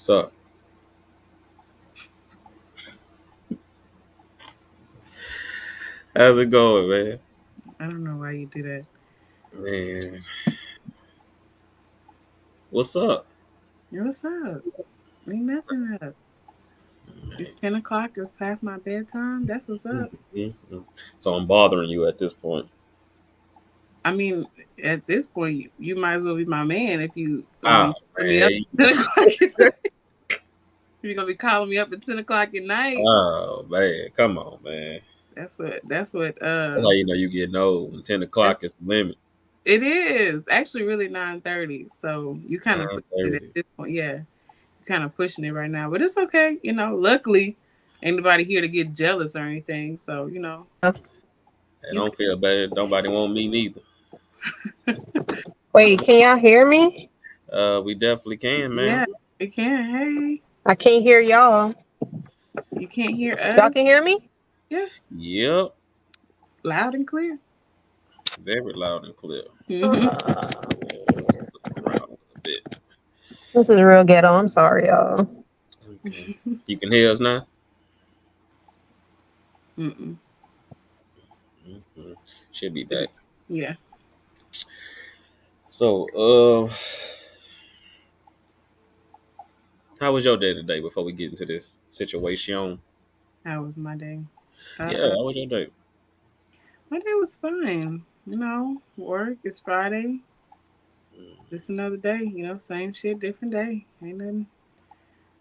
What's up? How's it going, man? I don't know why you do that. Man, what's up? Yo, what's up? Ain't nothing up. It's 10 o'clock. It's past my bedtime. That's what's up. Mhm. So I'm bothering you at this point. I mean, at this point, you might as well be my man if you gonna Oh be calling me up man. at 10 o'clock. At night. You're gonna be calling me up at 10 o'clock at night. Oh man. Come on, man. That's what. That's what. That's how you know you getting old. When 10 o'clock That's is the limit. it is actually really 9:30. So you kind of pushing it at 9:30. this point. Yeah, you're kind of pushing it right now, but it's okay. Luckily, ain't nobody here to get jealous or anything. So I you. don't feel bad. Nobody want me neither. Wait, can y'all hear me? We definitely can, man. Yeah, it can. Hey, I can't hear y'all. you can't hear Y'all us? can hear me? Yeah, Yep. loud and clear. Very loud and clear. Hmm. Look around a little bit. This is real ghetto. I'm sorry, y'all. Okay. You can hear us now? Mm-mm. hmm Should be back. Yeah, So, how was your day today before we get into this situation? that was my day. Yeah, Uh, how was your day? my day was fine. Work. It's Friday. Just another day. Same shit, different day. Ain't nothing.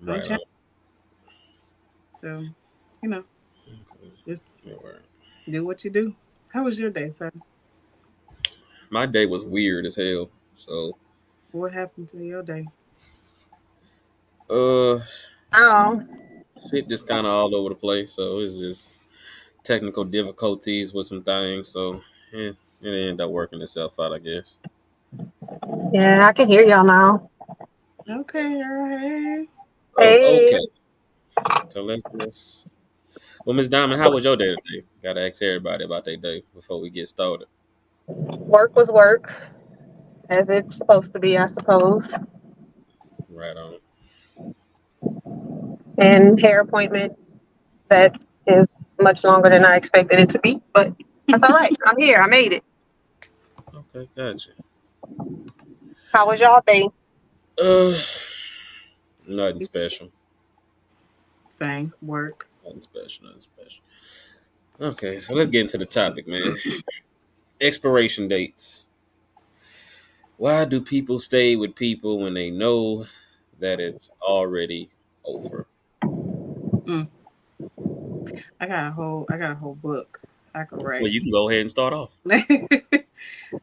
Don't Right change. on. So, you know, Okay. just All right. do what you do. How was your day, sir? My day was weird as hell. So, What happened to your day? uh, Oh, shit just kind of all over the place. So it's just technical difficulties with some things. So it ended up working itself out, I guess. yeah, I can hear y'all now. Okay, all right. Oh, Hey, okay. So let's. Well, Miss Diamond, how was your day today? Gotta ask everybody about their day before we get started. work was work, as it's supposed to be, I suppose. Right on. And hair appointment that is much longer than I expected it to be, but that's all right. I'm here. I made it. Okay, gotcha. How was y'all day? Uh, nothing special. Same work. Nothing special. Nothing special. Okay, so let's get into the topic, man. Expiration dates. Why do people stay with people when they know that it's already over? Mm. I got a whole book I could Well, write. you can go ahead and start off.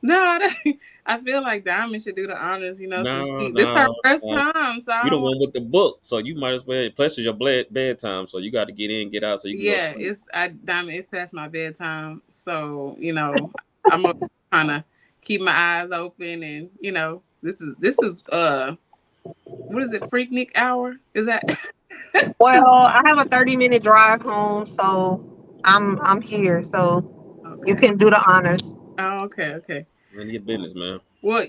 No, I feel like Diamond should do the honors. Since No, this her no, first no. time, so I You the don't want. one with the book, so you might as well. Plus, it's your bedtime, so you got to get in, get out, so you can go to Yeah, sleep. Diamond. It's past my bedtime, so I'm gonna kind of keep my eyes open, and this is what is it? Freaknik hour? Is that? Well, I have a 30-minute drive home, so I'm here. So you Okay. can do the honors. Oh, okay, okay. None of your business, man. Well,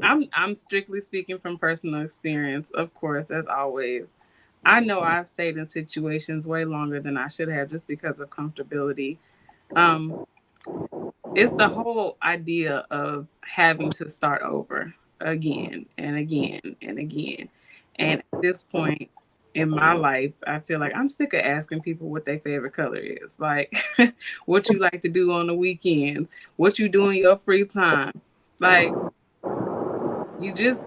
I'm strictly speaking from personal experience, of course, as always. I know I've stayed in situations way longer than I should have just because of comfortability. Um, it's the whole idea of having to start over again and again and again. And at this point in my life, I feel like I'm sick of asking people what their favorite color is. Like, what you like to do on the weekends, what you do in your free time. Like, you just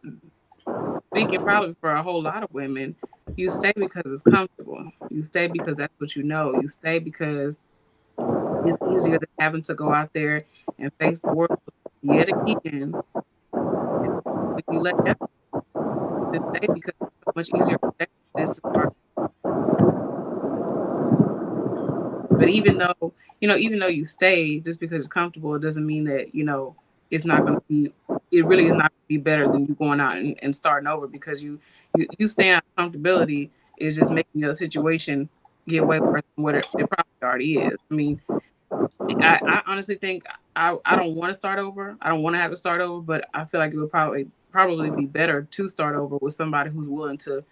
speaking probably for a whole lot of women, you stay because it's comfortable. You stay because that's what you know. You stay because it's easier than having to go out there and face the world yet again. And when you let down, you just stay because it's so much easier for that this to start. But even though you stay just because it's comfortable, it doesn't mean that it's not going to be. It really is not going to be better than you going out and starting over because you staying out of comfortability is just making your situation get way worse than what it probably already is. I mean, I honestly think I don't want to start over. I don't want to have to start over, but I feel like it would probably probably be better to start over with somebody who's willing to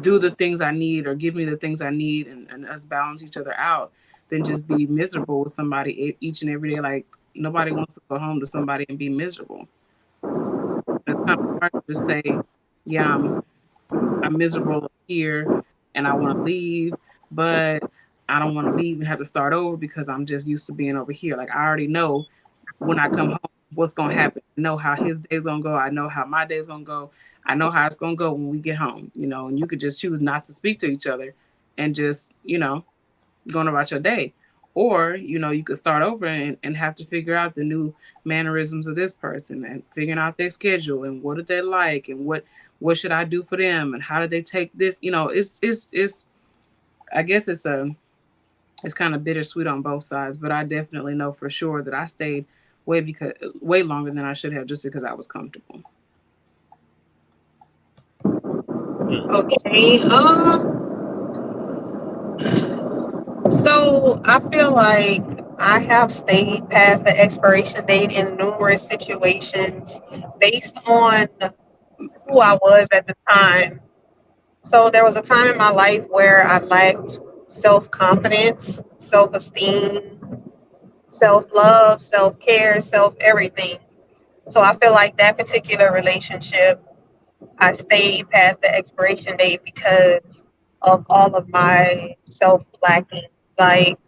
do the things I need or give me the things I need, and us balance each other out, than just be miserable with somebody each and every day. Like, nobody wants to go home to somebody and be miserable. It's kind of hard to just say, yeah, I'm miserable here and I want to leave, but I don't want to leave and have to start over because I'm just used to being over here. Like, I already know when I come home what's gonna happen. I know how his day's gonna go. I know how my day's gonna go. I know how it's gonna go when we get home, and you could just choose not to speak to each other and just, going about your day. Or, you could start over and have to figure out the new mannerisms of this person and figuring out their schedule and what do they like and what should I do for them and how do they take this. It's I guess it's kind of bittersweet on both sides, but I definitely know for sure that I stayed way longer than I should have just because I was comfortable. Okay. So I feel like I have stayed past the expiration date in numerous situations based on who I was at the time. So there was a time in my life where I lacked self confidence, self esteem, self love, self care, self everything. So I feel like that particular relationship, I stayed past the expiration date because of all of my self lacking. Like,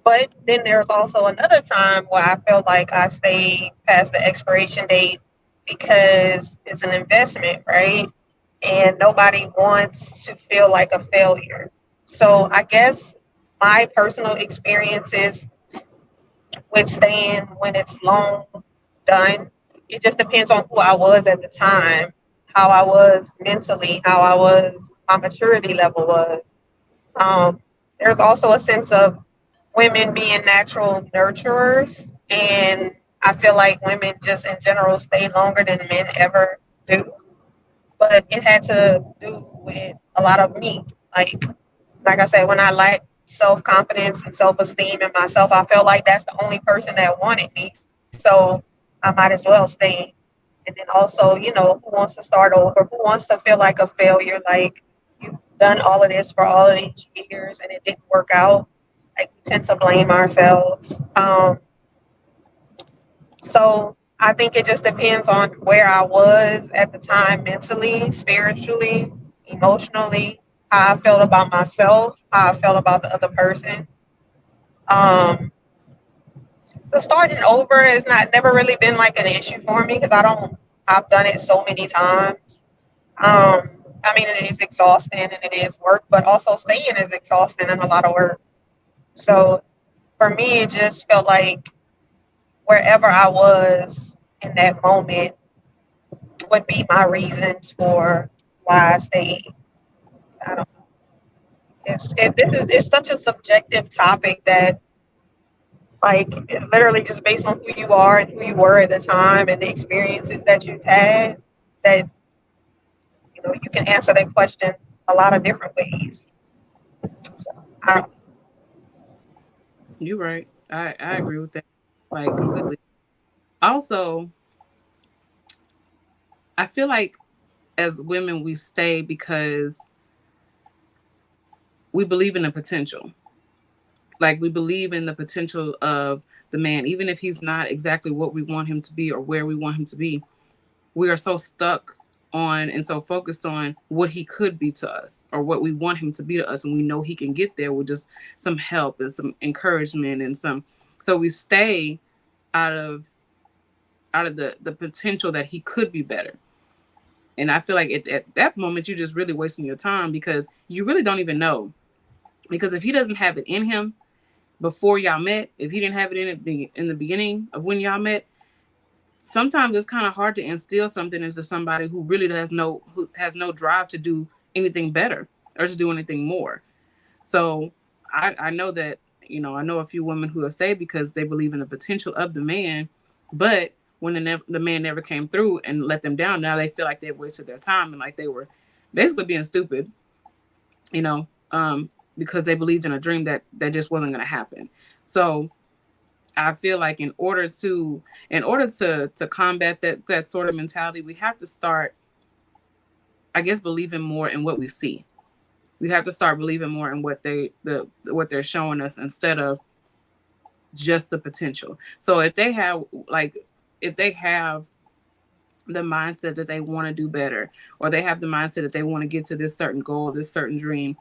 but then there's also another time where I felt like I stayed past the expiration date because it's an investment, right? And nobody wants to feel like a failure. So I guess my personal experiences with staying when it's long done, it just depends on who I was at the time, how I was mentally, how I was, my maturity level was. Um, there's also a sense of women being natural nurturers, and I feel like women just in general stay longer than men ever do. But it had to do with a lot of me. Like I said, when I lacked self confidence and self esteem in myself, I felt like that's the only person that wanted me. So I might as well stay. And then also, who wants to start over? Who wants to feel like a failure? Like you've done all of this for all of these years and it didn't work out. Like we tend to blame ourselves. So I think it just depends on where I was at the time mentally, spiritually, emotionally, how I felt about myself, how I felt about the other person. Um, the starting over has not never really been like an issue for me because I've done it so many times. I mean, it is exhausting and it is work, but also staying is exhausting and a lot of work. So for me, it just felt like wherever I was in that moment would be my reasons for why I stayed. I don't. It's such a subjective topic that like it's literally just based on who you are and who you were at the time and the experiences that you've had that you can answer that question a lot of different ways. So I don't. You're right. I agree with that, like, completely. Also, I feel like as women we stay because we believe in the potential. Like, we believe in the potential of the man, even if he's not exactly what we want him to be or where we want him to be. We are so stuck on and so focused on what he could be to us or what we want him to be to us, and we know he can get there with just some help and some encouragement and some. So we stay out of the potential that he could be better. And I feel like at that moment you're just really wasting your time because you really don't even know. Because if he doesn't have it in him before y'all met, if he didn't have it in the beginning of when y'all met, sometimes it's kind of hard to instill something into somebody who has no drive to do anything better or to do anything more. So I know that, I know a few women who have stayed because they believe in the potential of the man, but when the man never came through and let them down, now they feel like they've wasted their time and like they were basically being stupid, you know, because they believed in a dream that just wasn't going to happen. So I feel like in order to combat that sort of mentality, we have to start, I guess, believing more in what we see. We have to start believing more in what they're showing us instead of just the potential. So if they have the mindset that they want to do better, or they have the mindset that they want to get to this certain goal, this certain dream,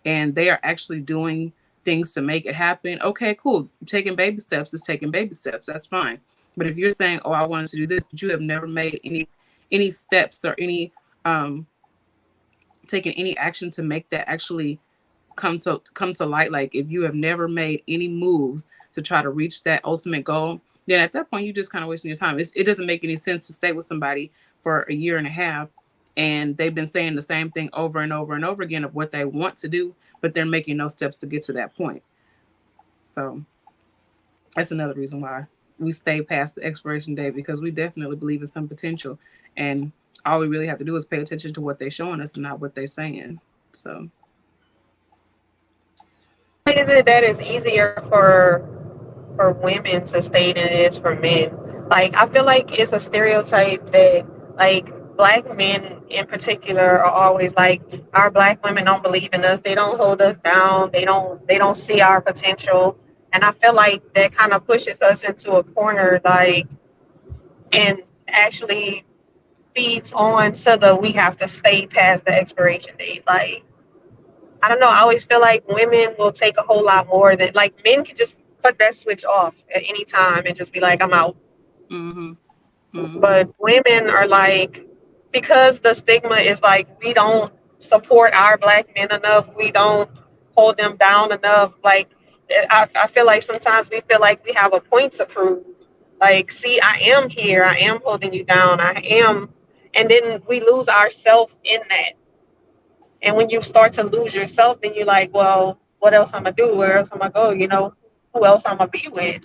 and they are actually doing things to make it happen, okay, cool. Taking baby steps is taking baby steps. That's fine. But if you're saying, "Oh, I wanted to do this," but you have never made any steps or any um taken any action to make that actually come to light, like if you have never made any moves to try to reach that ultimate goal, then at that point you're just kind of wasting your time. It doesn't make any sense to stay with somebody for a year and a half and they've been saying the same thing over and over and over again of what they want to do, but they're making no steps to get to that point. So that's another reason why we stay past the expiration date, because we definitely believe in some potential, and all we really have to do is pay attention to what they're showing us and not what they're saying. So Why is it that it's easier for women to stay than it is for men? Like I feel like it's a stereotype that like black men in particular are always like our black women don't believe in us. They don't hold us down. They don't see our potential. And I feel like that kind of pushes us into a corner, like, and actually feeds on so that we have to stay past the expiration date. Like I don't know. I always feel like women will take a whole lot more than like men can just cut that switch off at any time and just be like, I'm out. mm-hmm, mm-hmm, But women are like, because the stigma is like, we don't support our black men enough, we don't hold them down enough. Like, I feel like sometimes we feel like we have a point to prove. Like, see, I am here, I am holding you down, I am. And then we lose ourselves in that. And when you start to lose yourself, then you're like, well, what else I'm gonna do? Where else I'm gonna go? You know, who else I'm gonna be with?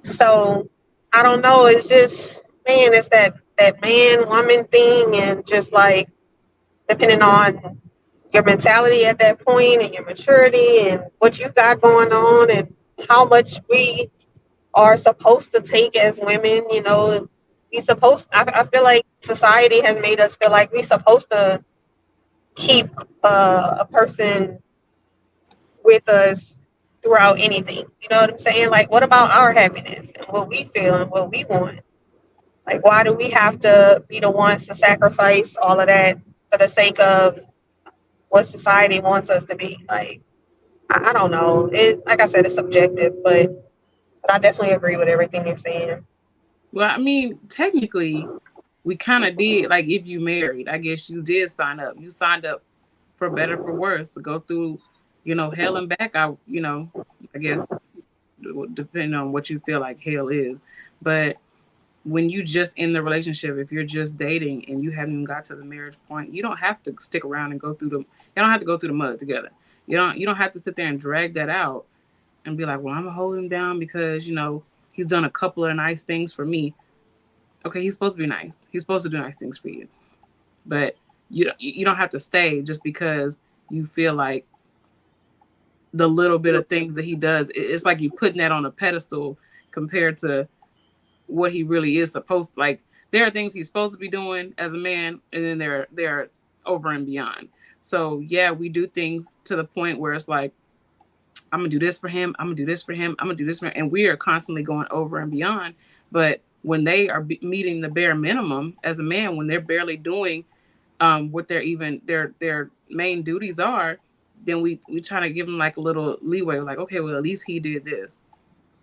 So I don't know. It's just, man, it's that man woman thing, and just like depending on your mentality at that point and your maturity and what you got going on and how much we are supposed to take as women. You know, we supposed. I feel like society has made us feel like we're supposed to keep a person with us throughout anything. You know what I'm saying? Like, what about our happiness and what we feel and what we want? Like, why do we have to be the ones to sacrifice all of that for the sake of what society wants us to be? Like, I don't know. It, like I said, it's subjective, but I definitely agree with everything you're saying. well, I mean, technically we kind of did. Like, if you married, I guess you did sign up. You signed up for better, for worse, to go through, hell and back. I guess depending on what you feel like hell is. But when you just in the relationship, if you're just dating and you haven't even got to the marriage point, you don't have to stick around and go through the. You don't have to go through the mud together. You don't have to sit there and drag that out and be like, well, I'm gonna hold him down because he's done a couple of nice things for me. Okay, he's supposed to be nice. He's supposed to do nice things for you, but you don't have to stay just because you feel like the little bit of things that he does. It's like you putting that on a pedestal compared to what he really is supposed to. Like, there are things he's supposed to be doing as a man, and then they're over and beyond. So yeah, we do things to the point where it's like, I'm gonna do this for him, I'm gonna do this for him, I'm gonna do this for him, and we are constantly going over and beyond. But when they are meeting the bare minimum as a man, when they're barely doing what their main duties are, then we try to give them like a little leeway, like, okay, well, at least he did this.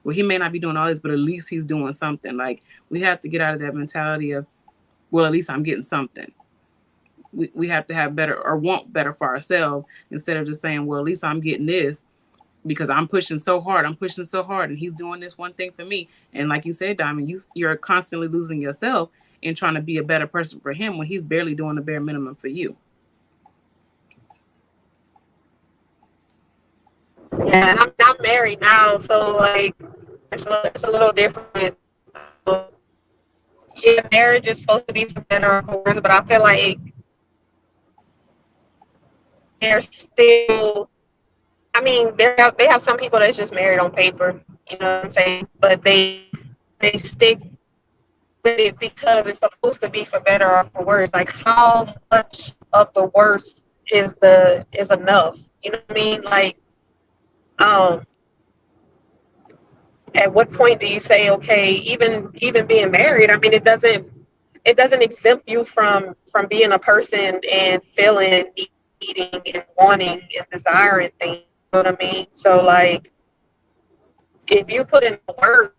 Well, he may not be doing all this, but at least he's doing something. Like, we have to get out of that mentality of, well, at least I'm getting something. We have to have better, or want better for ourselves, instead of just saying, well, at least I'm getting this because I'm pushing so hard. I'm pushing so hard, and he's doing this one thing for me. And like you said, Diamond, you're constantly losing yourself and trying to be a better person for him when he's barely doing the bare minimum for you. Yeah, and I'm married now, so like it's a little different. Yeah, marriage is supposed to be for better or for worse, but I feel like there's still. I mean, they have some people that's just married on paper. You know what I'm saying? But they stick with it because it's supposed to be for better or for worse. Like how much of the worst is enough? You know what I mean? Like um at what point do you say, okay, even being married, I mean it doesn't exempt you from being a person and feeling, needing and wanting and desiring things. You know what I mean? So like if you put in the work,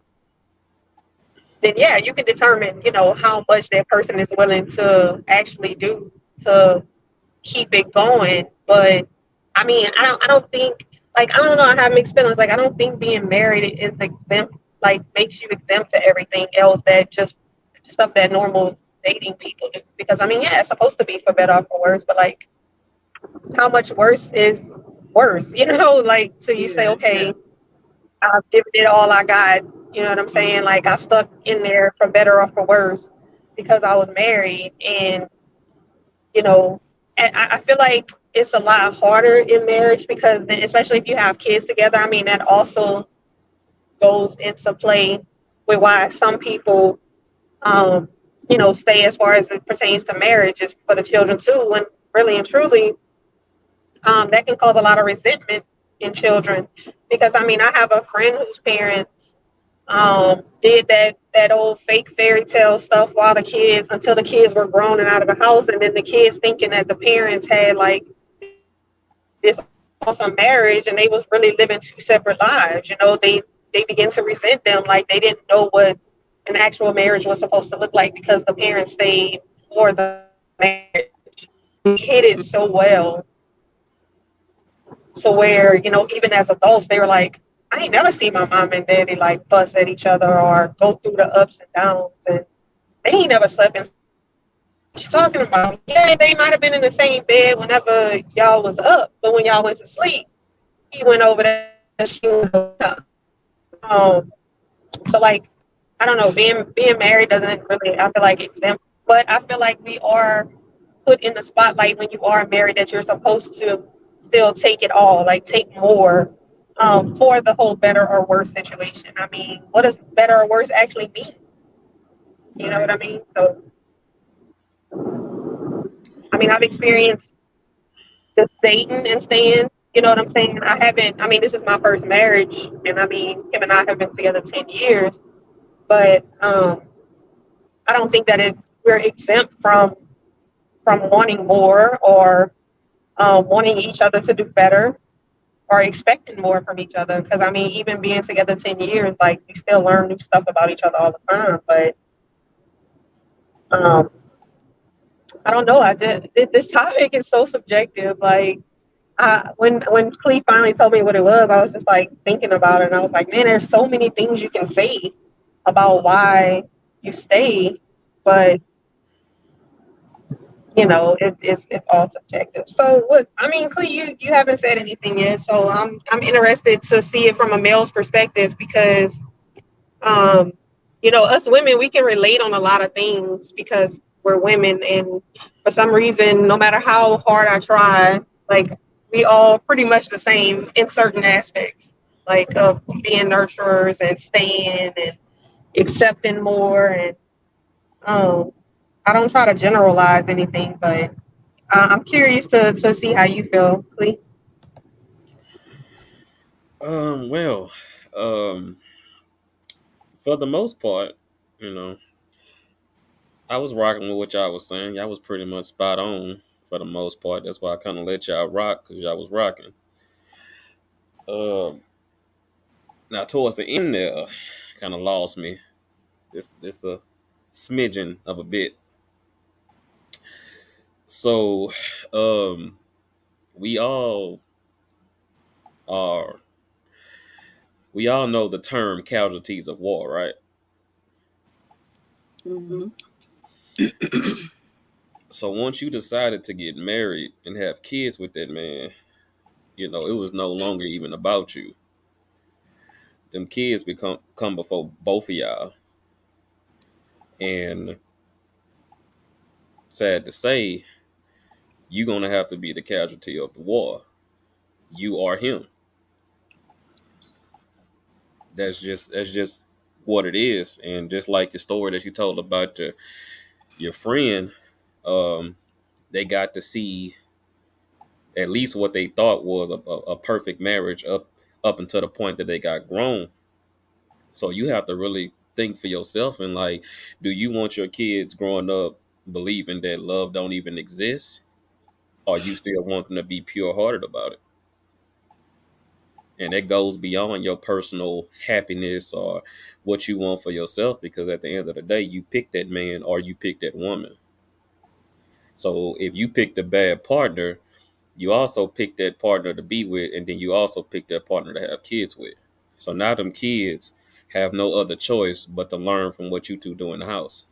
then yeah, you can determine, how much that person is willing to actually do to keep it going. But I mean, I don't think, like, I don't know, I have mixed feelings. Like, I don't think being married is exempt, like, makes you exempt to everything else that just stuff that normal dating people do. Because I mean, yeah, it's supposed to be for better or for worse, but like, how much worse is worse? Like, so you say, Yeah, yeah. okay, I've given it all I got. You know what I'm saying? Hmm. Like, I stuck in there for better or for worse because I was married, and you know, and I feel like it's a lot harder in marriage because then, especially if you have kids together, I mean, that also goes into play with why some people, um, stay as far as it pertains to marriage is for the children too. When really and truly, that can cause a lot of resentment in children. Because I mean, I have a friend whose parents did that old fake fairy tale stuff while the kids until the kids were grown and out of the house, and then the kids thinking that the parents had like this awesome marriage and they was really living two separate lives. They begin to resent them like they didn't know what an actual marriage was supposed to look like because the parents stayed for the marriage. They hid it so well, so where even as adults they were like, I ain't never seen my mom and daddy like fuss at each other or go through the ups and downs, and they ain't never slept in. What you talking about? Yeah, they might have been in the same bed whenever y'all was up, but when y'all went to sleep, he went over there. She went over there. Um, so like, I don't know, being married doesn't really, I feel like, exempt, but I feel like we are put in the spotlight when you are married that you're supposed to still take it all, like take more, for the whole better or worse situation. I mean, what does better or worse actually mean? You know what Right. I mean? So, I mean, I've experienced just dating and staying. You know what I'm saying? I haven't. I mean, this is my first marriage, and I mean, him and I have been together 10 years. But I don't think that we're exempt from wanting more or wanting each other to do better or expecting more from each other. Because I mean, even being together 10 years, like we still learn new stuff about each other all the time. But um, I don't know. I just this topic is so subjective. Like when Clee finally told me what it was, I was just like thinking about it, and I was like, man, there's so many things you can say about why you stay, but it's all subjective. So what? I mean, Clee, you haven't said anything yet, so I'm interested to see it from a male's perspective because um, us women, we can relate on a lot of things because we're women, and for some reason, no matter how hard I try, like we all pretty much the same in certain aspects, like of being nurturers and staying and accepting more. And um, I don't try to generalize anything, but I'm curious to see how you feel, Clee. Well, um, for the most part, you know, I was rocking with what y'all was saying. Y'all was pretty much spot on for the most part. That's why I kind of let y'all rock because y'all was rocking. Um, Now towards the end there, kind of lost me. This a smidgen of a bit. So, um, we all are we all know the term casualties of war, right? Hmm. So once you decided to get married and have kids with that man, it was no longer even about you. Them kids become come before both of y'all. And sad to say, you're gonna have to be the casualty of the war. You are him. That's just what it is. And just like the story that you told about your friend, um, they got to see at least what they thought was a perfect marriage up until the point that they got grown. So you have to really think for yourself and like, do you want your kids growing up believing that love don't even exist, or you still want them to be pure hearted about it? And it goes beyond your personal happiness or what you want for yourself, because at the end of the day, you pick that man or you pick that woman. So if you pick the bad partner, you also pick that partner to be with, and then you also pick that partner to have kids with. So now them kids have no other choice but to learn from what you two do in the house.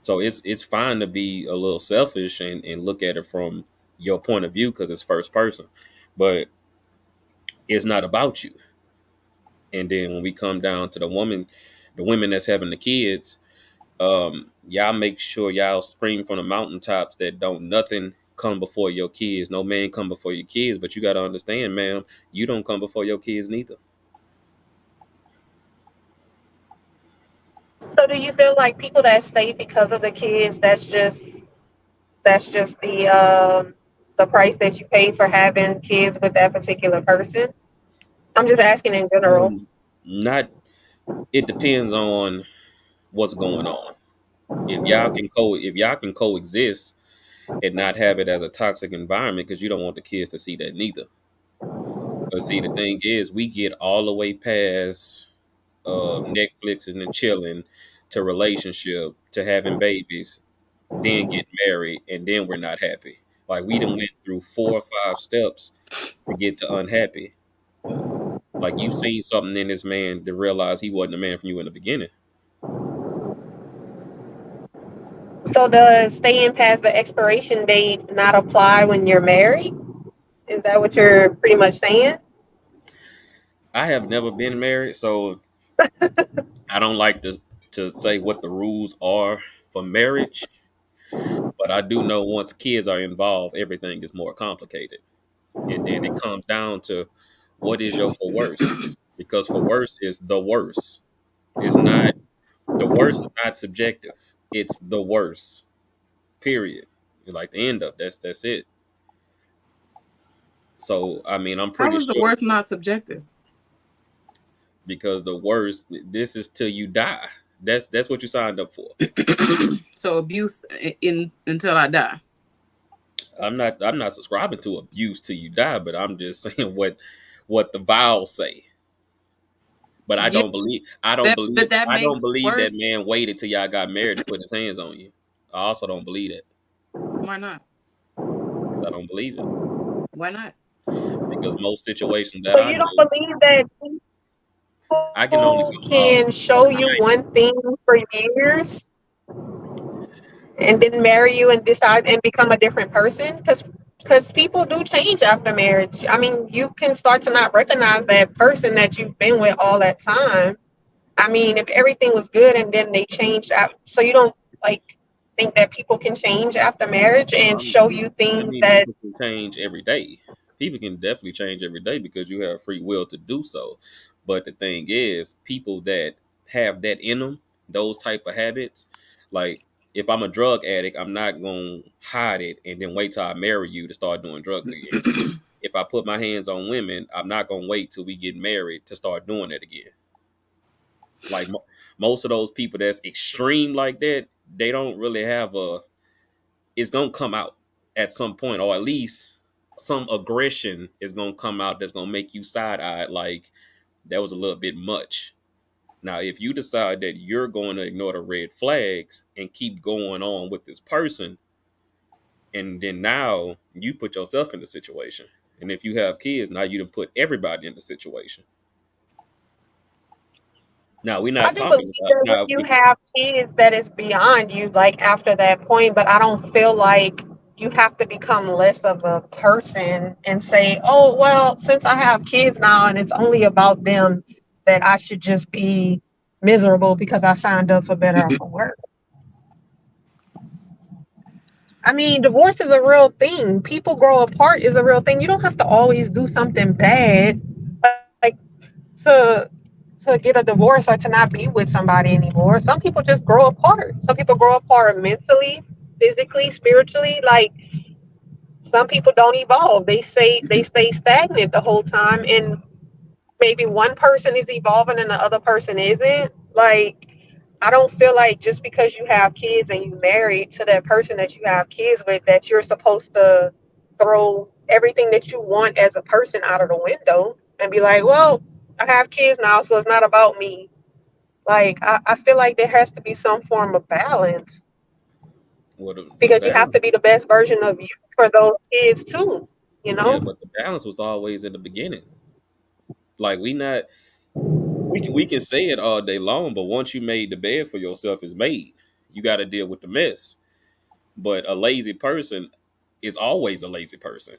So it's fine to be a little selfish and look at it from your point of view because it's first person, but it's not about you. And then when we come down to the women that's having the kids, y'all make sure y'all scream from the mountaintops that don't nothing come before your kids. No man come before your kids, but you got to understand, ma'am, you don't come before your kids neither. So do you feel like people that stay because of the kids, that's just the price that you pay for having kids with that particular person? I'm just asking in general. Not. It depends on what's going on. If y'all can coexist and not have it as a toxic environment, because you don't want the kids to see that neither. But see, the thing is, we get all the way past Netflix and chilling to relationship to having babies, then get married, and then we're not happy. Like we done went through 4 or 5 steps to get to unhappy. Like you seen something in this man to realize he wasn't a man from you in the beginning. So does staying past the expiration date not apply when you're married? Is that what you're pretty much saying? I have never been married, so I don't like to say what the rules are for marriage. But I do know once kids are involved, everything is more complicated. And then it comes down to what is your for worse? Because for worse is the worst. It's not the worst is not subjective. It's the worst. Period. Like the end of that's it. So I mean I'm How pretty is the sure words not subjective? because the worst this is till you die. That's what you signed up for. So abuse in until I die. I'm not subscribing to abuse till you die, but I'm just saying what the vows say. But I Yeah, don't believe I don't that believe but that I don't makes it believe that worse. man waited till y'all got married to put his hands on you. I also don't believe that Why not? because I don't believe it. Why not? Because most situations that So I you don't know, believe that I can only people go off can of show you my one thing for years and then marry you and decide and become a different person? Because people do change after marriage. I mean, you can start to not recognize that person that you've been with all that time. I mean, if everything was good and then they changed out, so you don't like think that people can change after marriage and show you I things mean, that people can change every day. People can definitely change every day because you have free will to do so. But the thing is, people that have that in them, those type of habits, like if I'm a drug addict, I'm not gonna hide it and then wait till I marry you to start doing drugs again. If I put my hands on women, I'm not gonna wait till we get married to start doing it again. Like most of those people that's extreme like that, they don't really have a. It's gonna come out at some point, or at least some aggression is gonna come out that's gonna make you side eyed. Like that was a little bit much. Now, if you decide that you're going to ignore the red flags and keep going on with this person, and then now you put yourself in the situation. And if you have kids, now you done put everybody in the situation. Now we're I not do believe talking about that when now. you have kids that is beyond you, like after that point, but I don't feel like you have to become less of a person and say, oh, well, since I have kids now and it's only about them, that I should just be miserable because I signed up for better or for worse. I mean, divorce is a real thing. People grow apart is a real thing. You don't have to always do something bad. Like to get a divorce or to not be with somebody anymore. Some people just grow apart. Some people grow apart mentally, physically, spiritually. Like some people don't evolve. They stay stagnant the whole time, and maybe one person is evolving and the other person isn't. Like I don't feel like just because you have kids and you married to that person that you have kids with that you're supposed to throw everything that you want as a person out of the window and be like, well, I have kids now, so it's not about me. Like I feel like there has to be some form of balance Well, the because you have balance, to be the best version of you for those kids too, you yeah, know? but the balance was always in the beginning. Like we can say it all day long, but once you made the bed for yourself, is made. You got to deal with the mess. But a lazy person is always a lazy person.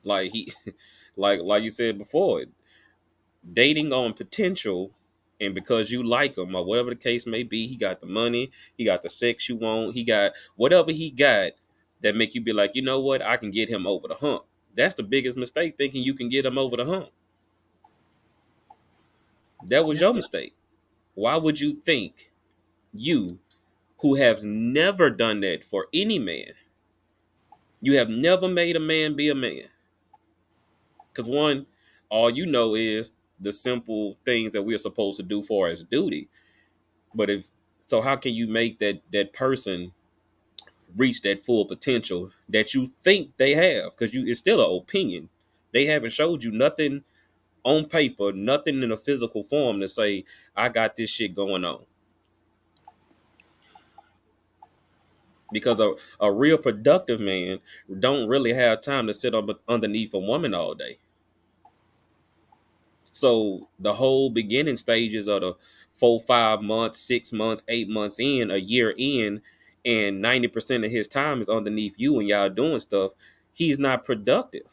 Like he, like you said before, dating on potential, and because you like him or whatever the case may be, he got the money, he got the sex you want, he got whatever he got that make you be like, you know what, I can get him over the hump. That's the biggest mistake, thinking you can get him over the hump. That was Yeah. your mistake. Why would you think, you who have never done that for any man, you have never made a man be a man? Because one, all you know is the simple things that we're supposed to do for as duty. But if so, how can you make that person reach that full potential that you think they have? Because you, it's still an opinion. They haven't showed you nothing on paper, nothing in a physical form to say I got this shit going on. Because a real productive man don't really have time to sit up underneath a woman all day. So the whole beginning stages of the 4, 5 months, 6 months, 8 months in, a year in, and 90% of his time is underneath you and y'all doing stuff. He's not productive,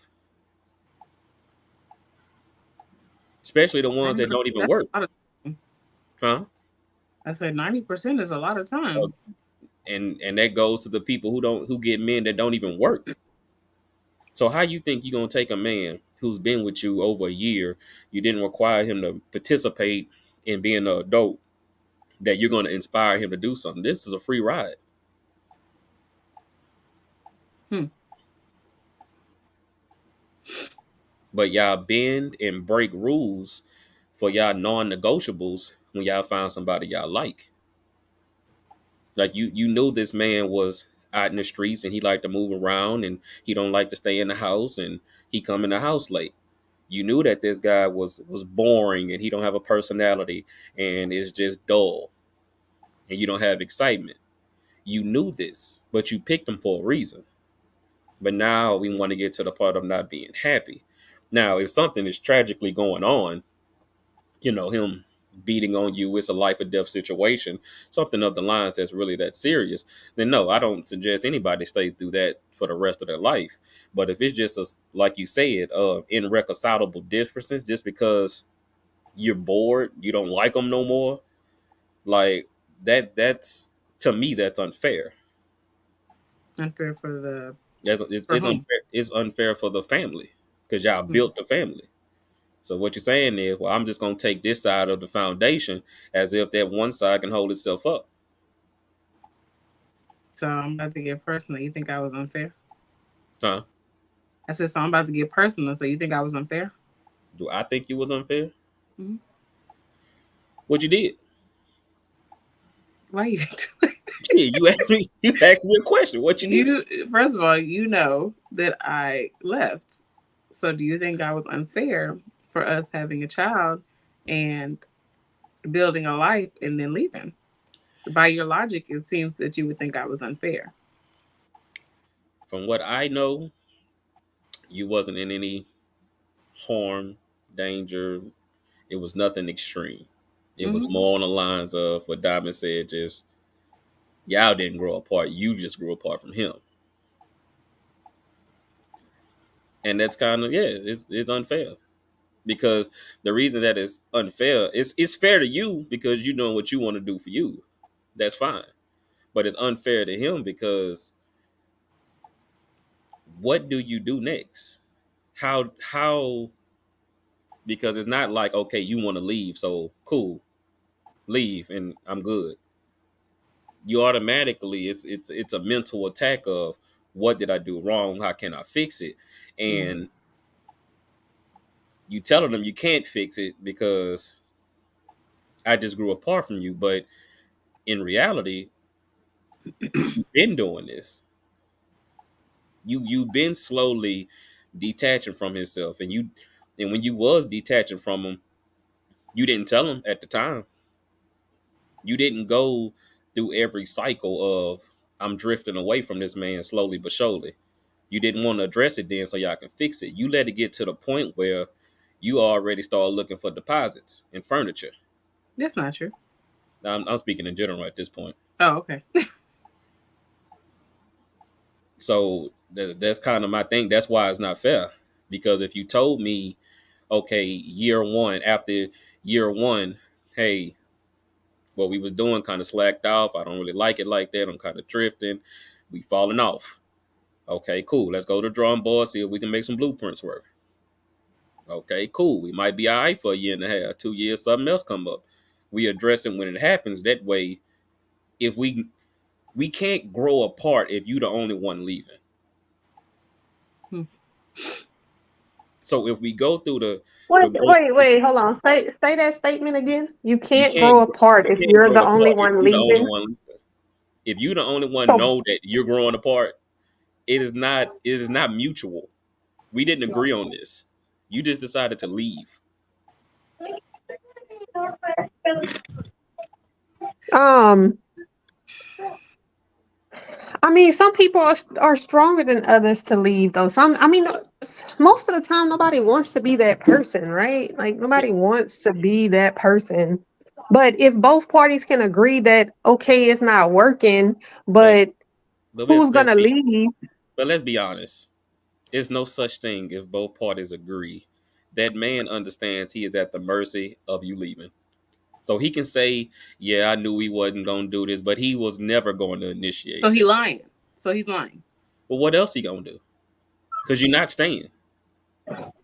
especially the ones that 90%, don't even that's work, a lot of time. huh? I said 90% is a lot of Uh, time. and that goes to the people who get men that don't even work. So how you think you're gonna take a man who's been with you over a year, you didn't require him to participate in being an adult, that you're gonna inspire him to do something? This is a free ride. Hmm. But y'all bend and break rules for y'all non-negotiables when y'all find somebody y'all like. Like you knew this man was out in the streets and he liked to move around and he don't like to stay in the house and he come in the house late. You knew that this guy was boring and he don't have a personality and is just dull and you don't have excitement. You knew this, but you picked him for a reason. But now we want to get to the part of not being happy. Now, if something is tragically going on, him beating on you, it's a life or death situation, something of the lines that's really that serious, then no, I don't suggest anybody stay through that for the rest of their life. But if it's just like you said, irreconcilable differences, just because you're bored, you don't like them no more, like that's, to me, that's unfair. Unfair for the for It's whom? unfair. It's unfair for the family because y'all Hmm. built the family. So what you're saying is, well, I'm just gonna take this side of the foundation as if that one side can hold itself up. So I'm about to get personal. You think I was unfair? Huh? I said, so I'm about to get personal. So you think I was unfair? Do I think you was unfair? Hmm. What you did? Why you? Yeah, you asked me. You asked me a question. What you did? You first of all, you know that I left. So do you think I was unfair for us having a child and building a life and then leaving? By your logic, it seems that you would think I was unfair. From what I know, you wasn't in any harm, danger. It was nothing extreme. It was Hmm. more on the lines of what Diamond said. Just y'all didn't grow apart. You just grew apart from him, and that's kind of, yeah, it's unfair. Because the reason that it's unfair, it's fair to you because you know what you want to do for you. That's fine. But it's unfair to him because what do you do next? How because it's not like, okay, you want to leave, so cool, leave and I'm good. You automatically, it's a mental attack of, what did I do wrong? How can I fix it? Mm. And you telling them you can't fix it because I just grew apart from you. But in reality, you've been doing this. You've been slowly detaching from himself, and when you was detaching from him, you didn't tell him at the time. You didn't go through every cycle of, I'm drifting away from this man slowly but surely. You didn't want to address it then so y'all can fix it. You let it get to the point where you already start looking for deposits and furniture. That's not true. Now, I'm speaking in general at this point. Oh, okay. So that's kind of my thing. That's why it's not fair. Because if you told me, okay, after year one, hey, what we was doing kind of slacked off. I don't really like it like that. I'm kind of drifting. We falling off. Okay, cool. Let's go to the drawing board, see if we can make some blueprints work. Okay, cool. We might be all right for a year and a half, 2 years, something else come up. We address it when it happens. That way, if we can't grow apart if you the only one leaving. Hmm. So if we go through the Wait, growth, wait, wait, hold on. Say that statement again. You you can't can't grow apart you if can't you're grow the only apart if one you the only leaving. one leaving. If you the only one So, know that you're growing apart, it is not mutual. We didn't agree on this. You just decided to leave. um, I mean, some people are stronger than others to leave, though. I mean, most of the time, nobody wants to be that person, right? Like, Yeah, nobody wants to be that person. But if both parties can agree that, okay, it's not working, but but but let's who's let's gonna be leave? but let's be honest. There's no such thing if both parties agree. That man understands he is at the mercy of you leaving. So he can say, "Yeah, I knew he wasn't gonna do this," but he was never going to So initiate he that. lying. So he's lying. Well, what else he gonna do? Because you're not staying.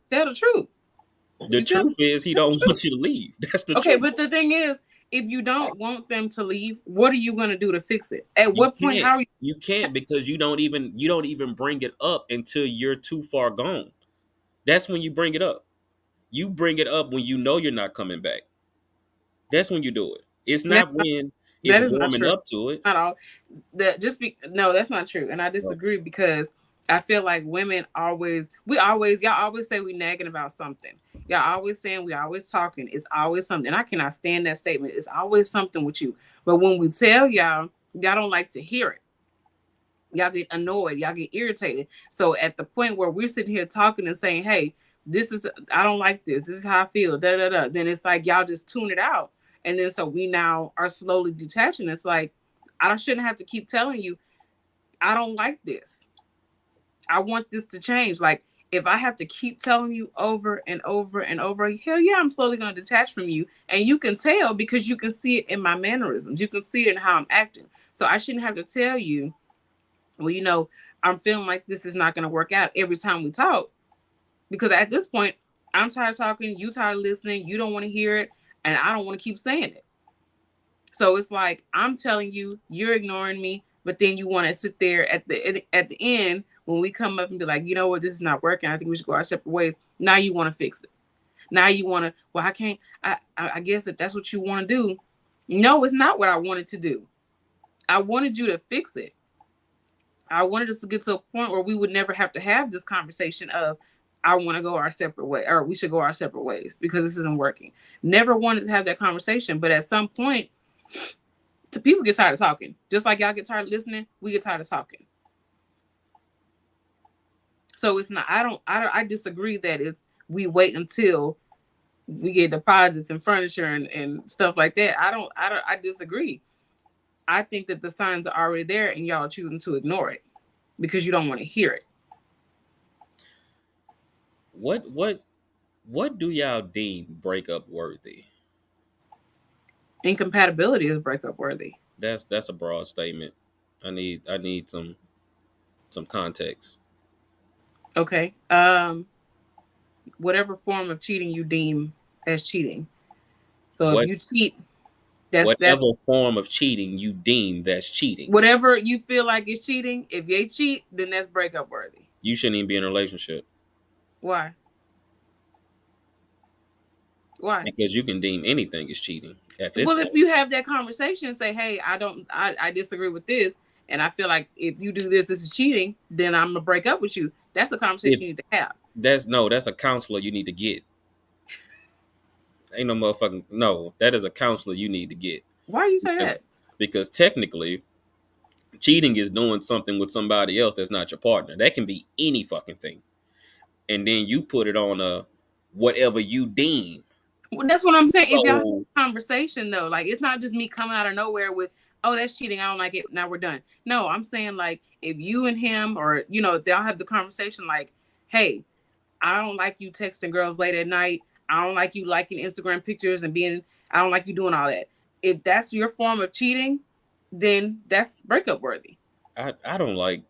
Tell the truth. The You tell truth is, he tell the don't truth. want you to leave. That's the Okay, truth. but the thing is, if you don't want them to leave, what are you gonna do to fix it? At You what point? can't. How are you? You can't because you don't even bring it up until you're too far gone. That's when you bring it up. You bring it up when you know you're not coming back. That's when you do it. It's That's not not, when it's that is not warming true. up to it. Not all. That just be no, that's not true, and I No. disagree because I feel like women always, we always, y'all always say we nagging about something. Y'all always saying we always talking. It's always something. And I cannot stand that statement. It's always something with you. But when we tell y'all don't like to hear it. Y'all get annoyed. Y'all get irritated. So at the point where we're sitting here talking and saying, "Hey, this is I don't like this. This is how I feel." Da da da. Then it's like y'all just tune it out, and then so we now are slowly detaching. It's like shouldn't have to keep telling you I don't like this. I want this to change. Like if I have to keep telling you over and over and over, hell yeah, I'm slowly going to detach from you. And you can tell because you can see it in my mannerisms. You can see it in how I'm acting. So I shouldn't have to tell you, well, I'm feeling like this is not going to work out every time we talk. Because at this point, I'm tired of talking, you tired of listening, you don't want to hear it, and I don't want to keep saying it. So it's like I'm telling you, you're ignoring me, but then you want to sit there at the end when we come up and be like, you know what, this is not working. I think we should go our separate ways. Now you want to fix it. Now you want to. Well, I can't. I guess if that's what you want to do. No, it's not what I wanted to do. I wanted you to fix it. I wanted us to get to a point where we would never have to have this conversation of I want to go our separate way or we should go our separate ways because this isn't working. Never wanted to have that conversation, but at some point people get tired of talking. Just like y'all get tired of listening, we get tired of talking. So it's not. I disagree that it's we wait until we get deposits and furniture and stuff like that. I disagree. I think that the signs are already there and y'all are choosing to ignore it because you don't want to hear it. What do y'all deem breakup worthy? Incompatibility is breakup worthy. That's a broad statement. I need some context. Okay. whatever form of cheating you deem as cheating. So if What you cheat, that's whatever form of cheating you deem that's cheating. whatever you feel like is cheating. If they cheat, then that's breakup worthy. You shouldn't even be in a relationship Why? Why? because you can deem anything as cheating at this Well, if point. you have that conversation and say, "Hey, I disagree with this, and I feel like if you do this, this is cheating," then I'm gonna break up with you. That's a If conversation you need to have. that's a counselor you need to get. Ain't no motherfucking no. That is a counselor you need to get Why do you say because that? because technically cheating is doing something with somebody else that's not your partner. That can be any fucking thing, and then you put it on a whatever you deem. Well, that's what I'm saying. If y'all have So a conversation though, like it's not just me coming out of nowhere with, "Oh, that's cheating. I don't like it. Now we're done." No, I'm saying like if you and him, or they'll have the conversation like, "Hey, I don't like you texting girls late at night. I don't like you liking Instagram pictures and being. I don't like you doing all that." If that's your form of cheating, then that's breakup worthy. I don't like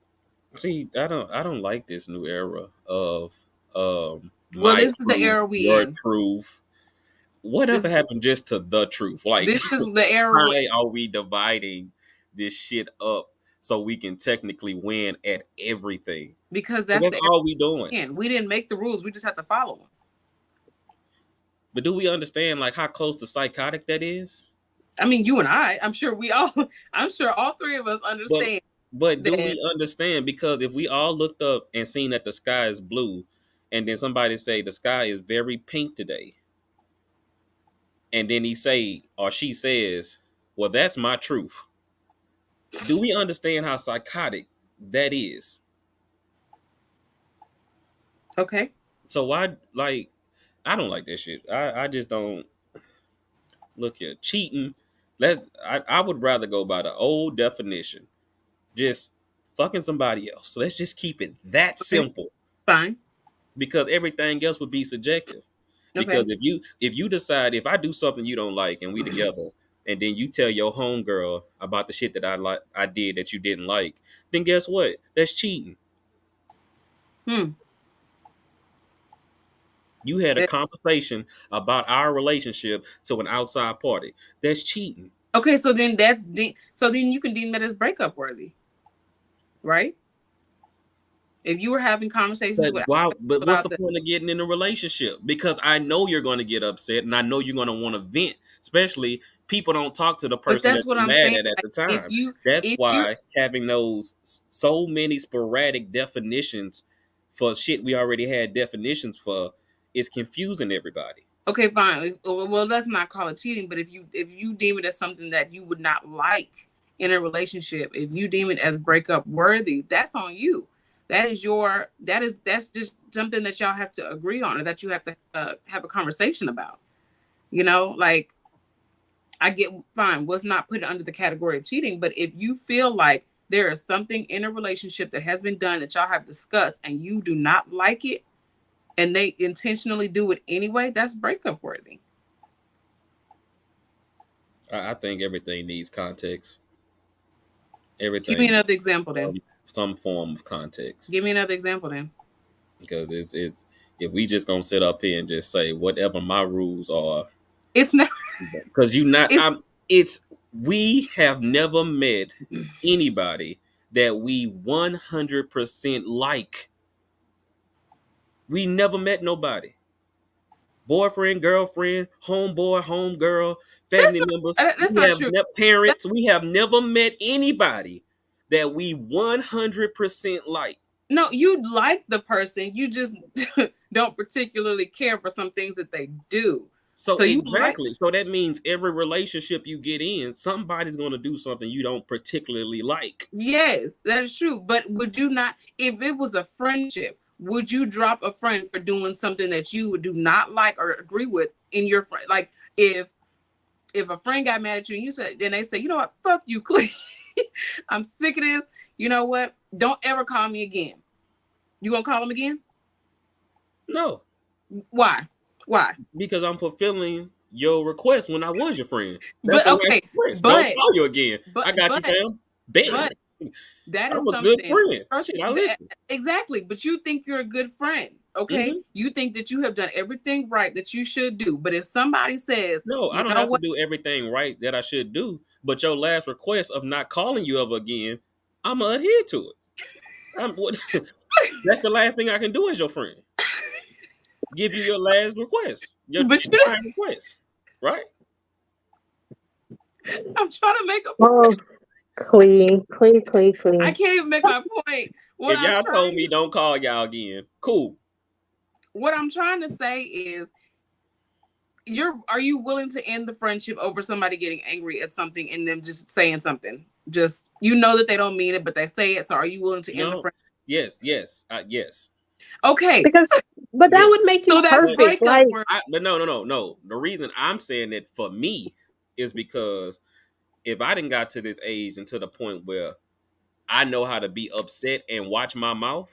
see I don't like this new era of Well, my this is the truth, era we your in. truth. Whatever This happened just to the truth? Like this is the era why are we dividing this shit up so we can technically win at everything? because But that's that's the era all we doing. we in. We didn't make the rules. We just have to follow them. But do we understand like how close to psychotic that is? I mean, you and I'm sure we all, I'm sure all three of us But understand but do that. we understand? Because if we all looked up and seen that the sky is blue, and then somebody say the sky is very pink today, and then he say or she says, "Well, that's my truth." Do we understand how psychotic that is? Okay. So why like I don't like that shit. I just don't look here. Cheating. I would rather go by the old definition. Just fucking somebody else. So let's just keep it that Okay. simple. Fine. Because everything else would be subjective. Okay. Because if you decide if I do something you don't like and we together, and then you tell your homegirl about the shit that I did that you didn't like, then guess what? That's cheating. Hmm. You had a Eh, conversation about our relationship to an outside party. That's cheating. Okay. So then so then you can deem that as breakup worthy, right? If you were having conversations But with wow, but what's about the the point of getting in a relationship? Because I know you're going to get upset, and I know you're going to want to vent. Especially people don't talk to the but person that's that what they're I'm mad saying. at Like the if time. you That's if you're why having those so many sporadic definitions for shit we already had definitions for is confusing everybody. okay, fine. Well, let's not call it cheating, but if you deem it as something that you would not like in a relationship, if you deem it as breakup worthy, that's on you. That's just something that y'all have to agree on, or that you have to have a conversation about. Like I get fine. Was not put under the category of cheating, but if you feel like there is something in a relationship that has been done that y'all have discussed and you do not like it, and they intentionally do it anyway, that's breakup worthy. I think everything needs context. Give me Everything another example then. some form of context. Give me another example then. Because it's if we just gonna sit up here and just say whatever my rules are, It's not. because you not It's I'm it's we have never met anybody that we 100% like. We never met nobody. Boyfriend, girlfriend, homeboy, homegirl, that's family members. that's We not have true. That, parents. We have never met anybody that we 100% like. no, you like the person. You just don't particularly care for some things that they do. So So you like. exactly. So that means every relationship you get in, somebody's gonna do something you don't particularly like. Yes, that is true. But would you not, if it was a friendship, would you drop a friend for doing something that you do not like or agree with in your friend? Like if a friend got mad at you and you said, then they say, you know what, fuck you, Clee. I'm sick of this. You know what? Don't ever call me again. You gonna call him again? No, Why? Why? because I'm fulfilling your request when I was your friend. That's But a nice okay, request. Don't but call you again. but I got you, but fam. Bet. but that is I'm a good something. friend. Shit, I listen. Exactly. But you think you're a good friend. Okay, Hmm. you think that you have done everything right that you should do, but if somebody says, No, I you don't know have to what, do everything right that I should do. But your last request of not calling you ever again, I'ma adhere to it. I'm what that's the last thing I can do as your friend. Give you your last request, but your dying request, right? I'm trying to make a Oh, I Queen. can't even make my point. What If I'm y'all told trying me don't call y'all again, cool. what I'm trying to say is you're are you willing to end the friendship over somebody getting angry at something and them just saying something? Just you know that they don't mean it, but they say it. So are you willing to end the No, friendship? yes, yes, yes, Okay. Because, but that yes. would make you So that's But perfect. breakup Like, word. but no. The reason I'm saying that for me is because if I didn't got to this age and to the point where I know how to be upset and watch my mouth,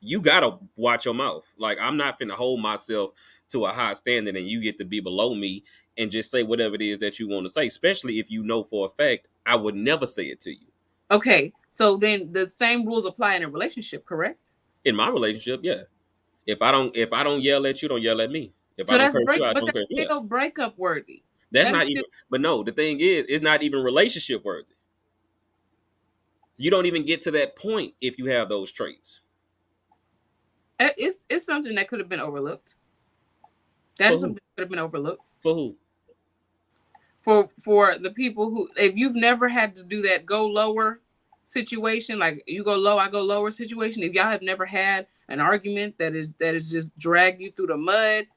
you gotta watch your mouth. Like I'm not finna hold myself to a high standard and you get to be below me and just say whatever it is that you want to say, especially if you know for a fact I would never say it to you. Okay. So then the same rules apply in a relationship, correct? In my relationship, yeah. If I don't yell at you, don't yell at me. If I So don't that's curse you, break I but don't that's curse you out. still breakup worthy. That's That is not still even but no, the thing is, it's not even relationship worthy. You don't even get to that point if you have those traits. it's something that could have been overlooked. That For is something who? that could have been overlooked. For who? For the people who if you've never had to do that go lower situation, like you go low, I go lower situation, if y'all have never had an argument that is just drag you through the mud,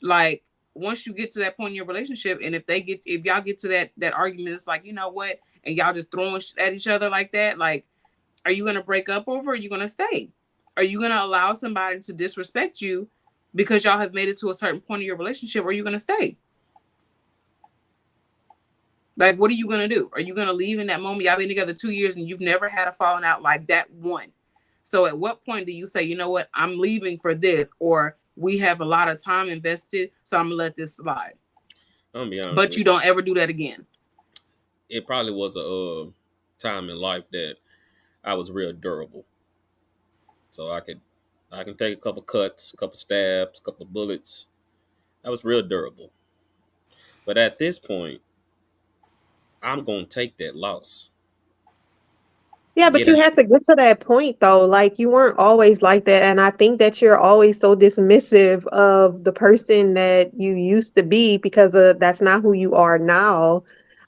like once you get to that point in your relationship and if y'all get to that argument, it's like, you know what, and y'all just throwing at each other like that, like are you gonna break up over or are you gonna stay? Are you gonna allow somebody to disrespect you because y'all have made it to a certain point in your relationship or are you gonna stay? Like, what are you gonna do? Are you gonna leave in that moment? Y'all been together 2 years and you've never had a falling out like that one. So at what point do you say, you know what, I'm leaving for this, or we have a lot of time invested, so I'm gonna let this slide. I'm gonna be honest But with you don't ever do that again. you. It probably was a time in life that I was real durable. So I can take a couple cuts, a couple stabs, a couple bullets. I was real durable. But at this point, I'm gonna take that loss. yeah, but Get you out. had to get to that point though. Like you weren't always like that. And I think that you're always so dismissive of the person that you used to be because that's not who you are now.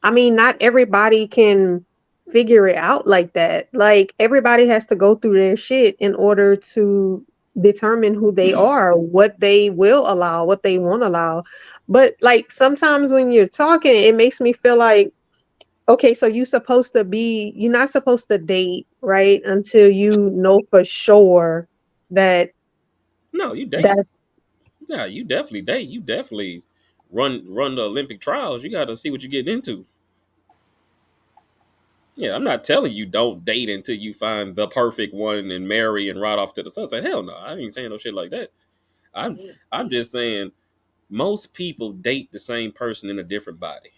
I mean, not everybody can figure it out like that. Like everybody has to go through their shit in order to determine who they are, what they will allow, what they won't allow. But like sometimes when you're talking, it makes me feel like okay, so you're not supposed to date, right? Until you know for sure that No, you date. that's Yeah, you definitely date. You definitely run the Olympic trials. You got to see what you're getting into. Yeah, I'm not telling you don't date until you find the perfect one and marry and ride off to the sunset. Hell no, I ain't saying no shit like that. I'm just saying most people date the same person in a different body.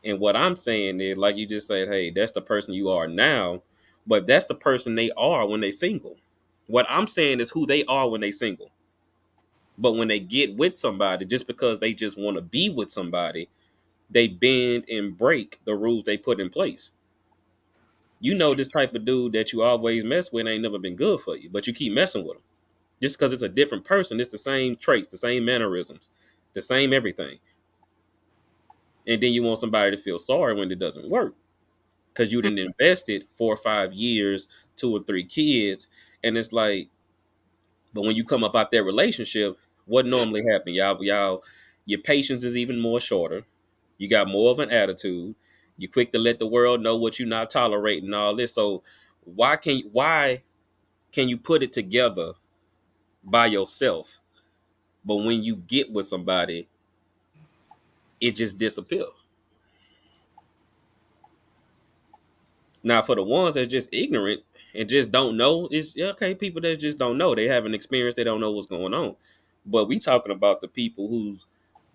And what I'm saying is, like you just said, hey, that's the person you are now, but that's the person they are when they single. What I'm saying is who they are when they single. But when they get with somebody, just because they just want to be with somebody, they bend and break the rules they put in place. You know this type of dude that you always mess with ain't never been good for you, but you keep messing with him. Just because it's a different person, it's the same traits, the same mannerisms, the same everything. And then you want somebody to feel sorry when it doesn't work because you didn't invest it 4 or 5 years, 2 or 3 kids, and it's like, but when you come up out that relationship, what normally happen? Y'all, your patience is even more shorter. You got more of an attitude. You quick to let the world know what you're not tolerating, all this. So why can you put it together by yourself, but when you get with somebody, it just disappears? Now, for the ones that's just ignorant and just don't know, it's yeah, okay. People that just don't know, they haven't experienced, they don't know what's going on. But we talking about the people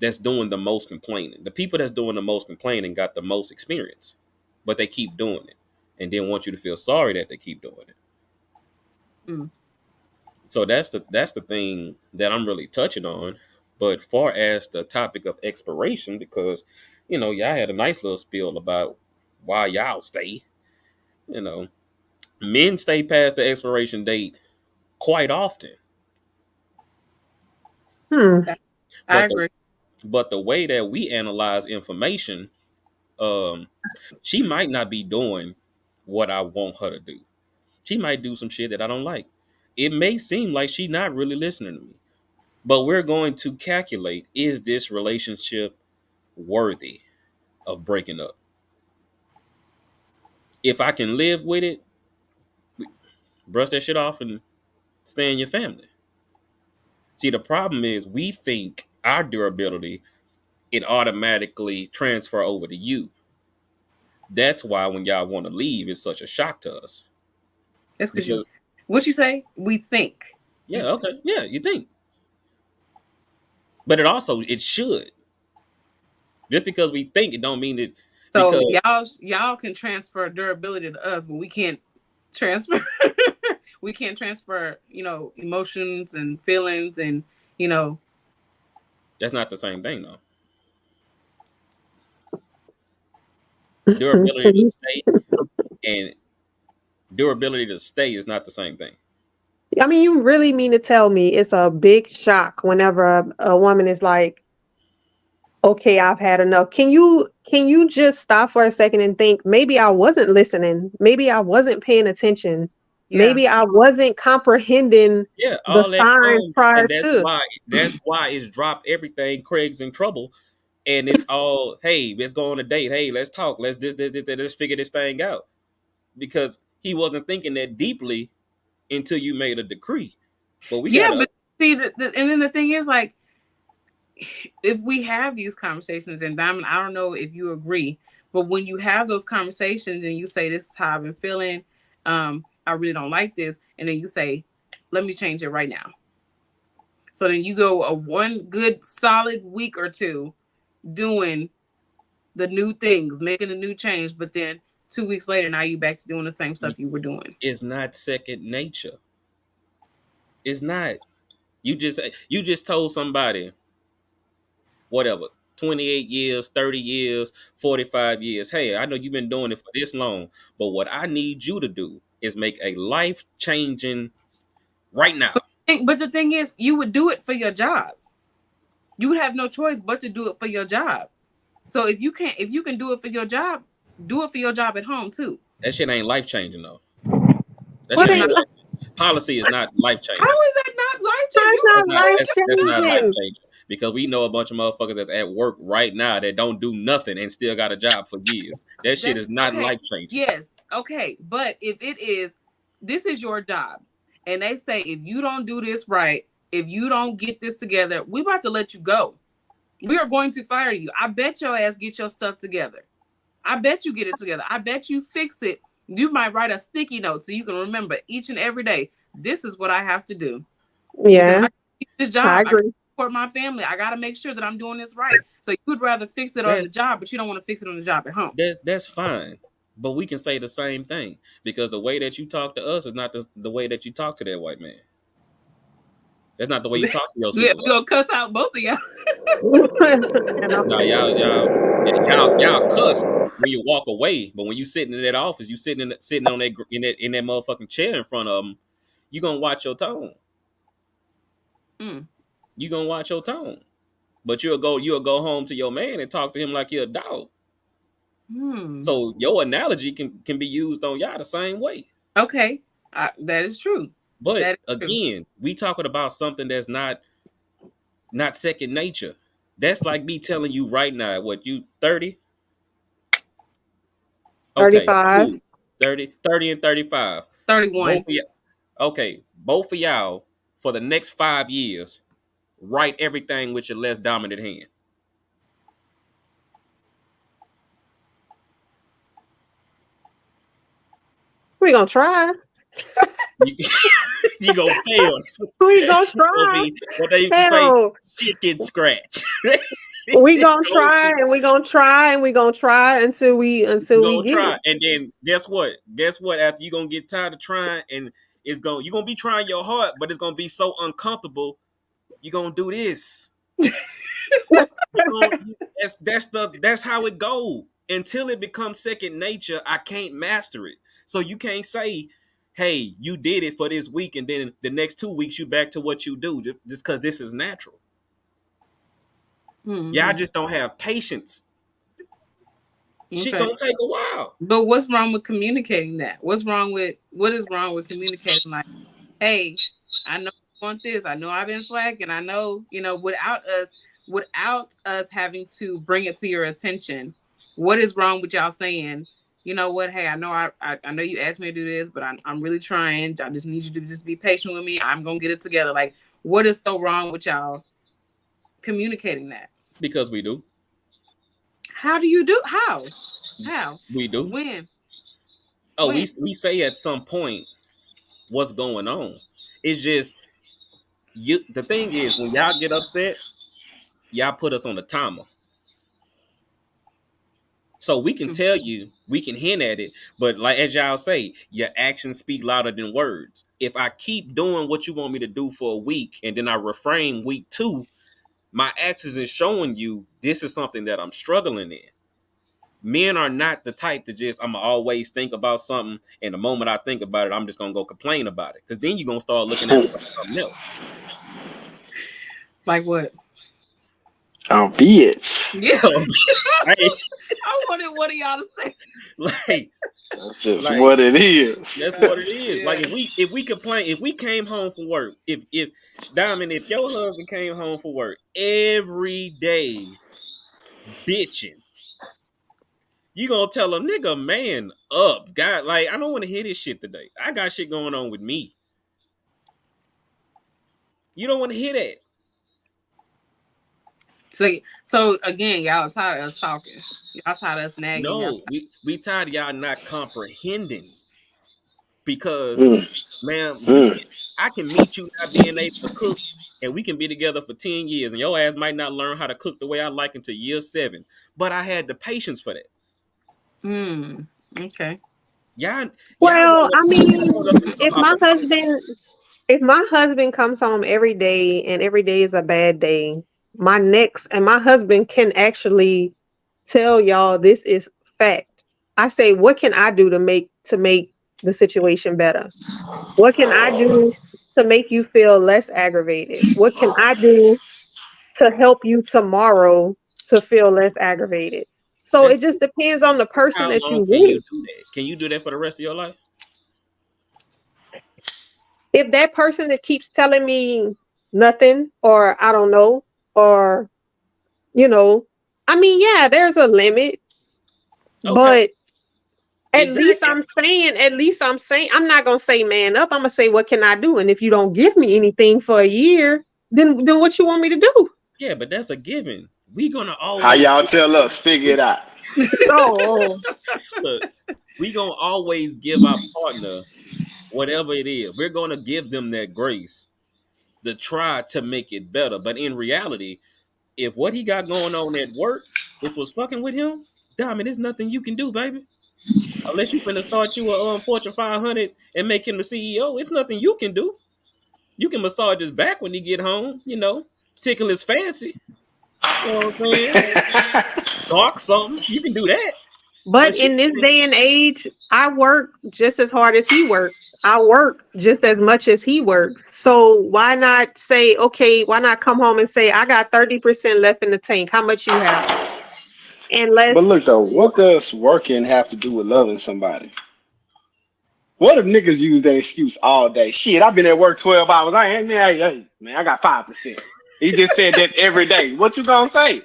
that's doing the most complaining. The people that's doing the most complaining got the most experience, but they keep doing it, and then want you to feel sorry that they keep doing it. Mm. So that's the thing that I'm really touching on. But far as the topic of expiration, because y'all had a nice little spiel about why y'all stay. You know, men stay past the expiration date quite often, Hmm. I but the agree. but the way that we analyze information, um, she might not be doing what I want her to do. She might do some shit that I don't like. It may seem like she's not really listening to me, but we're going to calculate, is this relationship worthy of breaking up? If I can live with it, brush that shit off and stay in your family. See, the problem is we think our durability it automatically transfer over to you. That's why when y'all want to leave, it's such a shock to us. That's because you. Because What you say? We think. yeah, okay, yeah, you think, but it should. Just because we think it don't mean it So because y'all can transfer durability to us, but we can't transfer. We can't transfer, emotions and feelings and you know. that's not the same thing though. Durability to stay and durability to stay is not the same thing. I mean, you really mean to tell me it's a big shock whenever a woman is like, "Okay, I've had enough." Can you just stop for a second and think maybe I wasn't listening, maybe I wasn't paying attention, Yeah. maybe I wasn't comprehending Yeah, the all that signs comes, prior and that's to. why it's drop everything. Craig's in trouble, and it's all hey, let's go on a date. Hey, let's talk. Let's let's figure this thing out because he wasn't thinking that deeply until you made a decree. But we Yeah, gotta but see, and then the thing is, like, if we have these conversations, and Diamond, I don't know if you agree, but when you have those conversations and you say, "This is how I've been feeling," I really don't like this, and then you say, "Let me change it right now." So then you go a one good solid week or two doing the new things, making a new change, but then 2 weeks later, now you back to doing the same stuff you were doing. it's not second nature. It's not. You just told somebody whatever 28 years, 30 years, 45 years. Hey, I know you've been doing it for this long, but what I need you to do is make a life changing right now. But the thing is, you would do it for your job. You would have no choice but to do it for your job. So if you can do it for your job, do it for your job at home too. That shit ain't life changing though. That What shit It's ain't not. ain't life. Policy is not life How changing. is that not life change? that's You not That's not do life it that's that's not life changing? changing because we know a bunch of motherfuckers that's at work right now that don't do nothing and still got a job for years. That shit That's is not okay. life changing. Yes. Okay. But if it is, this is your job. And they say, if you don't do this right, if you don't get this together, we about to let you go. We are going to fire you. I bet your ass get your stuff together. I bet you get it together. I bet you fix it. You might write a sticky note so you can remember each and every day. This is what I have to do because Yeah, I keep this I job. I agree. support my family. I got to make sure that I'm doing this right. So you would rather fix it on the That's job, but you don't want to fix it on the job at home. that's fine. But we can say the same thing because the way that you talk to us is not the way that you talk to that white man. That's not the way you talk to your We supervisor. gonna cuss out both of y'all. And I'm No, y'all cuss when you walk away, but when you sitting in that office, you sitting on that motherfucking chair in front of them. You gonna watch your tone. Mm. You gonna watch your tone. But you'll go home to your man and talk to him like you're a dog. Hmm. So your analogy can be used on y'all the same way. Okay, that is true. But That is true. again, we talking about something that's not second nature. That's like me telling you right now, what you 30? Okay, 35. cool. 30 and 35. Both 31. of y'all. Okay, both of y'all for the next 5 years, write everything with your less dominant hand. We gonna try. You, you gonna fail. We gonna You gonna try. be what they used to say, Hell, chicken scratch. we You gonna gonna try be- and we gonna try and we gonna try until we you get gonna it. try, and then guess what? Guess what? After you gonna get tired of trying, and You're gonna be trying your heart, but it's gonna be so uncomfortable. You're gonna do this. You know, that's how it go. Until it becomes second nature, I can't master it. So you can't say, "Hey, you did it for this week, and then the next 2 weeks you back to what you do," just because this is natural. Y'all Mm-hmm. just don't have patience. Shit Okay. gonna take a while But what's wrong with communicating that? What is wrong with communicating like, hey, I know you want this. I know I've been slacking. I know, without us having to bring it to your attention. What is wrong with y'all saying, you know what? Hey, I know I know you asked me to do this, but I'm really trying. I just need you to just be patient with me. I'm gonna get it together. Like, what is so wrong with y'all communicating that? because we do. How do you do? How? How? We do. When? Oh, When? we say at some point what's going on. It's just you. The thing is, when y'all get upset, y'all put us on the timer. So we can tell you, we can hint at it, but like as y'all say, your actions speak louder than words. If I keep doing what you want me to do for a week and then I refrain week two, my actions is showing you this is something that I'm struggling in. Men are not the type to just I'm gonna always think about something, and the moment I think about it, I'm just gonna go complain about it. Because then you're gonna start looking at it like something else. Like what? Bitch. Yeah. like, I wanted one of y'all to say. like, That's just like what it is. that's what it is. Yeah. Like if we complain, if we came home from work, if Diamond, if your husband came home from work every day bitching, you gonna tell him, nigga, man up, God. Like I don't want to hear this shit today. I got shit going on with me. You don't want to hear that. So again, y'all are tired of us talking. Y'all tired of us nagging. Y'all. No, we tired of y'all not comprehending because, Mm, man, mm. I can meet you not being able to cook, and we can be together for 10 years, and your ass might not learn how to cook the way I like until year 7. But I had the patience for that. Hmm. Okay. Y'all, Well, I y'all mean, want us to if come out my the mouth. husband if my husband comes home every day and every day is a bad day, my husband can actually tell y'all this is fact. I say, what can I do to make the situation better? What can I do to make you feel less aggravated? What can I do to help you tomorrow to feel less aggravated? So That's it just depends on the person how that long you can you with. do that? Can you do that for the rest of your life? If that person that keeps telling me nothing or I don't know or you know, I mean, yeah, there's a limit, Okay, but exactly. at least I'm saying, I'm not gonna say man up. I'm gonna say, what can I do? And if you don't give me anything for a year, then what you want me to do? Yeah, but that's a given. We gonna How always y'all tell us? Figure it out. Oh, look. We gonna always give our partner whatever it is. We're gonna give them that grace to try to make it better. But in reality, if what he got going on at work, if was fucking with him, Diamond, there's nothing you can do, baby. Unless you finna start you a Fortune 500 and make him the CEO, it's nothing you can do. You can massage his back when he get home, tickle his fancy. You know what I'm saying? Dark something. You can do that. but But shit, in this day and age, I work just as hard as he works. I work just as much as he works. So why not say, okay, why not come home and say, I got 30% left in the tank. How much you have? And But let's look though, what does working have to do with loving somebody? What if niggas use that excuse all day? Shit, I've been at work 12 hours. I ain't man, I got 5%. He just said that every day. What you gonna say?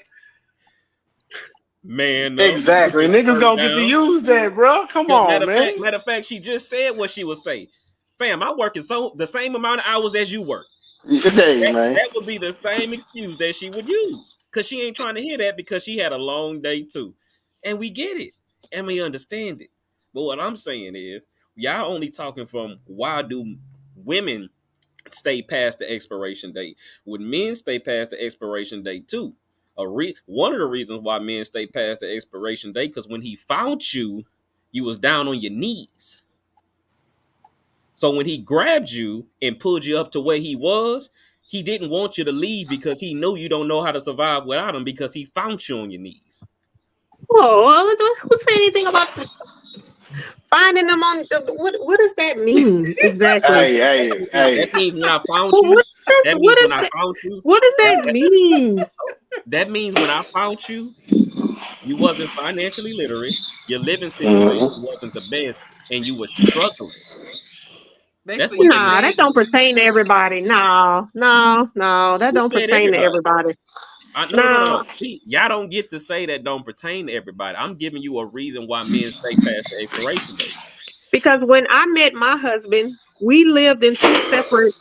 man up, put Exactly. your Niggas skirt gonna get to down. use that, bro. Come Cause on, man. matter of fact, she just said what she would say. Fam, I work in the same amount of hours as you work. Hey, That man. that would be the same excuse that she would use. Cause she ain't trying to hear that because she had a long day too. And we get it. And we understand it. But what I'm saying is, y'all only talking from why do women stay past the expiration date? Would men stay past the expiration date too? One of the reasons why men stay past the expiration date, because when he found you, you was down on your knees. So when he grabbed you and pulled you up to where he was, he didn't want you to leave because he knew you don't know how to survive without him because he found you on your knees. Oh, who said anything about finding them on? What does that mean exactly? Hey, hey, That hey. means when I found What you, what is that means what is when I that? found you, What does that, that that, mean? that means when I found you, you wasn't financially literate, your living situation Mhm. wasn't the best, and you were struggling. That's Basically, what you that Nah, means. that stayed. don't pertain to everybody. No, no, no, that Who don't said pertain to everybody? everybody. No, no, no, no, No, no. See, y'all don't get to say that don't pertain to everybody. I'm giving you a reason why men stay past the expiration date. because when I met my husband, we lived in two separate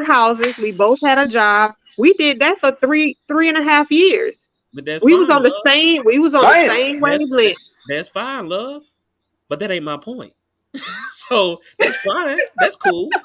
houses. We both had a job. We did that for three and a half years. But that's We was fine, on the love. same we was on the Damn. same That's wavelength. that's fine, love. But that ain't my point. So that's fine. That's cool.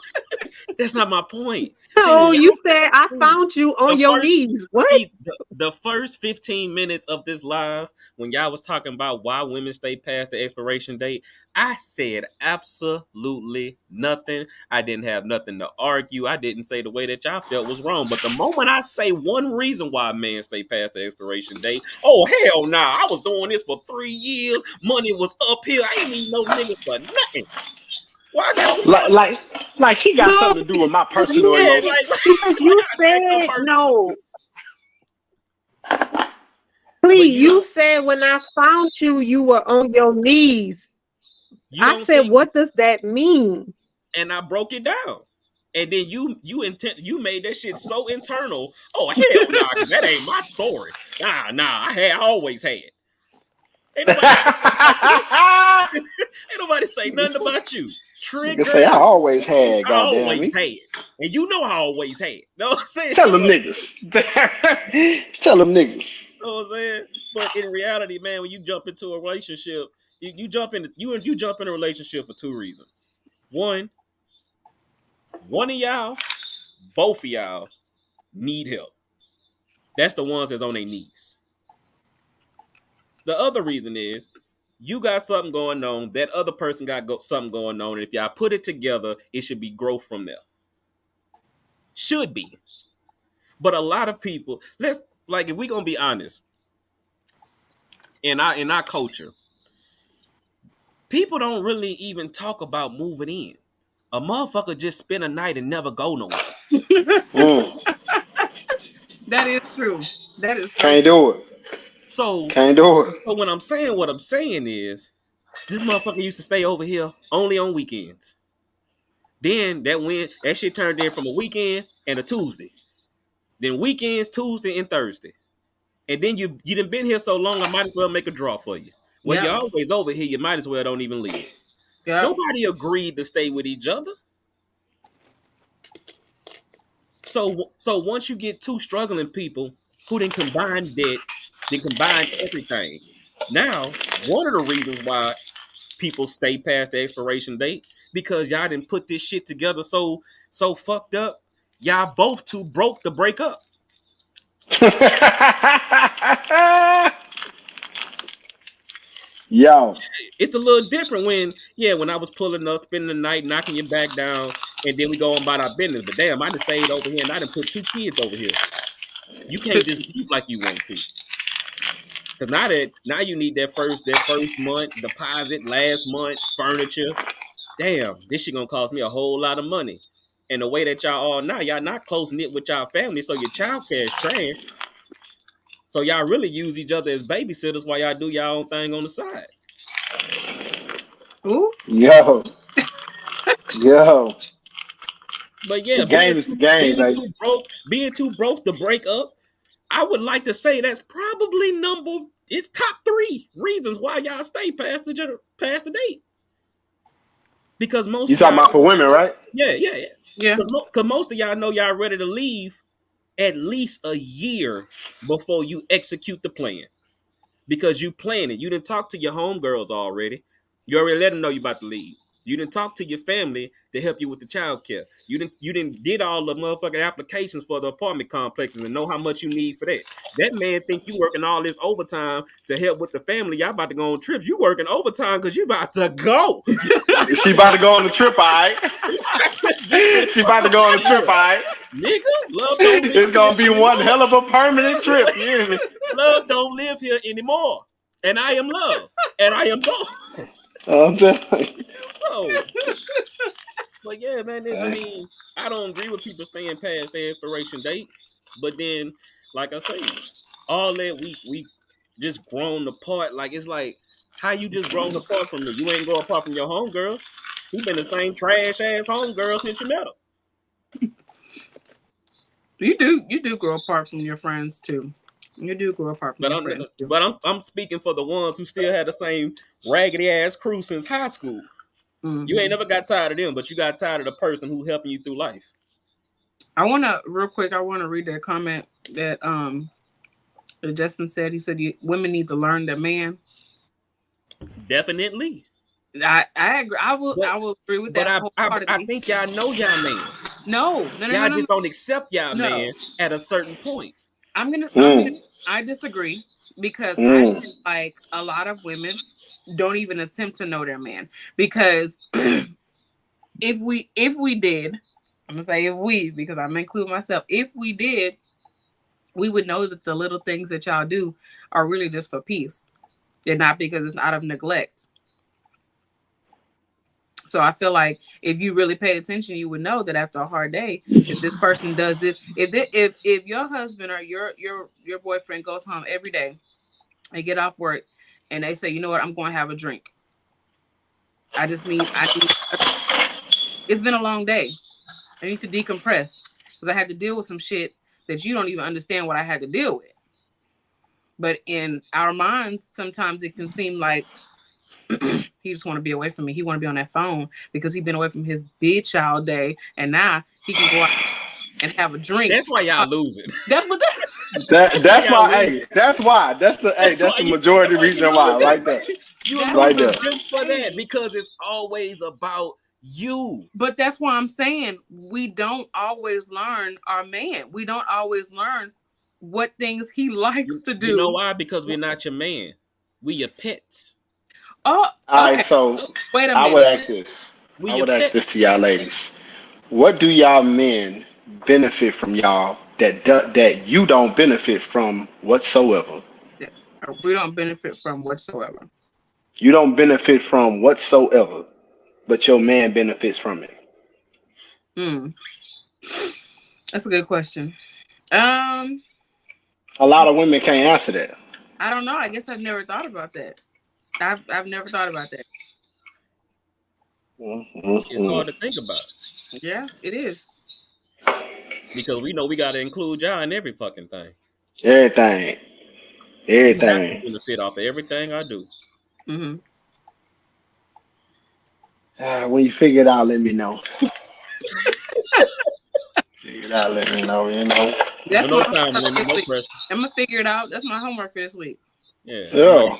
That's not my point. See, when No, y'all you said I see found you on the your first knees. What? see the first 15 minutes of this live, when y'all was talking about why women stay past the expiration date, I said absolutely nothing. I didn't have nothing to argue. I didn't say the way that y'all felt was wrong. But the moment I say one reason why men stay past the expiration date, oh hell nah, I was doing this for 3 years. Money was uphill. I ain't need no nigga for nothing. Why I gotta get Like, like, like she got No, something to do with my personal yeah, no, like, emotions. because like you I gotta take her said personal. no. But Please, you you don't said when I found you, you were on your knees. you I don't said, think, what does that mean? and I broke it down. And then you made that shit so internal. Oh hell nah, cause that ain't my story. Nah, I always had. Ain't nobody say nothing about you. Ain't nobody say nothing about you. Nigga Trigger. say I always had, I goddamn always me. had. And you know I always had. Know what I'm saying? Tell them But niggas. Tell them niggas. know what I'm saying? But in reality, man, when you jump into a relationship, you jump in a relationship for two reasons. One, one of y'all, both of y'all need help. That's the ones that's on their knees. The other reason is you got something going on, that other person got something going on, and if y'all put it together, it should be growth from there. Should be. But a lot of people, let's like if we gonna be honest, in our culture, people don't really even talk about moving in. A motherfucker just spend a night and never go nowhere. Mm, That is true. That is so can't true. do it. So, Can't do it. so when I'm saying what I'm saying is, this motherfucker used to stay over here only on weekends. Then that shit turned in from a weekend and a Tuesday. Then weekends, Tuesday and Thursday. And then you done been here so long, I might as well make a draw for you. Well, you're Yep. always over here, you might as well don't even leave. Yep. Nobody agreed to stay with each other. So once you get two struggling people who then combine debt, then combine everything. Now, one of the reasons why people stay past the expiration date because y'all didn't put this shit together so fucked up. Y'all both too broke to break up. Yo. It's a little different when I was pulling up, spending the night, knocking your back down, and then we go on about our business. But damn, I just stayed over here and I done put two kids over here. You can't just leave like you want to. Cause now you need that first month deposit, last month furniture. Damn, this shit gonna cost me a whole lot of money. And the way that y'all are now, y'all not close knit with y'all family, so your child care is trash. So y'all really use each other as babysitters while y'all do y'all own thing on the side. Ooh. Yo. Yo. But The yeah, game is the game, baby. being too broke to break up, I would like to say that's probably it's top three reasons why y'all stay past the date. Because most You of talking y'all, about for women, right? yeah. Yeah. Because most of y'all know y'all ready to leave at least a year before you execute the plan. Because you plan it. You didn't talk to your homegirls already. You already let them know you about to leave. You didn't talk to your family to help you with the child care. You didn't did all the motherfucking applications for the apartment complexes and know how much you need for that. That man think you working all this overtime to help with the family. Y'all about to go on trips. You working overtime because you about to go. She about to go on the trip, all right? Get the She fuck about to go on the out of trip, here. all right? Nigga, love don't live It's here gonna be one anymore. hell of a permanent trip, you hear me? Love don't live here anymore. And I am love. And I am both. I'm telling you. So, but yeah, man, I Hey, mean, I don't agree with people staying past their expiration date. But then, like I say, all that we just grown apart. Like it's like how you just grown apart from me. You ain't grow apart from your homegirl. She been the same trash ass homegirl since you met her. You do grow apart from your friends too. You do grow apart from But your I'm friends too. but I'm speaking for the ones who still had the same raggedy ass crew since high school. You ain't Hmm. never got tired of them, but you got tired of the person who helping you through life. Real quick. I wanna read that comment that Justin said. He said women need to learn their man. Definitely. I agree. I will But I will agree with but that I wholeheartedly. think y'all know y'all man. No, no, no, no, Y'all no, no. just don't accept y'all No. man at a certain point. I'm gonna mm, I disagree because I feel mm. like a lot of women don't even attempt to know their man because if we did, I'm gonna say if we because I'm gonna include myself. If we did, we would know that the little things that y'all do are really just for peace and not because it's out of neglect. So I feel like if you really paid attention, you would know that after a hard day, if this person does this, if your husband or your boyfriend goes home every day, they get off work, and they say, you know what, I'm going to have a drink. I need. It's been a long day. I need to decompress because I had to deal with some shit that you don't even understand what I had to deal with. But in our minds, sometimes it can seem like he just want to be away from me. He want to be on that phone because he been away from his bitch all day, and now he can go out and have a drink. That's why y'all losing. That's what that. That That's why that's y'all why, losing. hey, that's why. That's That's why the you. majority That's why you reason why, right losing. there. You That's Right losing there. just for that crazy. because it's always about you. But that's why I'm saying we don't always learn our man. We don't always learn what things he likes to You know do. why? Because we're not your man. We your pets. Oh, All right, okay. so Wait a I would minute. ask this. We I your would ask this pets. to y'all ladies. What do y'all men benefit from y'all that you don't benefit from whatsoever? Yeah. We don't benefit from whatsoever. You don't benefit from whatsoever, but your man benefits from it. Hmm. That's a good question. Um, A lot of women can't answer that. I don't know. I guess I've never thought about that. I've never thought about that. It's Mm-mm-mm. hard to think about Yeah, it is. because we know we got to include y'all in every fucking thing. Everything, You have to everything. benefit off of everything I do. Hmm. When you figure it out, let me know. Figure it out, let me know. You know. That's But my no time homework limit, this no week. pressure. I'm gonna figure it out. That's my homework for this week, Yeah, I'm Yeah. ready.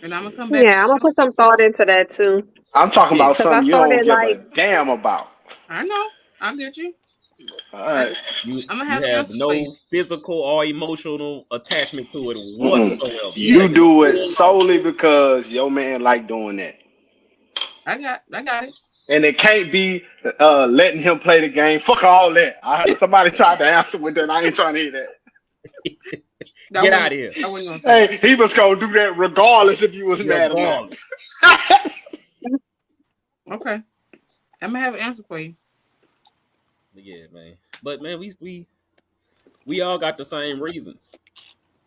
and I'm gonna come back. Yeah, I'm gonna put some thought into that too. I'm talking Yeah, about Cause I something you don't started give a like, damn about. I know. I'll get you. All I, right. I'm gonna you have an have answer for you. no physical or emotional attachment to it Mm-mm. whatsoever. You You take Yes, it do it full off. solely because your man like doing that. I got it. And it can't be letting him play the game. Fuck all that. Somebody tried to answer with that. I ain't trying to hear that. I Get out wasn't. of here, I wasn't gonna say that. Hey, he was gonna do that regardless if you was mad or not. regardless. Okay, I'm gonna have an answer for you. But yeah, man. But man, we all got the same reasons.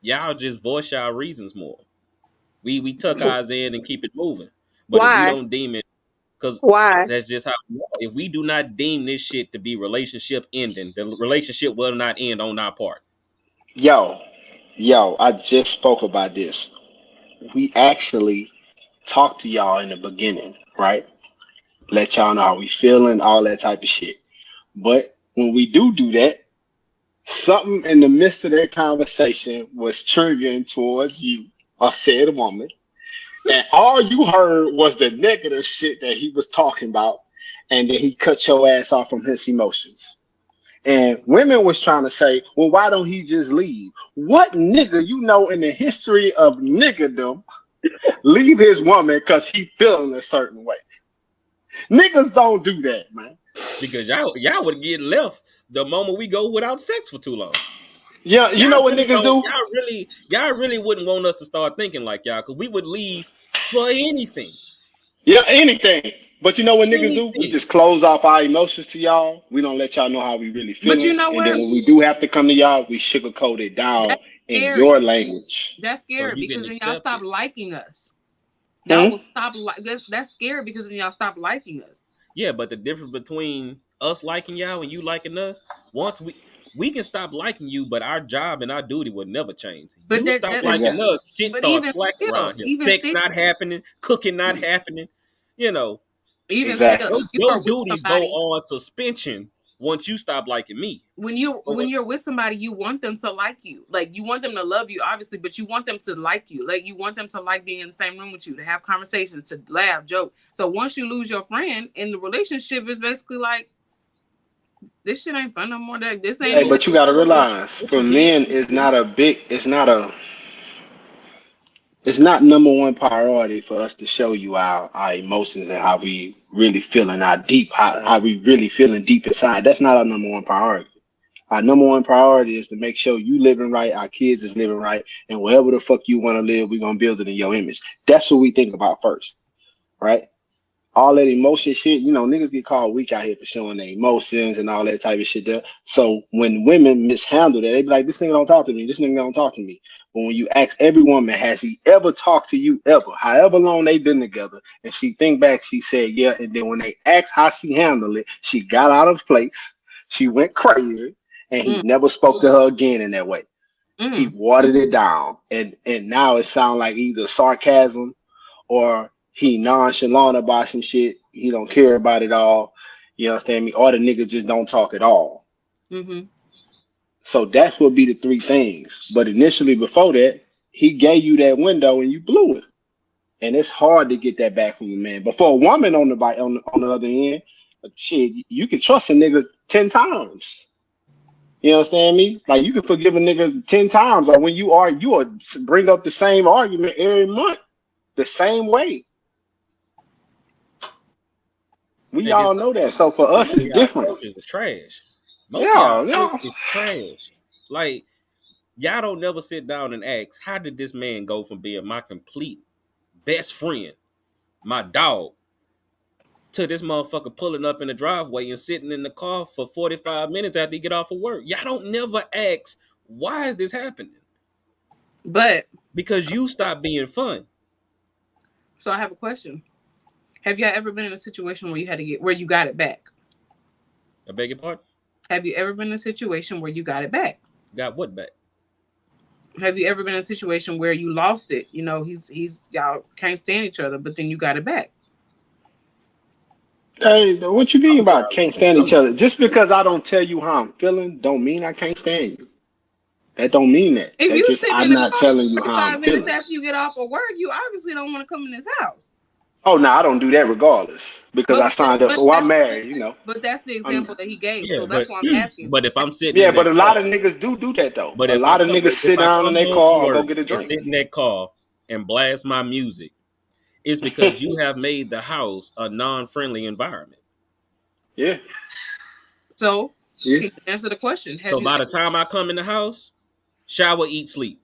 Y'all just voice y'all reasons more. We tuck ours in and keep it moving. But if we why? don't deem it, because Why? that's just how we are. If we do not deem this shit to be relationship ending, the relationship will not end on our part. Yo, yo, I just spoke about this. We actually talked to y'all in the beginning, right? Let y'all know how we feeling, all that type of shit. But when we do that, something in the midst of that conversation was triggering towards you, or said woman, and all you heard was the negative shit that he was talking about, and then he cut your ass off from his emotions. And women was trying to say, well, why don't he just leave? What nigga you know in the history of niggerdom leave his woman because he feeling a certain way? Niggas don't do that, man. Because y'all would get left the moment we go without sex for too long. Yeah, you Y'all know what really niggas don't. do? Y'all really wouldn't want us to start thinking like y'all, because we would leave for anything. Yeah, anything. But you know what niggas do? We Anything. just close off our emotions to y'all. We don't let y'all know how we really But you feeling. know And then what? when we do have to come to y'all, we sugarcoat it down That's in scary. your language. That's So scary you can because then y'all accept stop it. liking us. Y'all Hmm? will stop like that's scary because then y'all stop liking us. Yeah, but the difference between us liking y'all and you liking us, once we can stop liking you, but our job and our duty will never change. But You that, stop that liking Exactly. us, shit but starts slacking still, around here. Sex not happening, cooking not happening. You know, even still, your, Exactly. if you are your with duties go somebody, on suspension once you stop liking me. So when you're with somebody, you want them to like you. Like you want them to love you, obviously, but you want them to like you. Like you want them to like being in the same room with you, to have conversations, to laugh, joke. So once you lose your friend in the relationship, it's basically like this shit ain't fun no more. That this yeah, ain't Hey, who. but but you gotta realize what for you did, men, it's not number one priority for us to show you our emotions and how we really feeling how we really feeling deep inside. That's not our number one priority. Our number one priority is to make sure you living right, our kids is living right, and wherever the fuck you want to live, we're gonna build it in your image. That's what we think about first, right? All that emotion shit, niggas get called weak out here for showing their emotions and all that type of shit there. So when women mishandle that, they be like, this nigga don't talk to me, this nigga don't talk to me. But when you ask every woman, has he ever talked to you ever, however long they been together, and she think back, she said, yeah. And then when they asked how she handled it, she got out of place, she went crazy, and he Mm, never spoke to her again in that way. He mm. watered it down. And now it sounds like either sarcasm or he nonchalant about some shit. He don't care about it all. You understand me? Or the nigga just don't talk at all. Mm-hmm. So that would be the three things. But initially, before that, he gave you that window and you blew it. And it's hard to get that back from a man. But for a woman on the other end, shit, you can trust a nigga 10 times. You understand me? Like you can forgive a nigga 10 times, or when you argue, or bring up the same argument every month, the same way. We and then all some know that. So for us, of it's y'all different. approaches is trash. Most of y'all Yeah, approach yeah. is trash. Like y'all don't never sit down and ask, how did this man go from being my complete best friend, my dog, to this motherfucker pulling up in the driveway and sitting in the car for 45 minutes after he get off of work? Y'all don't never ask, why is this happening? But Because you stop being fun. so I have a question. Have you ever been in a situation where you got it back? I beg your pardon? Have you ever been in a situation where you got it back? Got what back? Have you ever been in a situation where you lost it? He's y'all can't stand each other, but then you got it back. Hey, what you mean I'm by sorry. can't stand each other? Just because I don't tell you how I'm feeling, don't mean I can't stand you. That don't mean that. If That you just sitting in I'm the not car telling you for how I'm 45 minutes feeling. after you get off of work, you obviously don't want to come in this house. Oh no, I don't do that regardless because But I signed up but for. Well, I'm that's married. the example I'm that he gave. Yeah, So that's but why I'm asking. but if I'm sitting yeah, in but that a car, lot of niggas do that though. but A lot of niggas if sit I down in come their home from car or go work get a and drink. sit in that car and blast my music, it's because you have made the house a non-friendly environment. Yeah, So yeah. can you answer the question? So Have you by the time I come in the house, shower, eat, sleep.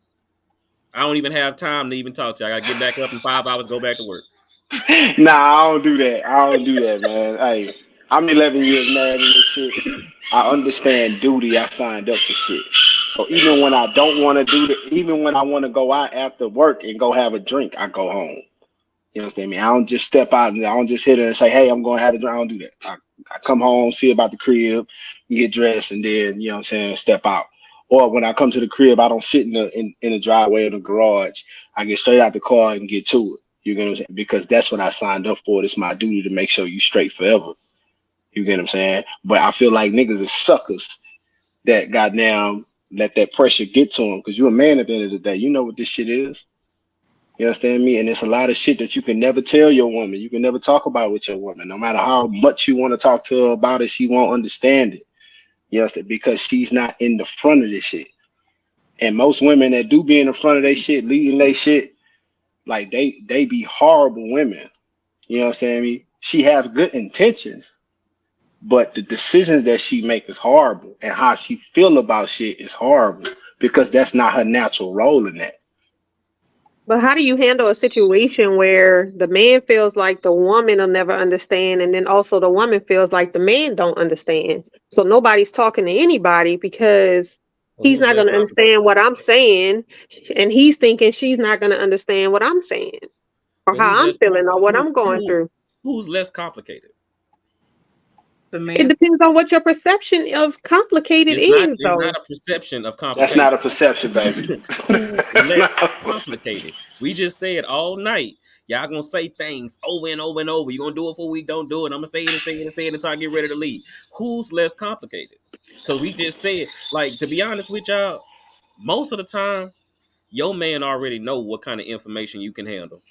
I don't even have time to even talk to you. I gotta get back up in 5 hours, go back to work. Nah, I don't do that. I don't do that, man. Hey, I'm 11 years married and this shit. I understand duty. I signed up for shit. So even when I don't want to do the, even when I want to go out after work and go have a drink, I go home. You understand me? I don't just step out and I don't just hit her and say, "Hey, I'm going to have a drink." I don't do that. I come home, see about the crib, get dressed, and then you know what I'm saying, step out. Or when I come to the crib, I don't sit in the driveway or the garage. I get straight out the car and get to it. You get what I'm saying? Because that's what I signed up for. It's my duty to make sure you straight forever. You get what I'm saying? But I feel like niggas are suckers that goddamn let that pressure get to them. Because you're a man at the end of the day. You know what this shit is. You understand me? And it's a lot of shit that you can never tell your woman. You can never talk about with your woman. No matter how much you want to talk to her about it, she won't understand it. You understand? Because she's not in the front of this shit. And most women that do be in the front of their shit, leading their shit, like they be horrible women. You know what I'm saying? Me? She has good intentions, but the decisions that she make is horrible, and how she feel about shit is horrible because that's not her natural role in that. But how do you handle a situation where the man feels like the woman will never understand, and then also the woman feels like the man don't understand? So nobody's talking to anybody because Well, he's who's not less going to complicated? understand what I'm saying, and he's thinking she's not going to understand what I'm saying or But who's how I'm less feeling or what who, I'm going who through. who's less complicated? The It man. depends on what your perception of complicated is, It's not though. a perception of That's not complication. a perception, baby. Who That's less not a perception. complicated? We just said all night. Y'all gonna say things over and over and over. You gonna do it for a week, don't do it. I'm gonna say it and say it and say it until I get ready to leave. Who's less complicated? Because we just said, like, to be honest with y'all, most of the time, your man already know what kind of information you can handle.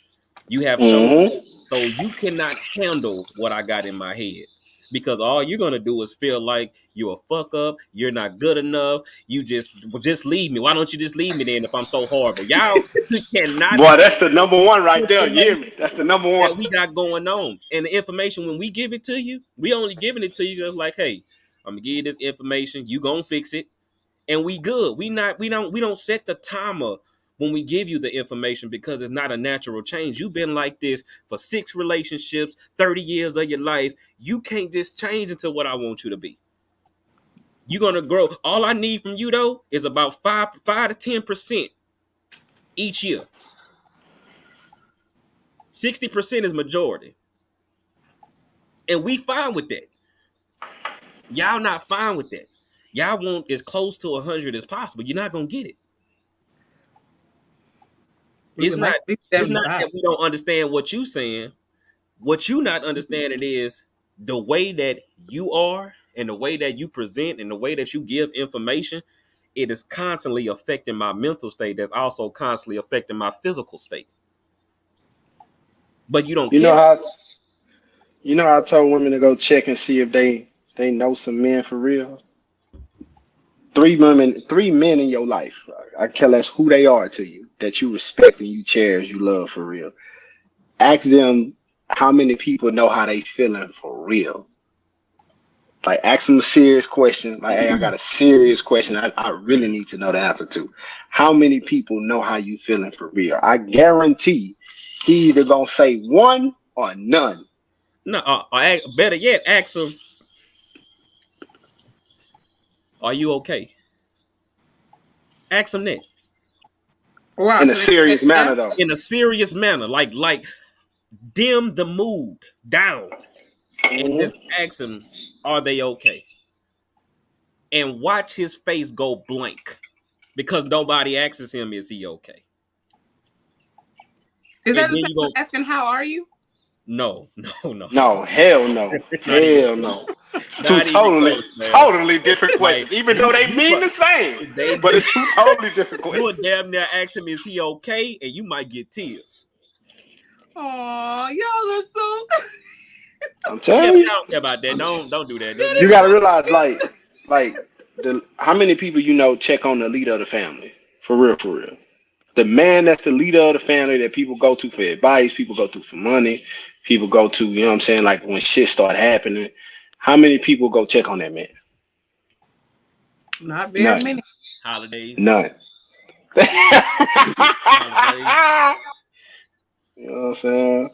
You have shown Hmm. that. So you cannot handle what I got in my head. Because all you're gonna do is feel like you're a fuck up, you're not good enough, you just leave me. Why don't you just leave me then if I'm so horrible? Y'all cannot Boy, that's the number one right there. You hear information me? That's the number one. that we got going on. And the information when we give it to you, we only giving it to you like, hey, I'm gonna give you this information, you gonna fix it and we good. We don't set the timer when we give you the information because it's not a natural change. You've been like this for 6 relationships, 30 years of your life. You can't just change into what I want you to be. You're gonna grow. All I need from you though is about five to 10% each year. 60% is majority. And we fine with that. Y'all not fine with that. Y'all want as close to 100 as possible. You're not gonna get it. We It's would like not at least it's not 75. that we don't understand what you saying. What you not understanding is the way that you are and the way that you present and the way that you give information, it is constantly affecting my mental state. That's also constantly affecting my physical state. But you don't You know care. how I told women to go check and see if they know some men for real. Three men in your life. I care less who they are to you that you respect and you cherish, you love for real. Ask them how many people know how they feeling for real. Like ask them a serious question. Like, hey, I got a serious question. I really need to know the answer to. How many people know how you feeling for real? I guarantee he either gonna say one or none. No, better yet, ask them, are you okay? Ask them that Wow, In a so they say serious yeah. manner though. in a serious manner. Like dim the mood down and Hmm. just ask them, are they okay? And watch his face go blank because nobody asks him, is he okay? Is that And the then same you as go, asking how are you? no, no, no, No, hell no. not even Hell close. no. Two Not even totally, close, man. totally different Like questions, even though they you mean the same, they but do. it's two totally different You would questions. damn near ask him, is he okay? And you might get tears. Oh, y'all are so I'm Yeah, telling but I you. don't care about that. I'm t- Don't do that. that you is got to so realize, cute. like the how many people you know check on the leader of the family for real, for real. The man that's the leader of the family that people go to for advice, people go to for money, people go to, you know what I'm saying, like when shit start happening. How many people go check on that man? Not very None. many. Holidays, None. you holidays. know what I'm saying?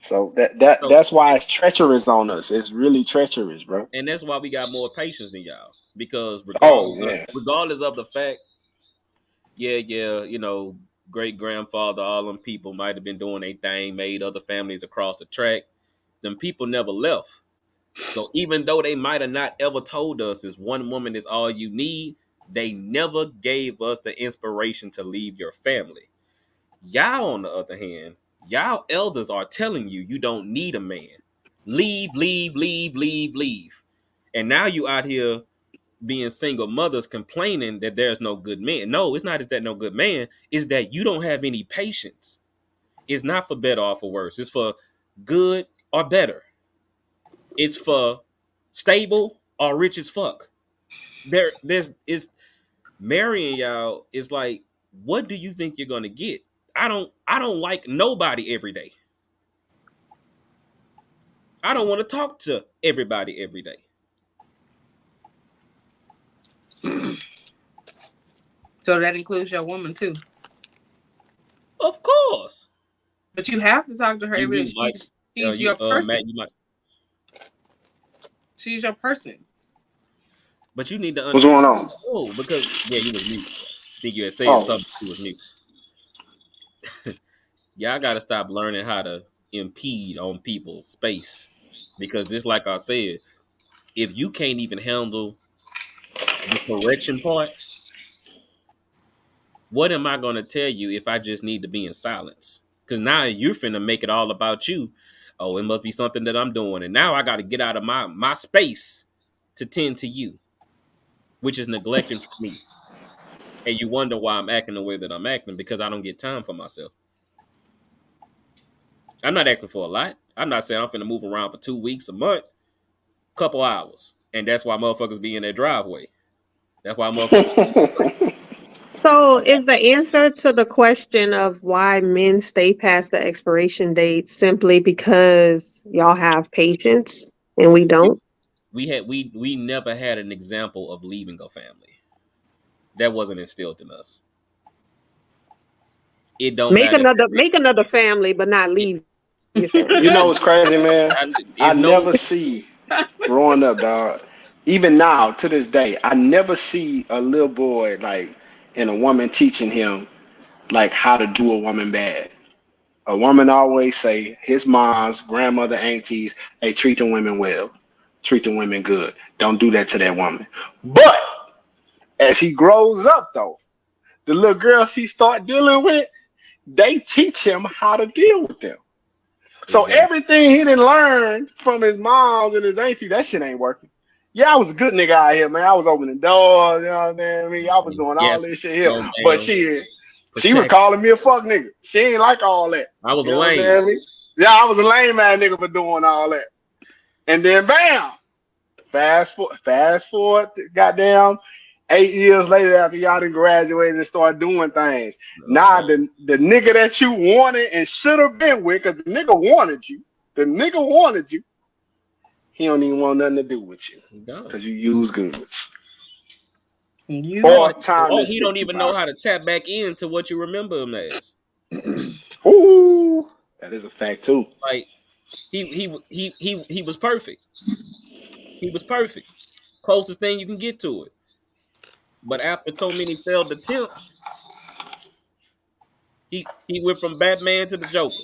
So So, that's why it's treacherous on us. It's really treacherous, bro. and that's why we got more patience than y'all because Oh yeah. regardless of the fact, yeah, great grandfather, all them people might have been doing a thing, made other families across the track. Them people never left. So even though they might have not ever told us is one woman is all you need, they never gave us the inspiration to leave your family. Y'all, on the other hand, y'all elders are telling you you don't need a man. Leave, leave, leave, leave, leave. And now you out here being single mothers complaining that there's no good man. No, it's not that no good man. It's that you don't have any patience. It's not for better or for worse. It's for good or better. It's for stable or rich as fuck. There's is marrying y'all is like, what do you think you're gonna get? I don't like nobody every day. I don't want to talk to everybody every day. So that includes your woman too. Of course. But you have to talk to her every day. Mike, She's your person. Matt, you might. She's your person. But you need to What's going on? Oh, because you was mute. I think you had said something. You was mute. Y'all got to stop learning how to impede on people's space, because just like I said, if you can't even handle the correction part, what am I going to tell you if I just need to be in silence? Because now you're finna make it all about you. Oh, it must be something that I'm doing, and now I got to get out of my space to tend to you, which is neglecting for me. And you wonder why I'm acting the way that I'm acting, because I don't get time for myself. I'm not asking for a lot. I'm not saying I'm finna move around for 2 weeks, a month, couple hours. And that's why motherfuckers be in their driveway. That's why motherfuckers. So is the answer to the question of why men stay past the expiration date simply because y'all have patience and we don't? We never had an example of leaving a family. That wasn't instilled in us. It don't Make matter. another family, but not leave your family. You know what's crazy, man? I never see growing up, dog. Even now, to this day, I never see a little boy like and a woman teaching him like how to do a woman bad. A woman always say his mom's, grandmother, aunties, hey, treat the women well, treat the women good. Don't do that to that woman. But as he grows up, though, the little girls he start dealing with, they teach him how to deal with them. So everything he didn't learn from his moms and his auntie, that shit ain't working. Yeah, I was a good nigga out here, man. I was opening doors, you know what I mean? I was doing all this shit here. But she was calling me a fuck nigga. She ain't like all that. I was a lame. Yeah, I was a lame ass nigga for doing all that. And then bam, fast forward, goddamn 8 years later after y'all done graduated and start doing things. Now the nigga that you wanted and should have been with, because the nigga wanted you, he don't even want nothing to do with you because you use goods. He don't even know how to tap back into what you remember him as. Ooh, that is a fact too. Like he was perfect. He was perfect. Closest thing you can get to it. But after so many failed attempts, he went from Batman to the Joker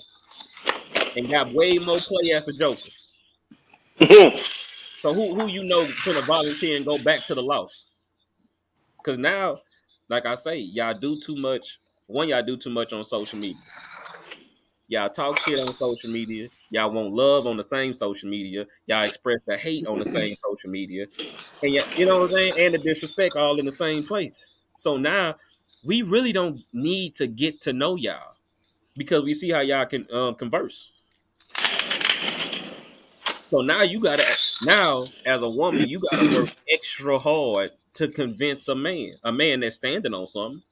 and got way more play as the Joker. So who you know finna volunteer and go back to the loss? Because now, like I say, y'all do too much. One, y'all do too much on social media. Y'all talk shit on social media. Y'all want love on the same social media. Y'all express the hate on the same social media. And you know what I'm saying? And the disrespect all in the same place. So now we really don't need to get to know y'all because we see how y'all can converse. So now as a woman, you gotta work extra hard to convince a man that's standing on something.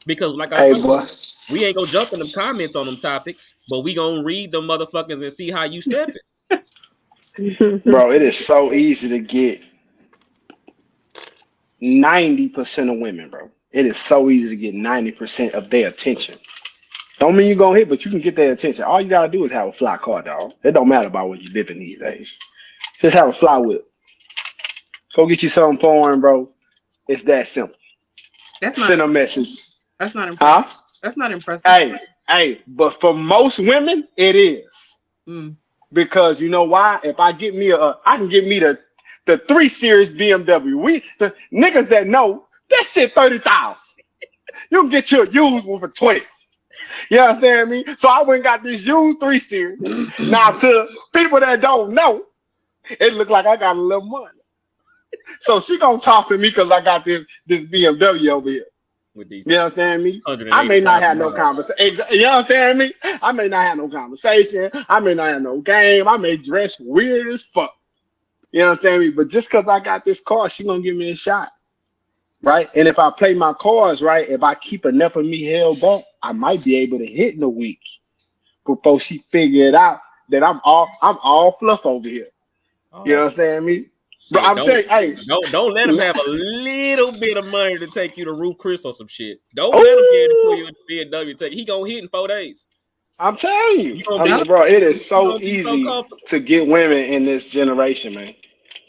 Because like I said, we ain't gonna jump in the comments on them topics, but we gonna read them motherfuckers and see how you stepping. Bro, it is so easy to get 90% of women, bro. It is so easy to get 90% of their attention. Don't mean you're gonna hit, but you can get their attention. All you gotta do is have a fly car, dog. It don't matter about where you living these days. Just have a fly whip. Go get you something porn, bro. It's that simple. Send a message. That's not impressive. Huh? That's not impressive. Hey, but for most women, it is. Because you know why? If I get me I can get me the 3 Series BMW. The niggas that know that shit 30,000. You can get your used one for 20. You understand me? So I went and got this used 3 Series. Now to people that don't know, it look like I got a little money. So she gonna talk to me because I got this BMW over here. with these You understand me? I may not 180,000 have no miles. conversation. You understand me? I may not have no conversation. I may not have no game. I may dress weird as fuck. You understand me? But just because I got this car, she gonna give me a shot, right? And if I play my cards right, if I keep enough of me held back, I might be able to hit in a week before she figure it out that I'm all fluff over here. You Oh understand me? But shit! I'm saying, hey, Don't let them have a little bit of money to take you to Ruth Chris or some shit. Don't let him be able to pull oh, you in the BMW. Take he gonna hit in 4 days. I'm telling you, You gonna Y'all, be bro, it is you so gonna be so easy comfortable. to get women in this generation, man.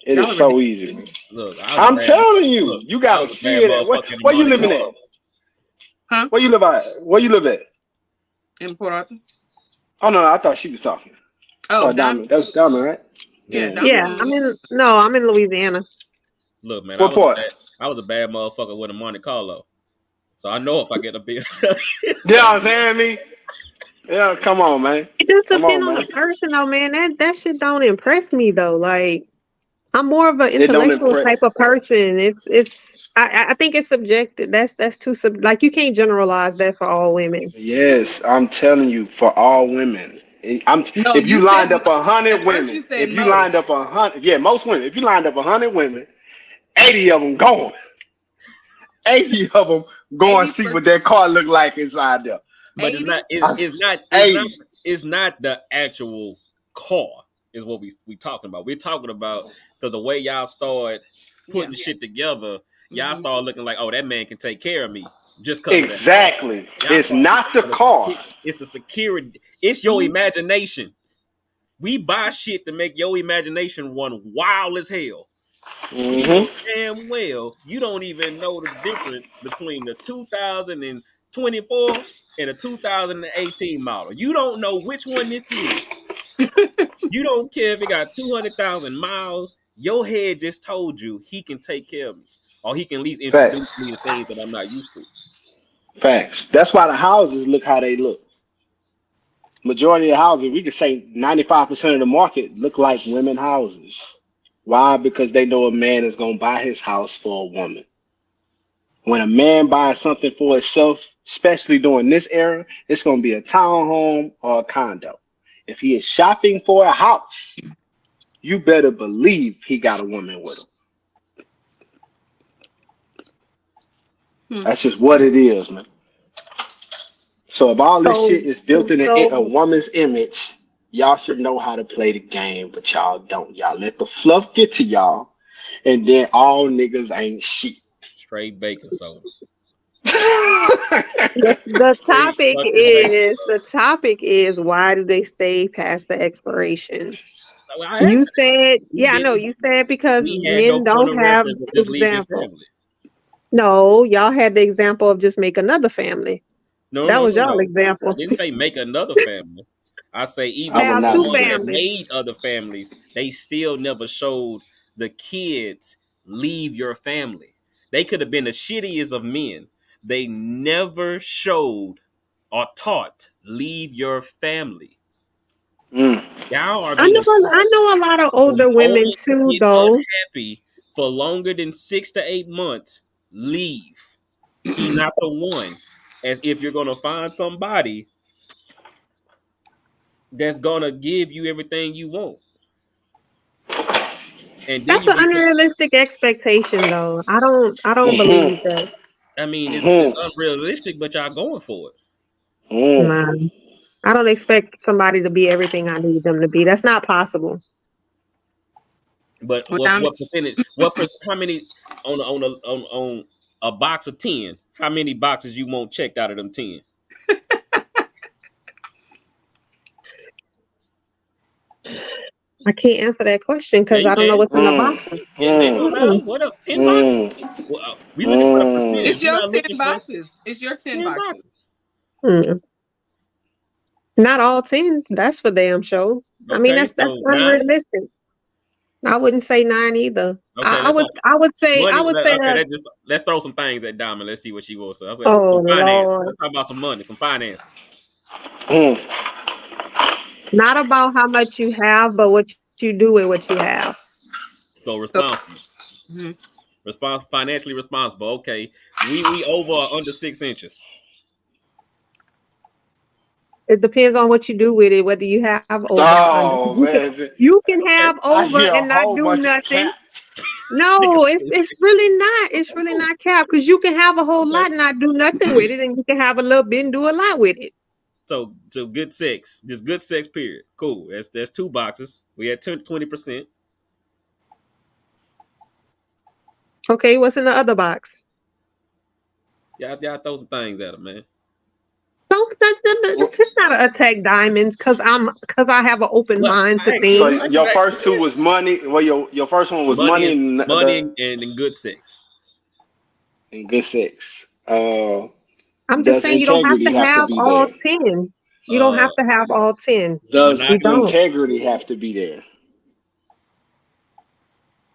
It y'all is are ridiculous. so easy, man. Look, I'm telling you, look. you I gotta was a bad see it at motherfucker in where you Monte living at? Carlo. Huh? Where you live at? Where you live at? In Port Arthur? Oh no, I thought she was talking. Oh, Oh, Diamond. Diamond. That was Diamond, right? Yeah, Yeah. Diamond's Yeah, in I'm in Louisiana. Look, man, What part? I was a bad motherfucker with a Monte Carlo. So I know if I get a bill. You know what I'm saying, me? Yeah, come on, man. It just Come depends on, on the man. person, though, man. That shit don't impress me though. Like I'm more of an It don't intellectual impress. type of person. I think it's subjective. That's too like you can't generalize that for all women. Yes, I'm telling you, for all women. I'm No, if you you lined said up 100 at first women, you said if you lined most. up 100, yeah, most women, if you lined up 100 women, 80 of them going. 80 of them go and see 80%. what that car look like inside there. But 80? I, it's not 80. it's not the actual car is what we talking about. We're talking about because the way y'all start Yeah. putting shit together, y'all Hmm. start looking like, oh, that man can take care of me just because of that car. Exactly. Y'all It's start not looking the for the car. it's the security. It's your Hmm. imagination. We buy shit to make your imagination run wild as hell. We know Hmm. damn well you don't even know the difference between the 2024 and a 2018 model. You don't know which one this is. You don't care if it got 200,000 miles. Your head just told you he can take care of me, or he can at least introduce Facts. me to things that I'm not used to. Facts. That's why the houses look how they look. Majority of houses, we could say 95% of the market look like women houses. Why? Because they know a man is going to buy his house for a woman. When a man buys something for himself, especially during this era, it's going to be a townhome or a condo. If he is shopping for a house, you better believe he got a woman with him. Hmm. That's just what it is, man. So if all this So shit is built in a so woman's image, y'all should know how to play the game, but y'all don't. Y'all let the fluff get to y'all, and then all niggas ain't shit. Straight bacon soda. the Straight fucking bacon the soda. topic is why do they stay past the expiration? Well, I You answered it. said, We yeah, I know didn't. you said because We had no men point don't of have reference, but just leave your example. family. No, y'all had the example of just make another family. No, That no, was no, y'all no. I example. didn't say make another family. I say I even would the Have not two do ones that. that families. made other families, they still never showed the kids leave your family. They could have been the shittiest of men. They never showed or taught leave your family. Mm. Y'all are being I taught know a lot of the older women moment you too, get though. unhappy for longer than 6 to 8 months, leave. He not the one. As if you're gonna find somebody that's gonna give you everything you want, and then That's you an get to. unrealistic expectation, though. I don't Hmm. believe that. I mean, it's Hmm. unrealistic, but y'all going for it. Hmm. Nah, I don't expect somebody to be everything I need them to be. That's not possible. But Well, Diamond, what percentage? How many on a box of 10? How many boxes you want checked out of them 10? I can't answer that question Yeah, because you I don't know can. what's in the Hmm. boxes. Yeah, they know Hmm. now. Mm-mm. What up? 10 boxes? Hmm. Well, we looking for the Hmm. percentage. it's We're your not 10 looking for boxes. It's your 10 10 boxes. boxes. Mm. Not all 10. That's for damn sure. I mean, Okay, that's so 9. unrealistic. I wouldn't say 9 either. Okay, let's I money. would say Okay, that. let's throw some things at Diamond. Let's see what she will say. I said Oh some finance. Lord, Let's talk about some money, some finances. Hmm. not about how much you have, but what you do with what you have. So So responsible. Mhm. Financially responsible. Okay, we over or under 6 inches. It depends on what you do with it, whether you have over or under. Oh man, You can have Okay, I over hear a and not whole do bunch of nothing. cats. No, niggas it's really not. It's really cool. not cap because you can have a whole Okay, lot and not do nothing with it, and you can have a little bit and do a lot with it. so good sex, just good sex. Period. Cool. That's two boxes. We had 20%. Okay, what's in the other box? Y'all throw some things at them, man. Don't What- it's not an attack diamonds because I have an open Well, mind to I asked So you. things. I your just asked first two you. was money. Well, your first one was Money money is and money and good sex. and good sex. I'm just Does saying you don't have integrity to have to have be all there? 10. You don't Uh, have to have all 10. Does You monogamy. don't. integrity have to be there?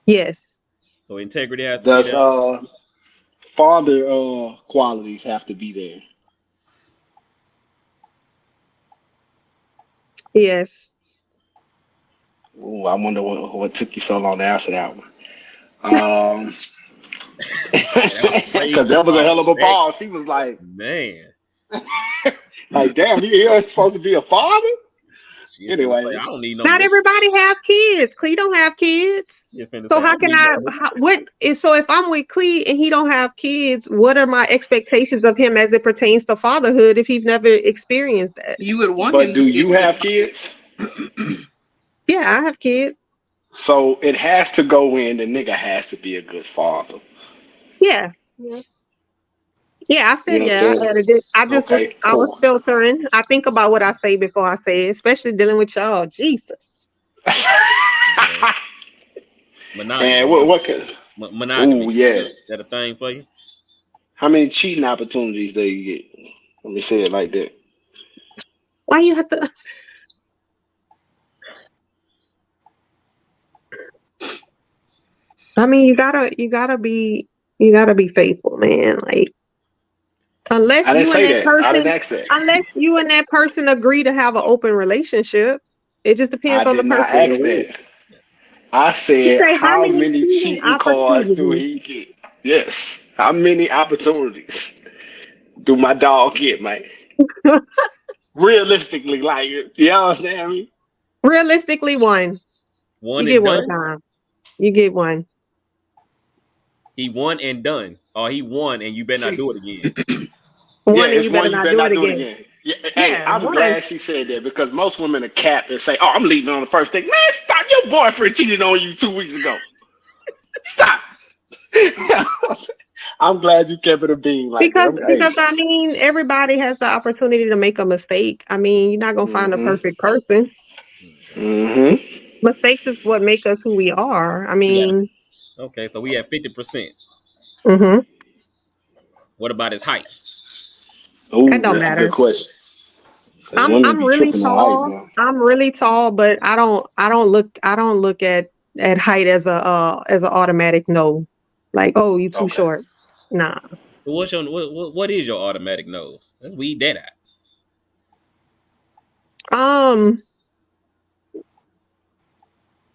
Yes. So integrity has to be Does there. father qualities have to be there? Yes. Ooh, I wonder what took you so long to answer that one. Um, Man, that was a because crazy that was a hell pause. of a Hey, pause. He was man. like, damn, you're supposed to be a father? She finna say, I Anyways, don't need no Not nigga. everybody have kids. Clee don't have kids. She finna So say, I how don't can need no I nigga. how, what is so if I'm with Clee and he don't have kids, what are my expectations of him as it pertains to fatherhood if he's never experienced that? You would want but him to do be a you good have kids? father. Yeah, I have kids. So it has to go in. The nigga has to be a good father. Yeah. Yeah. Yeah, I You said yeah, I understand? added it. Okay, I was cool. filtering. I think about what I say before I say it, especially dealing with y'all. Jesus. Okay. And Monogamy. what could? Monogamy. Ooh, yeah. That a thing for you? How many cheating opportunities do you get? Let me say it like that. Why you have to I mean you gotta be faithful, man. Like I didn't say that. I didn't ask that. unless you and that person agree to have an open relationship, it just I depends on the did not person ask you're with. that. I You said, say how how many many cheating cheating cards do opportunities? he get? Yes. How many opportunities do my dog get, man? Realistically, like, you understand me? Realistically, one. You One get and one done? time. You get one. He won and done. Or he won and you better not See, do it again. yeah, One and it's you better one you not better do it not do it again. again. Yeah, hey, Yeah, I'm one. glad she said that because most women are cap and say, "Oh, I'm leaving on the first date." Man, stop! Your boyfriend cheated on you 2 weeks ago. Stop. I'm glad you kept it a bean like that. Hey, Because I mean everybody has the opportunity to make a mistake. I mean, you're not gonna find a mm-hmm, perfect person. Okay. mm-hmm. Mistakes is what make us who we are. I Yeah. mean, Okay, so we have 50%. hmm What about his height? that Oh, don't that's a good matter. question. Because women I'm be really tripping on height tall. now. I'm really tall, but I don't look at height as an automatic no. Like, oh, you too Okay. short. Nah. So what is your automatic nose? Let's weed that out. Um,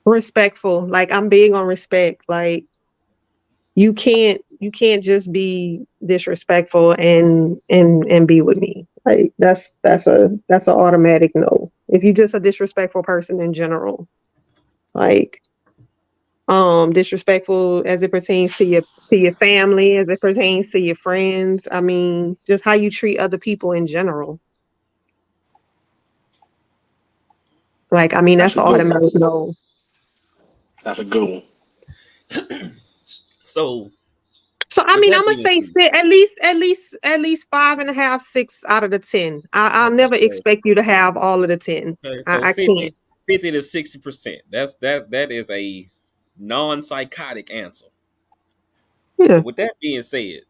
respectful. Like I'm big on respect. Like you can't just be disrespectful and be with me. Like that's an automatic no. If you just a disrespectful person in general, like disrespectful as it pertains to your family, as it pertains to your friends. I mean, just how you treat other people in general. Like I mean, That's that's a an good one. automatic no. That's a good one. So So I with mean, that I'm gonna being say said, at least five and a half, 6 out of the 10. I'll okay, never expect you to have all of the 10. so I can't. 50 to 60%. That is a non-psychotic answer. So Yeah. with that being said,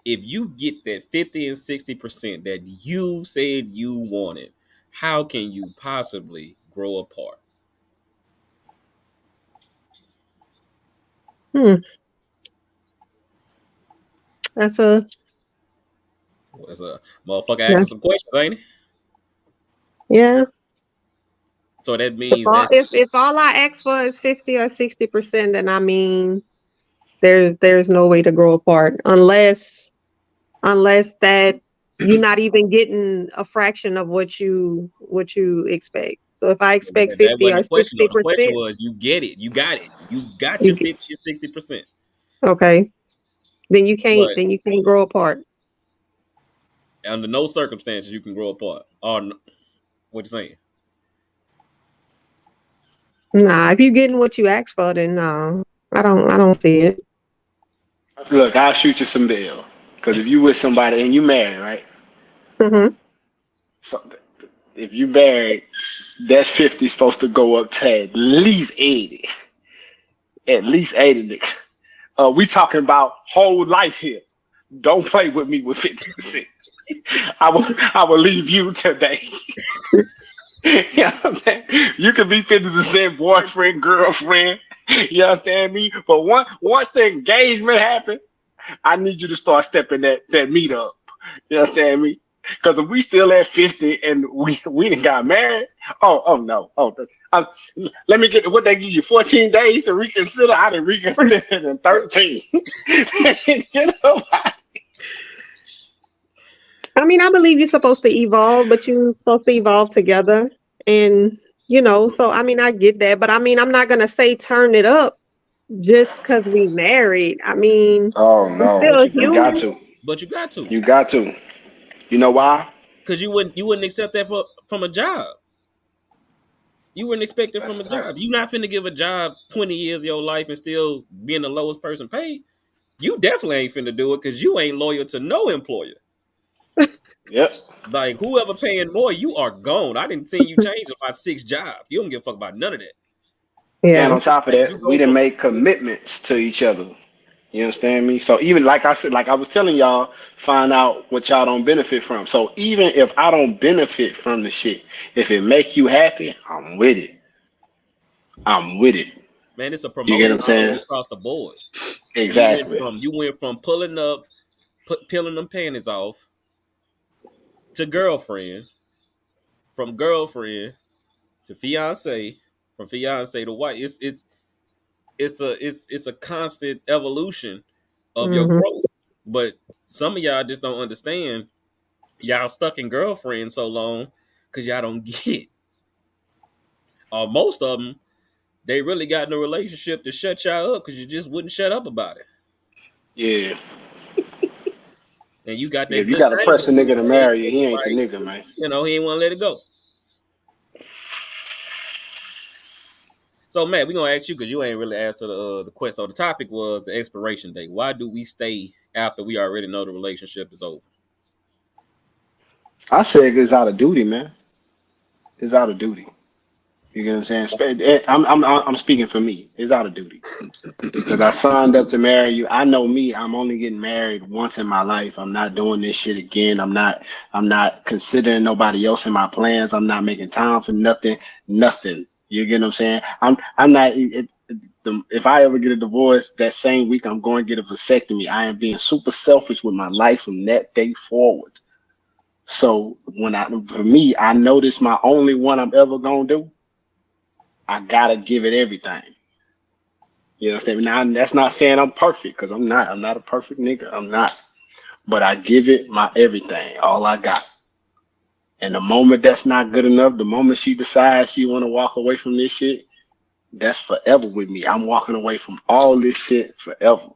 if you get that 50 and 60% that you said you wanted, how can you possibly grow apart? Hmm. That's a As a motherfucker yeah. asking some questions, ain't it? Yeah. So that means that If all I ask for is 50 or 60%, then I mean There's no way to grow apart unless that you're not even getting a fraction of what you expect. So if I expect That 50 wasn't or the question though. The question 60%, was, you get it, you got it, you got you your get, 50 or 60%. okay, then you can't But then you can't grow apart. under no circumstances you can grow apart. Or what you saying? Nah, if you're getting what you asked for, then no, I don't see it. Look, I'll shoot you some bail. Because if you with somebody and you married, right? Hmm. So if you married, that 50 supposed to go up to at least 80. At least 80, nigga. We talking about whole life here. Don't play with me with 50%. I will leave you today. You know what I'm saying? You can be 50% boyfriend, girlfriend. You understand me? But once the engagement happens, I need you to start stepping that meat up. You understand me? Because if we still at 50 and we didn't got married, oh no. Uh, Let me get what they give you 14 days to reconsider. I didn't reconsider it in 13. You know? I mean, I believe you're supposed to evolve, but you're supposed to evolve together. And, so I mean, I get that. But I mean, I'm not going to say turn it up just because we married. I mean, Oh we're no, But still you you got to. got human. to. But you got to. You got to. You know why? Because you wouldn't accept that from a job. You wouldn't expect it from That's a that. job. You not finna give a job 20 years of your life and still being the lowest person paid. You definitely ain't finna do it because you ain't loyal to no employer. Yep. Like whoever paying more, you are gone. I didn't see you change about 6 jobs. You don't give a fuck about none of that. And Yeah. on top of Like you that, we go didn't from make commitments to each other. You understand me? So even like I said, like I was telling y'all, find out what y'all don't benefit from. So even if I don't benefit from the shit, if it make you happy, I'm with it. I'm with it. man, it's a You get what promotion I'm all the way saying? across the board. Exactly. You went from pulling up, peeling them panties off to girlfriend, from girlfriend to fiance, from fiance to wife. It's a constant evolution of your Hmm. growth. But some of y'all just don't understand. Y'all stuck in girlfriend so long because y'all don't get it. Or most of them, they really got in a relationship to shut y'all up because you just wouldn't shut up about it. Yeah. And you got Yeah. that If you good got to thing press a between nigga your to legs, marry you, and he it's ain't the like, nigga, man. he ain't want to let it go. So, Matt, we're gonna ask you because you ain't really answered the question. So, the topic was the expiration date. Why do we stay after we already know the relationship is over? I said it's out of duty, man. It's out of duty. You get what I'm saying? I'm speaking for me. It's out of duty. Because I signed up to marry you. I know me. I'm only getting married once in my life. I'm not doing this shit again. I'm not considering nobody else in my plans. I'm not making time for nothing. Nothing. You get what I'm saying? I'm not. If I ever get a divorce that same week, I'm going to get a vasectomy. I am being super selfish with my life from that day forward. So for me, I know this my only one I'm ever gonna do. I gotta give it everything. You understand me? Now that's not saying I'm perfect because I'm not. I'm not a perfect nigga. I'm not. But I give it my everything, all I got. And the moment that's not good enough, the moment she decides she want to walk away from this shit, that's forever with me. I'm walking away from all this shit forever.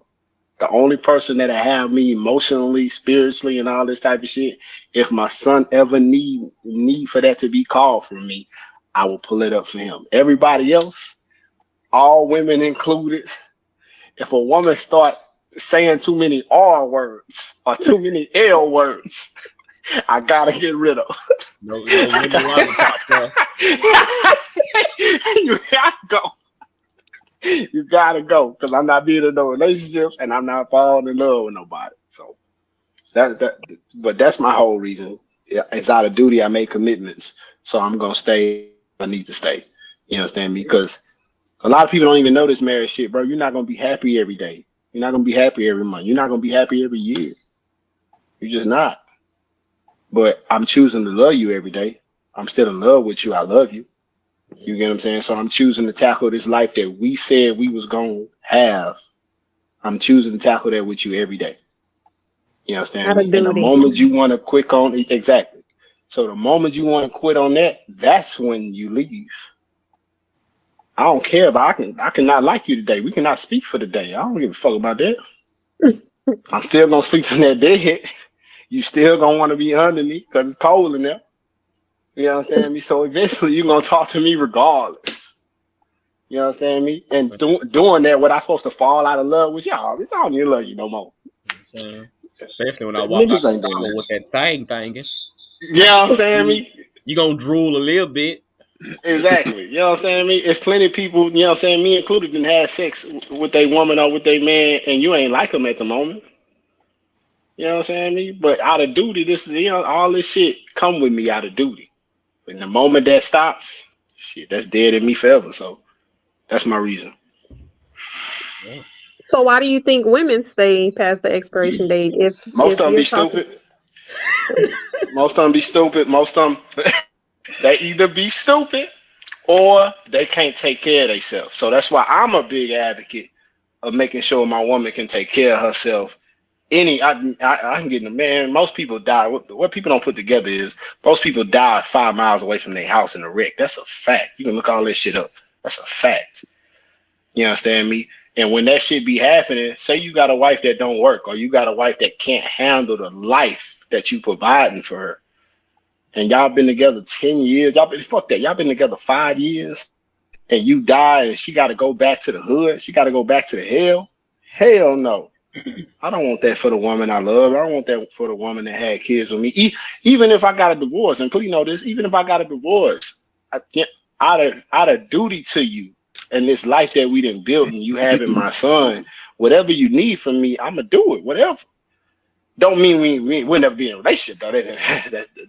The only person that have me emotionally, spiritually, and all this type of shit, if my son ever need for that to be called from me, I will pull it up for him. Everybody else, all women included, if a woman start saying too many R words or too many L words, I gotta get rid of. No, no lemon lollipop stuff. You gotta go. You gotta go because I'm not being in no relationship and I'm not falling in love with nobody. So but that's my whole reason. Yeah, it's out of duty. I make commitments, so I'm gonna stay. I need to stay. You understand me? Because a lot of people don't even know this marriage shit, bro. You're not gonna be happy every day. You're not gonna be happy every month. You're not gonna be happy every year. You're just not. But I'm choosing to love you every day. I'm still in love with you. I love you. You get what I'm saying? So I'm choosing to tackle this life that we said we was gonna have I'm choosing to tackle that with you every day. You understand Out me? of And the duty. moment you want to quit on it, exactly. So the moment you want to quit on that, that's when you leave. I don't care about I cannot like you today. We cannot speak for the day. I don't give a fuck about that. I'm still gonna sleep in that bed. You still gonna want to be under me because it's cold in there. You understand me? So eventually you're gonna talk to me regardless. You understand me? And doing that, what I supposed to fall out of love with y'all? It's I don't even love you no more. You know what I'm saying? Especially when I walk out Niggas ain't the doing shower that. with that thing thinking. You know what I'm saying? Me? You gonna drool a little bit. Exactly. You know what I'm saying? Me? It's plenty of people, you know what I'm saying? Me included, didn't have sex with a woman or with a man, and you ain't like them at the moment. You know what I'm saying? Me? But out of duty, this all this shit come with me out of duty. But the moment that stops, shit, that's dead in me forever. So that's my reason. Yeah. So why do you think women stay past the expiration date Most if of them you're be talking? stupid. Most of them be stupid. Most of them, they either be stupid or they can't take care of themselves. So that's why I'm a big advocate of making sure my woman can take care of herself. I can get in the man. Most people die. What people don't put together is most people die 5 miles away from their house in a wreck. That's a fact. You can look all this shit up. That's a fact. You understand me? And when that shit be happening, say you got a wife that don't work, or you got a wife that can't handle the life that you providing for her, and y'all been together 10 years, fuck that, y'all been together 5 years, and you die and she got to go back to the hood, she got to go back to the hell no. I don't want that for the woman I love. I don't want that for the woman that had kids with me. Even if I got a divorce, and please know this, even if I got a divorce, I can't, out of duty to you and this life that we done built and you having my son, whatever you need from me, I'ma do it. Whatever. Don't mean we'll never be in a relationship though.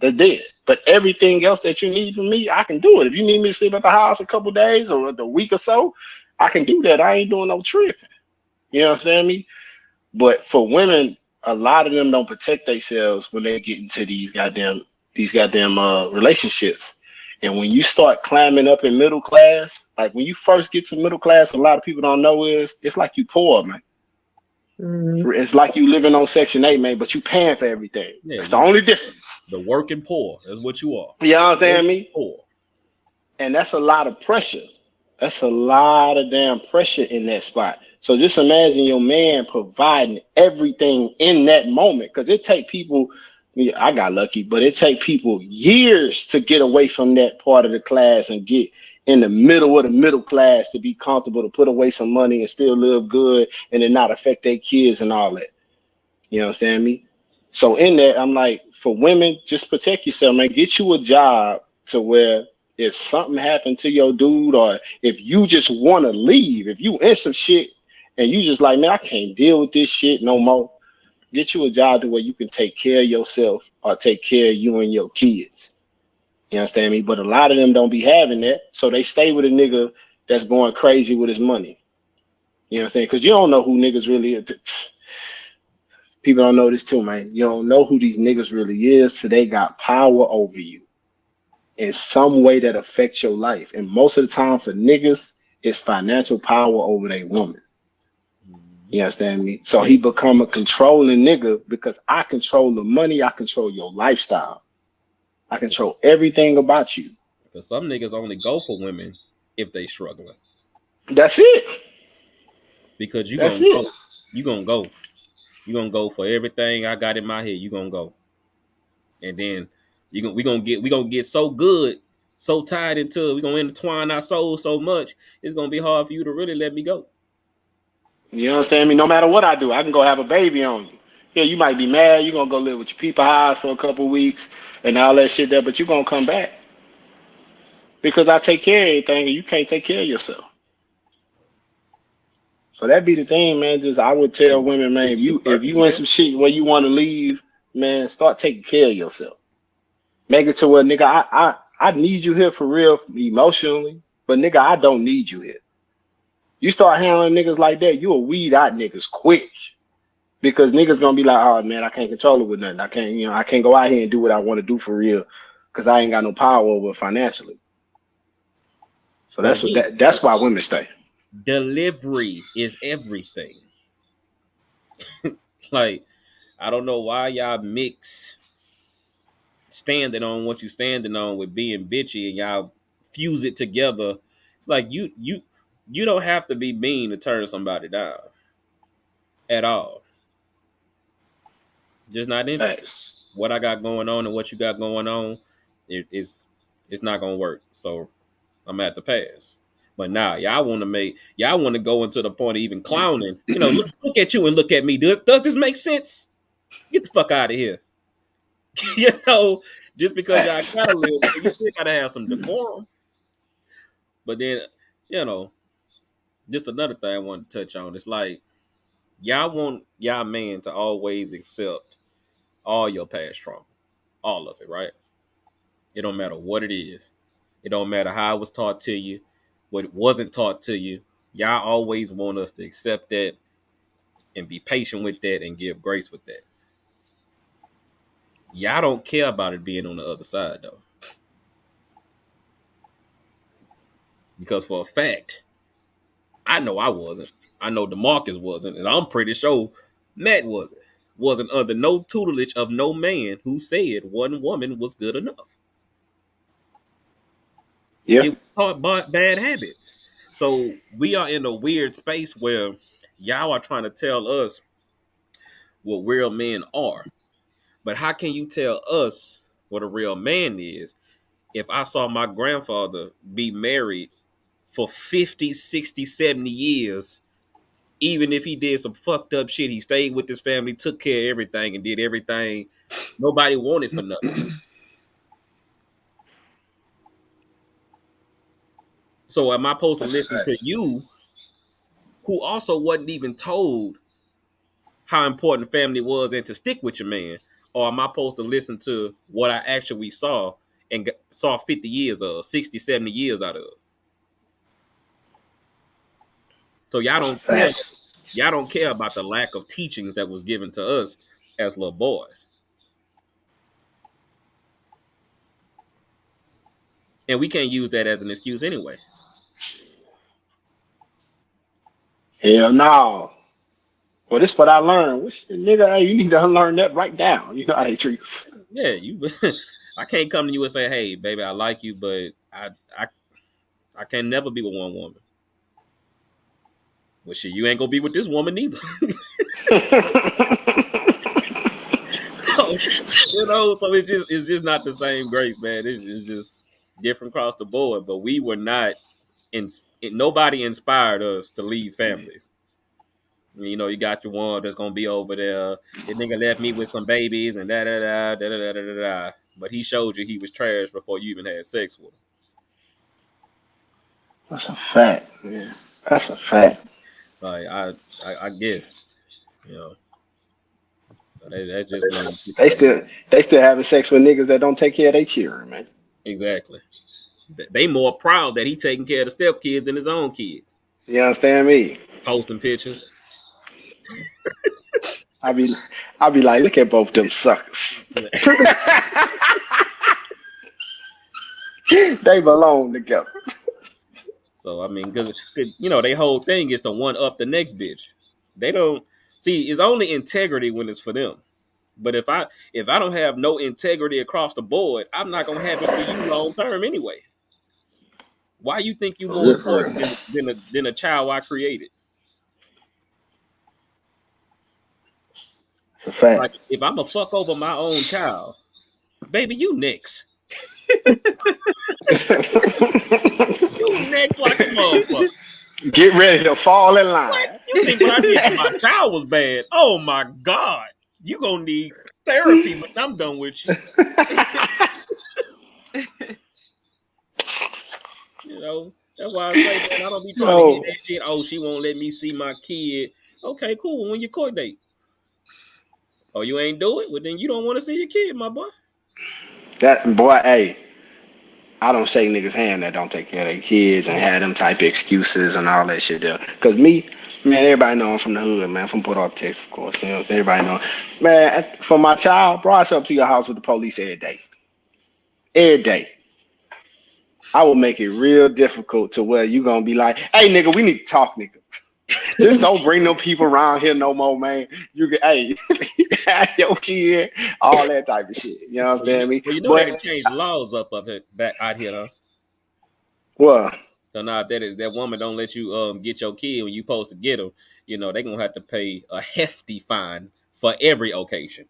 That's dead. But everything else that you need from me, I can do it. If you need me to sleep at the house a couple days or a week or so, I can do that. I ain't doing no tripping. You know what I'm saying? Me? But for women, a lot of them don't protect themselves when they get into these goddamn relationships. And when you start climbing up in middle class, like when you first get to middle class, a lot of people don't know is it's like you poor, man. Mm-hmm. It's like you living on Section 8, man, but you paying for everything. Yeah, That's the only difference. the working poor. That's what you are. You understand Working me? poor. And that's a lot of pressure. That's a lot of damn pressure in that spot. So just imagine your man providing everything in that moment. Because it take people, I got lucky, but it take people years to get away from that part of the class and get in the middle of the middle class to be comfortable to put away some money and still live good and then not affect their kids and all that. You understand me? So in that, I'm like, for women, just protect yourself, man. Get you a job to where if something happened to your dude, or if you just want to leave, if you in some shit and you just like, man, I can't deal with this shit no more. Get you a job to where you can take care of yourself or take care of you and your kids. You understand me? But a lot of them don't be having that, so they stay with a nigga that's going crazy with his money. You know what I'm saying? Because you don't know who niggas really are. People don't know this too, man. You don't know who these niggas really is till they got power over you in some way that affects your life. And most of the time for niggas, it's financial power over their woman. You understand me? So he Yeah. become a controlling nigga because I control the money, I control your lifestyle. I control everything about you. Because some niggas only go for women if they struggling. That's it. Because you That's gonna it. go. You gonna go. You gonna go for everything I got in my head. You gonna go. And then we gonna get so good, so tied into it. We gonna intertwine our souls so much, it's gonna be hard for you to really let me go. You understand me? No matter what I do, I can go have a baby on you. Yeah, you might be mad. You're gonna go live with your people house for a couple weeks and all that shit there, but you're gonna come back because I take care of everything and you can't take care of yourself. So that be the thing, man. Just I would tell women, man, if you It's if certain, you in man. some shit where you want to leave, man, start taking care of yourself. Make it to where nigga, I need you here for real emotionally, but nigga, I don't need you here. You start handling niggas like that, you'll weed out niggas quick. Because niggas gonna be like, oh man, I can't control it with nothing. I can't go out here and do what I want to do for real because I ain't got no power over it financially. So But that's why women stay. delivery is everything. Like, I don't know why y'all mix standing on what you standing on with being bitchy and y'all fuse it together. It's like you don't have to be mean to turn somebody down at all. Just not interested. Facts. What I got going on and what you got going on, it's not gonna work. So I'm at the pass. But nah, y'all want to go into the point of even clowning. Look at you and look at me. Does this make sense? Get the fuck out of here. you know, just because y'all Facts. gotta live, you still gotta have some decorum. But then, you know, just another thing I want to touch on. It's like y'all want y'all man to always accept all your past trauma, all of it, right? It don't matter what it is. It don't matter how it was taught to you, what wasn't taught to you. Y'all always want us to accept that and be patient with that and give grace with that. Y'all don't care about it being on the other side though. Because for a fact, I know I wasn't. I know DeMarcus wasn't, and I'm pretty sure Matt wasn't. Wasn't under no tutelage of no man who said one woman was good enough. Yeah. It was taught bad habits. So we are in a weird space where y'all are trying to tell us what real men are. But how can you tell us what a real man is if I saw my grandfather be married for 50, 60, 70 years? Even if he did some fucked up shit, he stayed with his family, took care of everything, and did everything nobody wanted for nothing. So am I supposed to That's a listen to fact. you, who also wasn't even told how important family was and to stick with your man? Or am I supposed to listen to what I actually saw and saw 50 years of, 60, 70 years out of? So y'all That's a don't care. fact. Y'all don't care about the lack of teachings that was given to us as little boys. And we can't use that as an excuse anyway. Hell no. Well, this what I learned. What's the nigga? Hey, you need to unlearn that right now. You know how they treat us. Yeah, you. I can't come to you and say, "Hey, baby, I like you, but I, I can never be with one woman." Well, shit, you ain't gonna be with this woman either. So so it's just not the same grace, man. It's just different across the board. But we were not in. Nobody inspired us to leave families. You got your one that's gonna be over there. The nigga left me with some babies and da da da da da da da da. But he showed you he was trash before you even had sex with him. That's a fact, man. That's a fact. Like I guess you know that just one of them They situations. still they still having sex with niggas that don't take care of their children, man. Exactly. They more proud that he taking care of the step kids than his own kids. You understand me? Posting pictures. I be I be like, look at both them suckers. They belong together. So I mean, because their whole thing is to one up the next bitch. They don't see it's only integrity when it's for them. But if I don't have no integrity across the board, I'm not gonna have it for you long term anyway. Why you think you For more real, for important real. than a child I created? It's a Like fact. if I'm a fuck over my own child, baby, you next. You next like a motherfucker. Get ready to fall in What? line. You think what I did to my child was bad? Oh my God. You gonna need therapy when I'm done with you. That's why I say, man, I don't be trying to hear Yo, that shit. Oh, she won't let me see my kid. Okay, cool. When you court date. Oh, you ain't do it? Well, then you don't want to see your kid, my boy. that boy, hey, I don't shake niggas' hand that don't take care of their kids and have them type of excuses and all that shit there. Cause me, man, everybody know I'm from the hood, man. From Port Arthur, Texas, of course. Everybody know. Man, for my child, bro, I show up to your house with the police every day. Every day. I will make it real difficult to where you gonna be like, hey nigga, we need to talk, nigga. Just don't bring no people around here no more, man. You can, hey, you can have your kid, all that type of shit. You know what I'm saying? Me, Well, you know they done but changed the laws up here, back out here, huh? well, So now if that woman don't let you get your kid when you supposed to get them, they gonna have to pay a hefty fine for every occasion.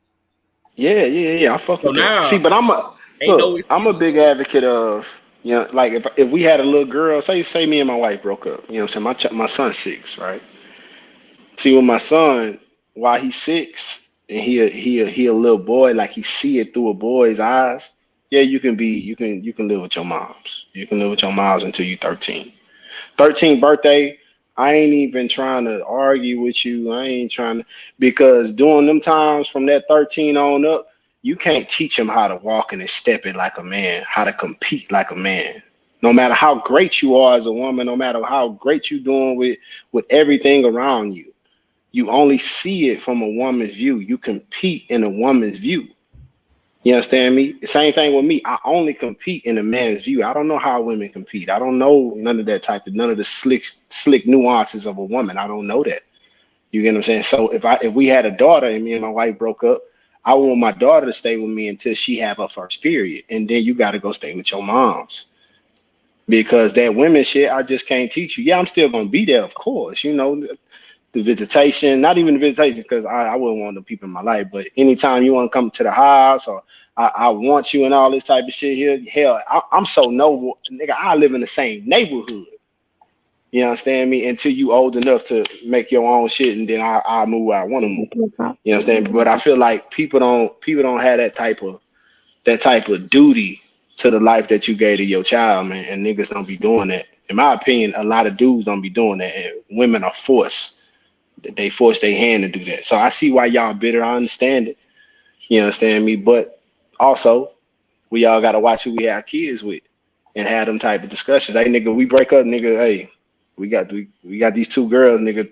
yeah. I fuck So with that. See, now but ain't no I'm a excuse. big advocate of, like if we had a little girl, say me and my wife broke up. You know what I'm saying? My son's 6, right? See, with my son, while he's 6 and he a little boy, like he see it through a boy's eyes. Yeah, you can live with your moms. You can live with your moms until you 13. 13th birthday, I ain't even trying to argue with you. I ain't trying to, because during them times from that 13 on up, you can't teach him how to walk and step it like a man, how to compete like a man. No matter how great you are as a woman, no matter how great you doing with everything around you, you only see it from a woman's view. You compete in a woman's view. You understand me? Same thing with me. I only compete in a man's view. I don't know how women compete. I don't know none of the slick nuances of a woman. I don't know that. You get what I'm saying? So if we had a daughter and me and my wife broke up, I want my daughter to stay with me until she have her first period, and then you got to go stay with your moms because that women shit I just can't teach you. Yeah, I'm still gonna be there, of course. The visitation, not even the visitation, because I wouldn't want the people in my life, but anytime you want to come to the house or I want you and all this type of shit here, hell, I'm so noble, nigga, I live in the same neighborhood. You understand me? Until you old enough to make your own shit, and then I move where I want to move. You understand? But I feel like people don't have that type of duty to the life that you gave to your child, man. And niggas don't be doing that. In my opinion, a lot of dudes don't be doing that, and women are forced. They force their hand to do that. So I see why y'all bitter. I understand it. You understand me? But also, we all gotta watch who we have kids with and have them type of discussions. Hey nigga, we break up, nigga. Hey, we got these 2 girls, nigga.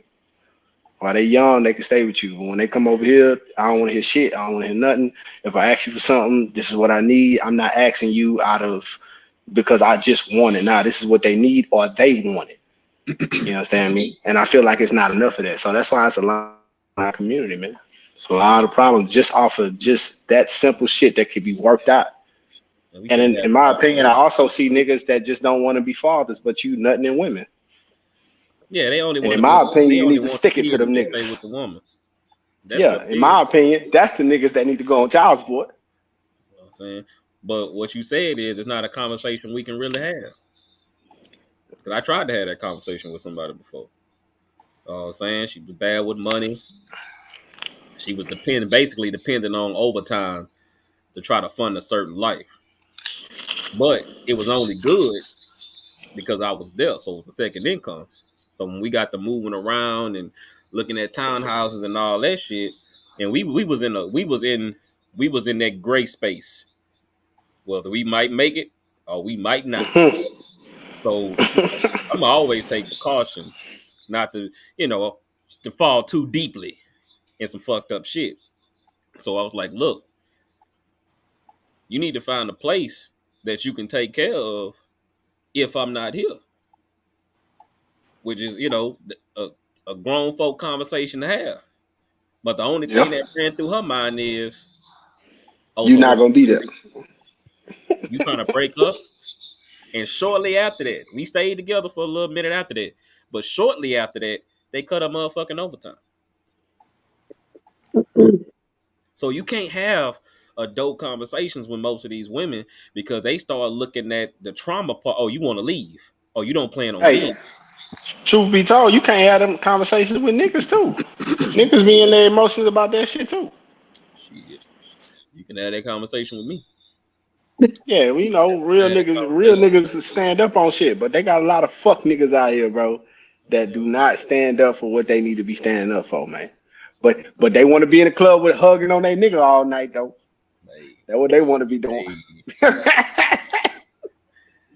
While they young, they can stay with you. But when they come over here, I don't want to hear shit. I don't want to hear nothing. If I ask you for something, this is what I need. I'm not asking you out of because I just want it. Nah, this is what they need or they want it. You understand me? And I feel like it's not enough of that. So that's why it's a lot of our community, man. So a lot of problems just off of just that simple shit that could be worked out. And we And can't in have my opinion, I conversations. also see niggas that just don't want to be fathers, but you nothing in women. Yeah, they only And want in to be. my opinion, They you only need to want the stick it to kids them if they stay with niggas. the woman. That's what Yeah, it in is. my opinion, that's the niggas that need to go on child support. You know what I'm saying, but what you said is it's not a conversation we can really have. Because I tried to have that conversation with somebody before. Saying she was bad with money. She was basically depending on overtime to try to fund a certain life. But it was only good because I was there, so it was a second income. So when we got to moving around and looking at townhouses and all that shit, and we was in that gray space. Whether we might make it or we might not. So I'm always take precautions not to, to fall too deeply in some fucked up shit. So I was like, look, you need to find a place that you can take care of if I'm not here, which is, a grown folk conversation to have. But the only Yeah, thing that ran through her mind is, oh, you're so not what gonna be there. you trying to break up? And shortly after that, we stayed together for a little minute after that. But shortly after that, they cut a motherfucking overtime. So you can't have adult conversations with most of these women because they start looking at the trauma part. Oh, you want to leave? Oh, you don't plan on Hey, being? truth be told, you can't have them conversations with niggas too. Niggas be in their emotions about that shit too. Shit, you can have that conversation with me. Yeah, we know Have that real conversation. niggas stand up on shit, but they got a lot of fuck niggas out here, bro, that do not stand up for what they need to be standing up for, man. But they want to be in the club with hugging on their nigga all night though. Hey, That's what they want to be doing. hey,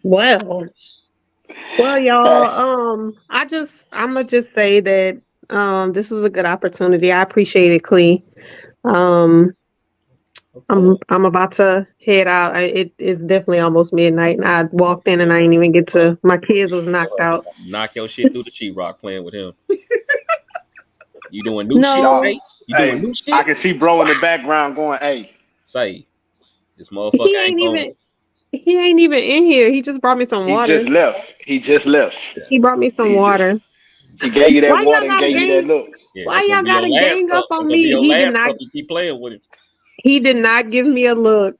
Well, well, Hey, y'all. I'm gonna just say that this was a good opportunity. I appreciate it, Clee. Um, Of course. I'm about to head out. It is definitely almost midnight, and I walked in and I didn't even get to. My kids was knocked out. Knock your shit through the sheetrock playing with him. You doing new shit No, Y'all, today? You doing hey, new I shit? can see bro in the background going, hey, Say, this motherfucker he ain't ain't going. even he ain't even in here. He just brought me some he just water. left. He just left. He brought me some He just water. he gave you that Why water y'all and got a gave you that gang? look. Yeah, Why that's gonna y'all be got your a last gang cup. up on That's gonna be me? your last cup. You keep playing with it. He did not give me a look.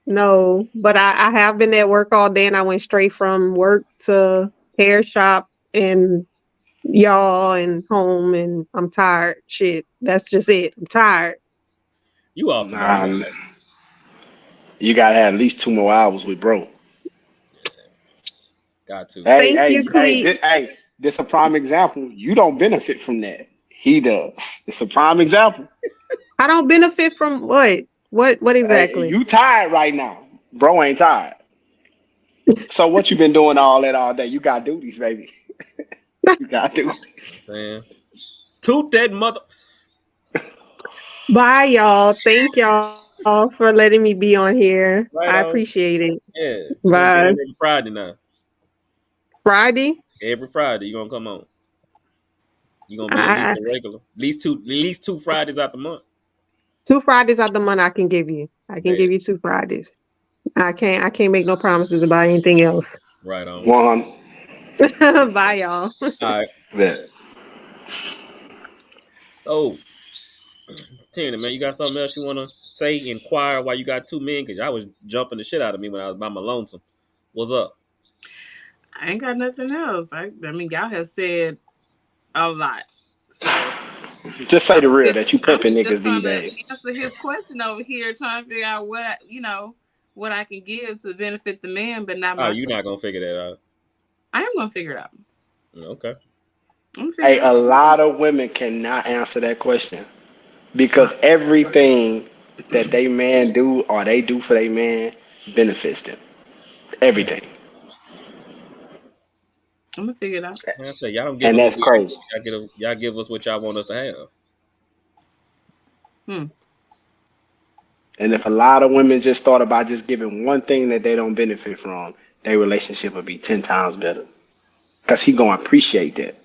No, but I have been at work all day, and I went straight from work to hair shop and y'all and home, and I'm tired. Shit, that's just it. I'm tired. You off tomorrow, Nah, man? you gotta have at least 2 more hours with bro. Got to. Hey, Thank you, hey, hey, Cleet. this a prime example. You don't benefit from that. He does. It's a prime example. I don't benefit from what? What Hey, exactly? you tired right now. Bro ain't tired. So what you been doing all that all day? You got duties, baby. You got duties. Man, toot that mother. Bye, y'all. Thank y'all for letting me be on here. I Right on. appreciate it. Yeah, you gonna Bye. be on every Friday now. Friday. Every Friday you gonna come on. You gonna be at I, least a regular. At least two Fridays out the month. 2 Fridays out the month I can give you. I can Yeah, give you 2 Fridays. I can't make no promises about anything else. right on. 100. Bye y'all. All right. Bet. So, Tina, man, you got something else you wanna say? Inquire why you got two men? Cause I was jumping the shit out of me when I was by my lonesome. What's up? I ain't got nothing else. I mean, y'all have said a lot. So Just say I'm the real still, that you I'm pimping still niggas these trying to days. answer his question over here, trying to figure out what I can give to benefit the man, but not Oh, you myself. not gonna figure that out? I am gonna figure it out. Okay. I'm gonna figure Hey, it a out. lot of women cannot answer that question Why? because everything that they man do or they do for their man benefits them. Everything. I'm gonna figure it out. Like I say y'all don't give And us what that's we want. crazy. Y'all give us what y'all want us to have. Hmm. And if a lot of women just thought about just giving one thing that they don't benefit from, their relationship would be 10 times better. Because he gonna appreciate that.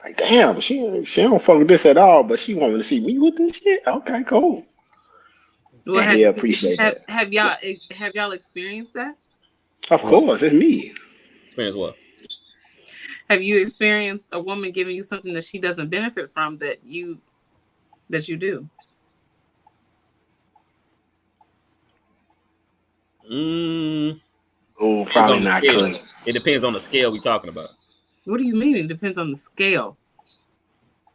Like, damn, she don't fuck with this at all, but she wanted to see me with this shit. Okay, cool. Well, And he'll appreciate that. have y'all experienced that? Of What? course, it's me. Experience what? Have you experienced a woman giving you something that she doesn't benefit from that you do? Mm, Oh, depends probably on the not scale. clean. It depends on the scale we talking about. What do you mean? It depends on the scale.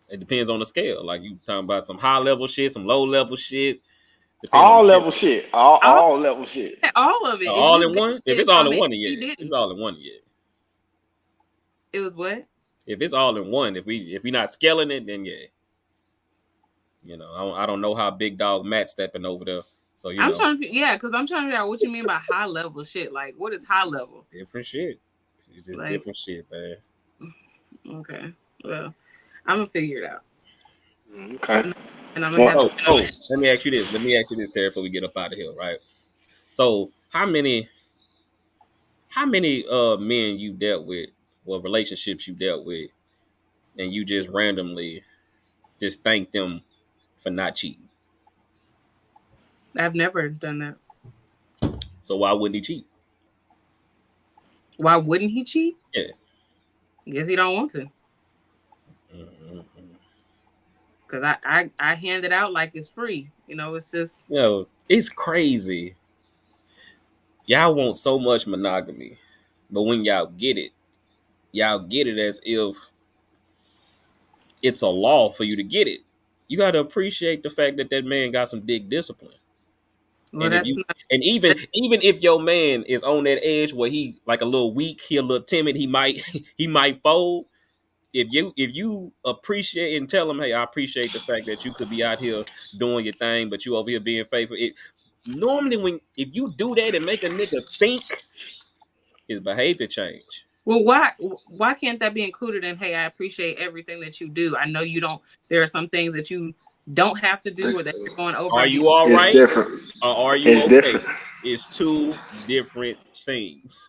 It depends on the scale. Like you talking about some high level shit, some low level shit. Depends on All the shit. level shit. All, All, all level shit. all of it. If All you in one. If it's benefit all from in it, one, then he yeah. If it's didn't. all in one, then yeah. It was what? If it's all in one, if we not scaling it, then yeah. I don't know how big dog Matt stepping over there. So I'm trying to, yeah, because I'm trying to figure out what you mean by high level shit. Like, what is high level? different shit. It's just Like, different shit, man. okay, well, I'm gonna figure it out, Okay. and, and I'm gonna Well, have. So let me ask you this. Let me ask you this, Terry, before we get up out of here, right? So how many men you dealt with or relationships you dealt with and you just randomly just thank them for not cheating? I've never done that. So why wouldn't he cheat? Why wouldn't he cheat? Yeah. Guess he don't want to. Mm-hmm. Cause I hand it out like it's free. It's just It's crazy. Y'all want so much monogamy, but when y'all get it as if it's a law for you to get it. You got to appreciate the fact that that man got some dick discipline. well, And if that's you not. and That, even if your man is on that edge where he like a little weak, he a little timid, he might he might fold. If you appreciate and tell him, hey, I appreciate the fact that you could be out here doing your thing, but you over here being faithful. It normally when if you do that and make a nigga think, his behavior change. well, why can't that be included in? Hey, I appreciate everything that you do. I know you don't. There are some things that you don't have to do or that you're going over Are and being. you all it's right? different. or are you It's okay? different. It's two different things.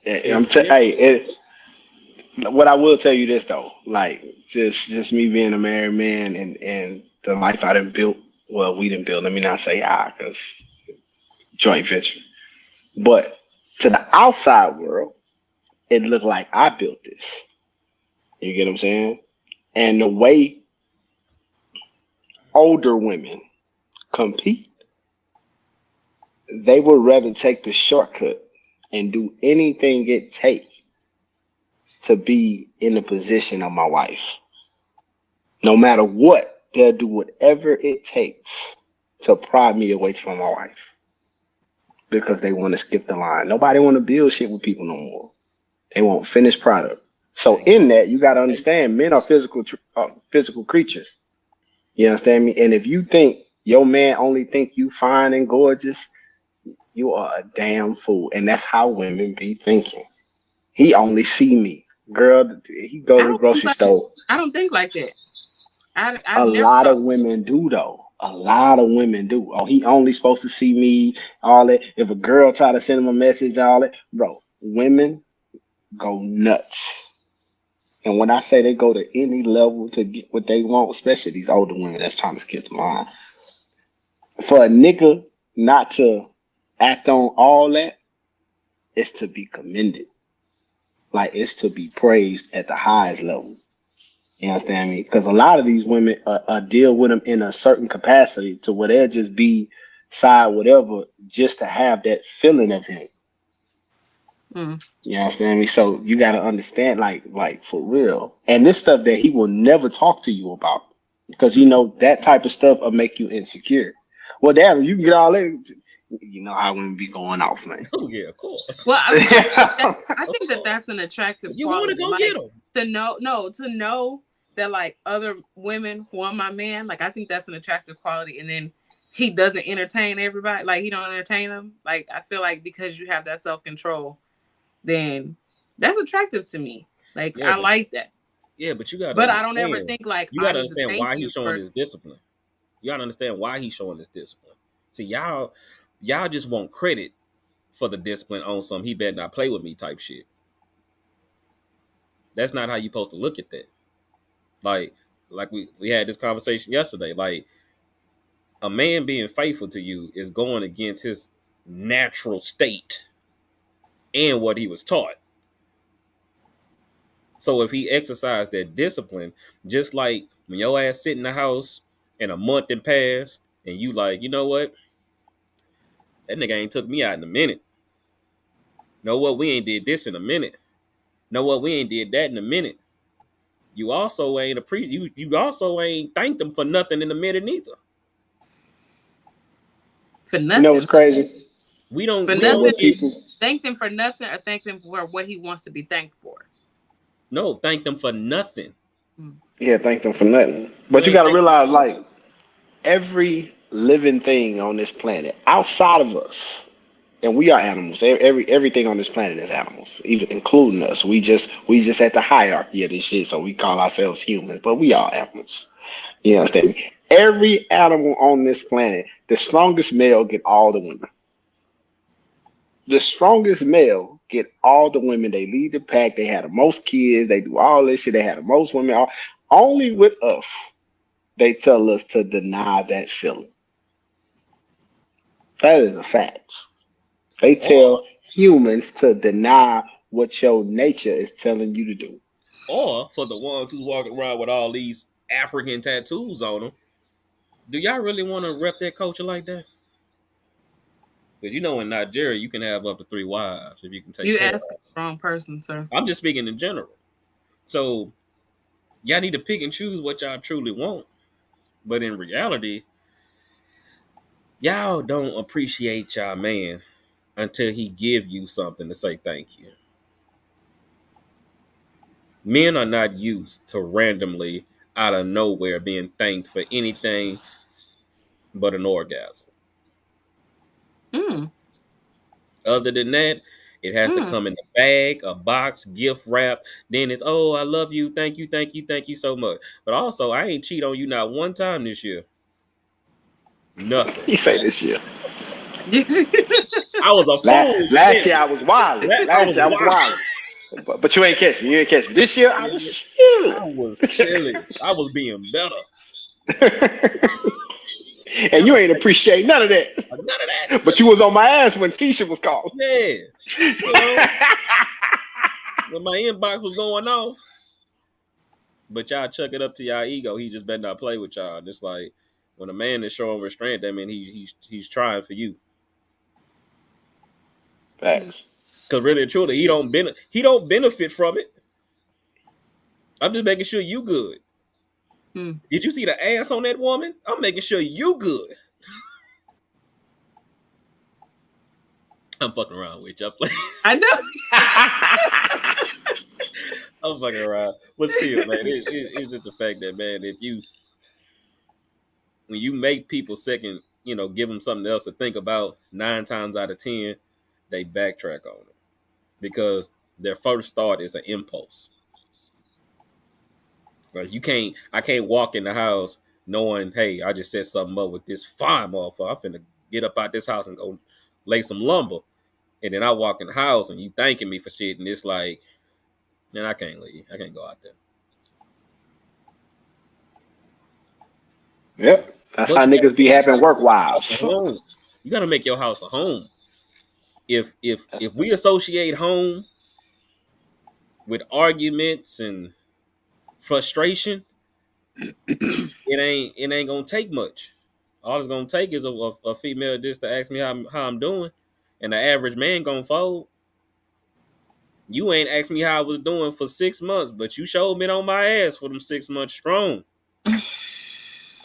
I'm It's hey, different. what I will tell you this though, like just me being a married man and the life I done built. Well, we didn't build. Let me not say I, because joint venture. But to the outside world, it looked like I built this. You get what I'm saying? And the way older women compete, they would rather take the shortcut and do anything it takes to be in the position of my wife. No matter what, they'll do whatever it takes to pry me away from my wife because they want to skip the line. Nobody want to build shit with people no more. They want finished product. So in that, you got to understand, men are physical creatures. You understand me? And if you think your man only think you fine and gorgeous, you are a damn fool. And that's how women be thinking. He only see me, girl. He go I to the don't think grocery like store. I don't think like that. A I've never lot thought. of women do though. A lot of women do. Oh, he only supposed to see me. All that. If a girl try to send him a message, all that, bro. Women go nuts. And when I say they go to any level to get what they want, especially these older women that's trying to skip the line, for a nigga not to act on all that, it's to be commended. Like it's to be praised at the highest level. You understand me? Because a lot of these women deal with him in a certain capacity to where they'll just be side whatever just to have that feeling of him. Mm. You understand me? So you got to understand, like for real. And this stuff that he will never talk to you about because you know that type of stuff will make you insecure. Well, damn, you can get all that. You know how women be going off, man. Oh yeah, of course. Well, I Of think that course. that's an attractive You want to quality. go get Like them. to know, no, to know that like other women want my man. Like I think that's an attractive quality. And then he doesn't entertain everybody. Like he don't entertain them. Like I feel like because you have that self control, then that's attractive to me. Like Yeah, I but like that. you got to But I don't ever understand. think like You got I to need to understand thank why you he's showing for. this discipline. You got to understand why he's showing this discipline. See, y'all just want credit for the discipline on some he better not play with me type shit. That's not how you supposed to look at that. Like we had this conversation yesterday. Like a man being faithful to you is going against his natural state and what he was taught. So if he exercised that discipline, just like when your ass sit in the house and a month and pass, and you like, you know what? That nigga ain't took me out in a minute. Know what? We ain't did this in a minute. Know what? We ain't did that in a minute. You also ain't you also ain't thanked them for nothing in a minute neither. For You know what's nothing. crazy? We For don't we Yeah, don't nothing. what get people, Thank them for nothing or thank them for what he wants to be thanked for. no thank them for nothing. Mm. yeah, thank them for nothing. You But you ain't got to thank them realize, for like, every living thing on this planet outside of us, and we are animals. Everything on this planet is animals, even including us. We just at the hierarchy of this shit, so we call ourselves humans, but we are animals. You understand me? Every animal on this planet, the strongest male get all the women. The strongest male get all the women. They lead the pack. They have the most kids. They do all this shit. They have the most women. Only with us, they tell us to deny that feeling. That is a fact. They or tell humans to deny what your nature is telling you to do. or for the ones who's walking around with all these African tattoos on them. Do y'all really want to rep that culture like that? Because you know in Nigeria you can have up to 3 wives if you can take You care of asking them. the wrong person, sir. I'm just speaking in general. So y'all need to pick and choose what y'all truly want. But in reality, y'all don't appreciate y'all man until he give you something to say thank you. Men are not used to randomly out of nowhere being thanked for anything but an orgasm. Mm. Other than that, it has to Mm. come in a bag, a box, gift wrap. Then it's, oh, I love you. Thank you, thank you, thank you so much. But also, I ain't cheat on you not one time this year. Nothing. He say this year. I was a fool for Last year that. I was wilding. I Last was year I was wild. wilding. But you ain't catch me. You ain't catch me. This year I Yeah, was chilling. I was chilling. I was being better. And Now you I ain't take appreciate none of none that. of that. But you was on my ass when Keisha was calling. Yeah, you know, when my inbox was going off. But y'all chuck it up to y'all ego. He just better not play with y'all. And it's like when a man is showing restraint, that mean he's trying for you. Facts. Cause really and truly, he don't benefit from it. I'm just making sure you good. Hmm. Did you see the ass on that woman? I'm making sure you good. I'm fucking around with y'all, please. I know. I'm fucking around, but still, man, it's just the fact that man, if you when you make people second, give them something else to think about, 9 times out of 10, they backtrack on it because their first thought is an impulse. Like I can't walk in the house knowing, hey, I just set something up with this fine motherfucker. I'm finna get up out this house and go lay some lumber. And then I walk in the house and you thanking me for shit, and it's like, man, I can't leave. I can't go out there. Yep. That's how But you gotta niggas be having work make your house a wives. home. You gotta make your house a home. If That's we associate home with arguments and frustration, it ain't gonna take much. All it's gonna take is a female just to ask me how I'm doing, and the average man gonna fold. You ain't asked me how I was doing for 6 months, but you showed me on my ass for them 6 months strong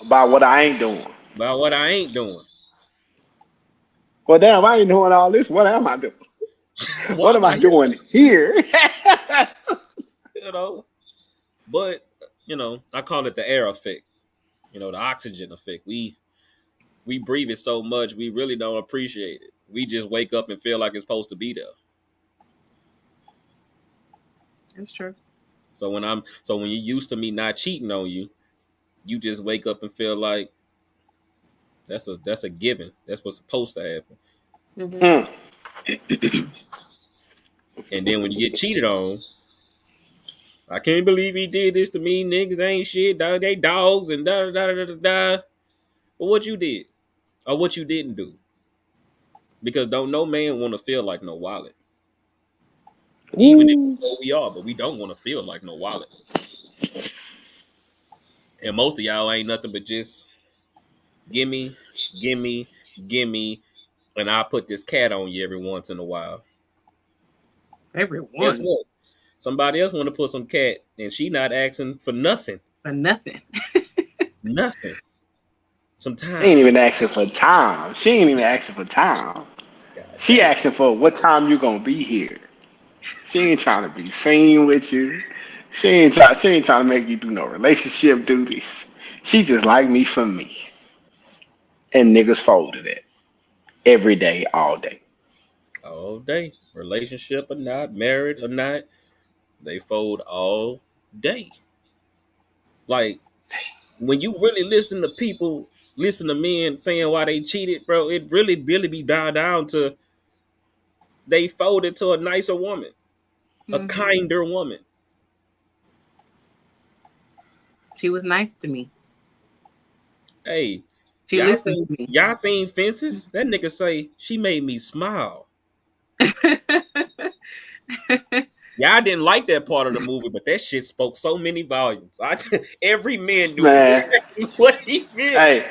about what I ain't doing. about what I ain't doing. Well, damn, I ain't doing all this. What am I doing? Why What am am I I here? doing here? You know, but I call it the air effect. The oxygen effect. We breathe it so much we really don't appreciate it. We just wake up and feel like it's supposed to be there. It's true. So when you're used to me not cheating on you, you just wake up and feel like that's a given. That's what's supposed to happen. Hmm. Hmm. And then when you get cheated on, I can't believe he did this to me. Niggas ain't shit. They dogs and da da da da da da. But what you did or what you didn't do? Because don't no man want to feel like no wallet. Even if Ooh. we know we are, but we don't want to feel like no wallet. And most of y'all ain't nothing but just gimme, gimme, gimme, and I put this cat on you every once in a while. Guess Everyone what? Somebody else want to put some cat, and she not asking for nothing, for nothing. nothing. Some She ain't time. even asking for time. She ain't even asking for time. God She damn. asking for what time you gonna be here. She ain't trying to be seen with you. She ain't trying to make you do no relationship duties. She just like me for me. And niggas folded it every day, all day. All day, relationship or not, married or not, they fold all day. Like when you really listen to men saying why they cheated, bro. It really be down to they folded to a nicer woman, a Hmm. kinder woman. She was nice to me. Hey, She listened to me. y'all seen Fences? That nigga say she made me smile. Y'all didn't like that part of the movie, but that shit spoke so many volumes. Every man knew Man, exactly what he meant. hey,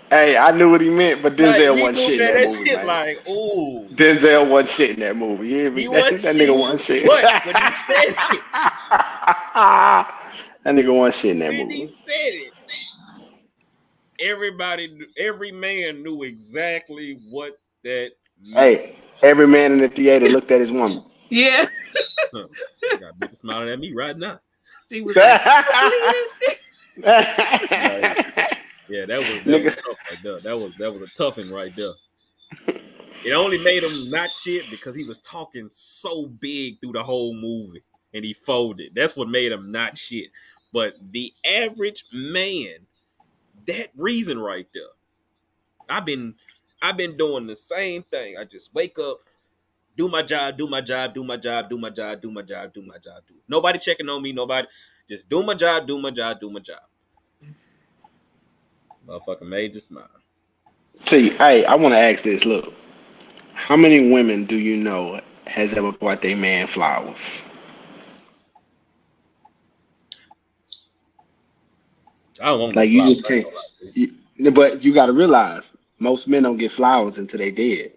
hey, I knew what he meant, but Like Denzel he wasn't knew shit in that that that movie, shit man. like, ooh, Denzel wasn't shit in that movie. You hear me? he That, wasn't that nigga shit. wasn't shit. But when he said it, That nigga wasn't shit in that when he movie. said it, every man knew exactly what that meant. Hey, every man in the theater looked at his woman. Yeah. Huh. I got bitches smiling at me right now. She was like, believe this Like, yeah, that was Nigga, tough right there. That was a tough one right there. It only made him not shit because he was talking so big through the whole movie and he folded. That's what made him not shit. But the average man, that reason right there. I've been I've been doing the same thing. I just wake up, do my job, do my job, do my job, do my job, do my job, do my job. Nobody checking on me. Nobody. Just do my job, do my job, do my job. Motherfucker made you smile. See, hey, I want to ask this. Look, how many women do you know has ever bought their man flowers? I don't want no Like you flowers. just can't. But you got to realize most men don't get flowers until they dead.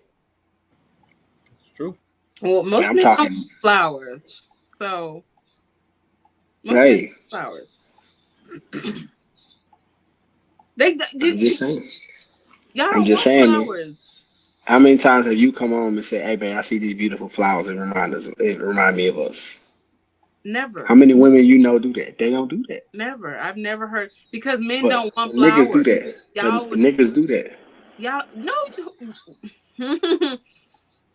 It's true. Well, most I'm men don't talking. want flowers. So most men Hey, want flowers. I'm just saying. Y'all I'm don't just want saying. flowers. How many times have you come home and said, "Hey, man, I see these beautiful flowers. It remind me of us." Never. How many women you know do that? They don't do that. Never. I've never heard because men But don't want niggas do flowers. that. But Y'all would niggas do that. y'all no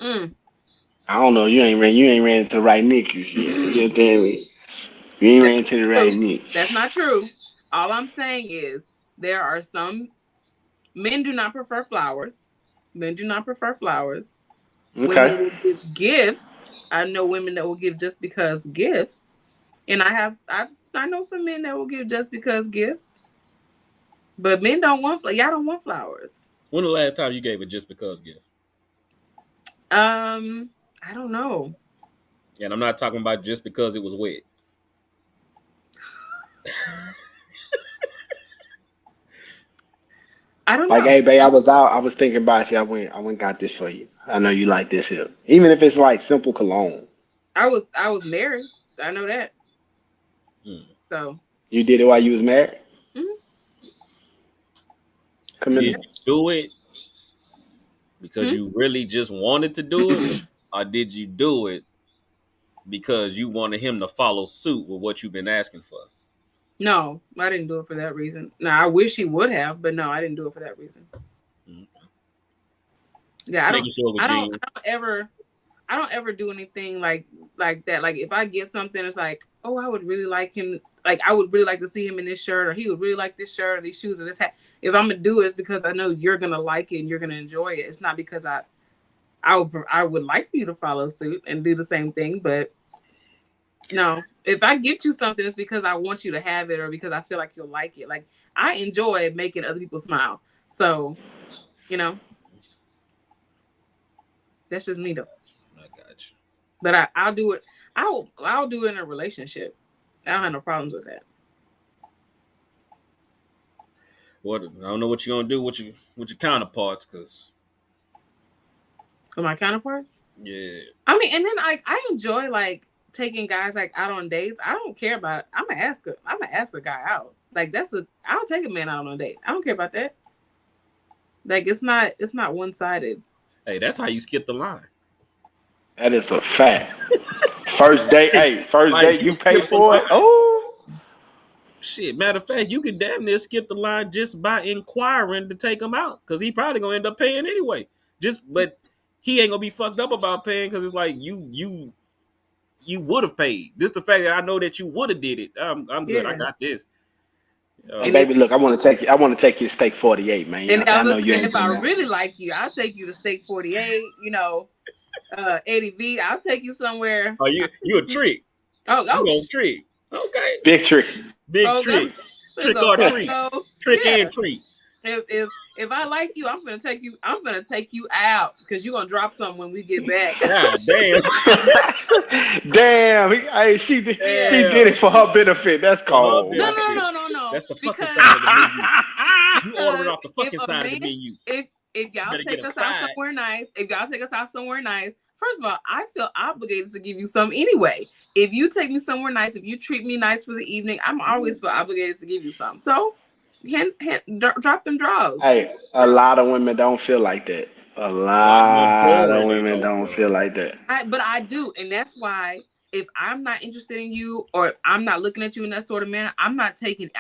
mm, I don't know. You ain't ran into the right niggas yet. You understand me? You ain't that's ran into the not right true. That's not niggas. true. All I'm saying is there are some men do not prefer flowers. Men do not prefer flowers. Okay. Women will give gifts. I know women that will give just because gifts. And I know some men that will give just because gifts. But men don't want y'all don't want flowers. When the last time you gave a just because gift? I don't know. And I'm not talking about just because it was wet. I don't Like, know. hey, babe, I was out. I was thinking about you. I went and got this for you. I know you like this here. Even if it's like simple cologne. I was married. I know that. Hmm. So You did it while you was married? mhm. Come Did in. you do it because Hmm? you really just wanted to do it, or did you do it because you wanted him to follow suit with what you've been asking for? No, I didn't do it for that reason. No, I wish he would have, but no, I didn't do it for that reason. Hmm. Yeah, I don't Making sure it was I don't genuine. I don't ever I don't ever do anything like that. Like if I get something, it's like, oh, I would really like him. Like I would really like to see him in this shirt, or he would really like this shirt, or these shoes, or this hat. If I'm gonna do it, it's because I know you're gonna like it and you're gonna enjoy it. It's not because I would like you to follow suit and do the same thing. But no, if I get you something, it's because I want you to have it, or because I feel like you'll like it. Like I enjoy making other people smile. So you know, that's just me though. I got you. But I'll do it. I'll do it in a relationship. I don't have no problems with that. What I don't know what you're gonna do with your counterparts, cause With my counterpart. yeah, I mean, and then I enjoy like taking guys like out on dates. I don't care about. I'm gonna ask a guy out. Like I'll take a man out on a date. I don't care about that. Like it's not one sided. hey, that's how you skip the line. That is a fact. First date, hey, first Like date you you pay skip the for it. line. Oh, Shit, matter of fact, you can damn near skip the line just by inquiring to take him out, cause he probably gonna end up paying anyway. But he ain't gonna be fucked up about paying, cause it's like you would have paid. Just the fact that I know that you would have did it. I'm good. I Yeah. got this. hey, And if baby, look, I want to take you to steak 48, man. You know, and what I'm saying? I know others you and ain't if I been there. really like you, I'll take you to Steak 48. 80 V. I'll take you somewhere. Oh, I'll take you you a some. trick. Oh, You oh, gonna trick. Okay. Big tree. Big oh, go. trick. Let's Trick go. or So, treat. so Trick yeah. and treat. If I like you, I'm gonna take you. I'm gonna take you out because you're gonna drop something when we get back. God damn. Damn, hey, she Yeah. did it Damn. for her benefit. That's For her cold, No, man. no, benefit. no, no, no. That's the fucking Because side of the menu. You ordering because off the if fucking a side of man, the menu. if You y'all better get take a us out side. somewhere nice, first of all, I feel obligated to give you some anyway. If you take me somewhere nice, if you treat me nice for the evening, I'm always feel obligated to give you some. So, drop them draws. Hey, a lot of women don't feel like that. A A lot of majority women don't don't feel feel like like that. But I do, and that's why if I'm not interested in you, or if I'm not looking at you in that sort of manner, I